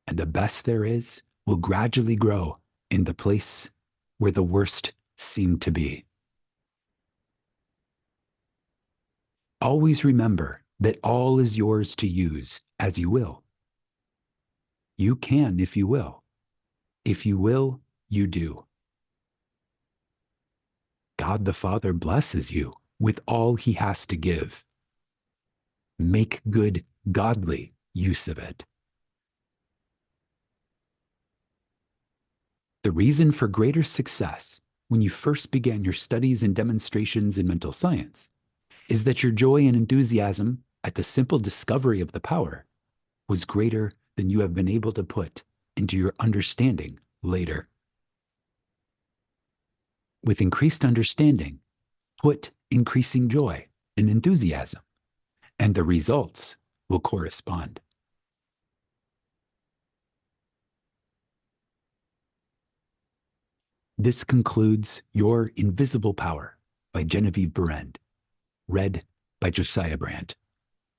and the best there is will gradually grow in the place where the worst seem to be. Always remember that all is yours to use as you will. You can if you will. If you will, you do. God the Father blesses you with all he has to give. Make good, godly use of it. The reason for greater success when you first began your studies and demonstrations in mental science is that your joy and enthusiasm at the simple discovery of the power was greater than you have been able to put into your understanding later. With increased understanding, put increasing joy and enthusiasm, and the results will correspond. This concludes Your Invisible Power by Geneviève Behrend, read by Josiah Brandt.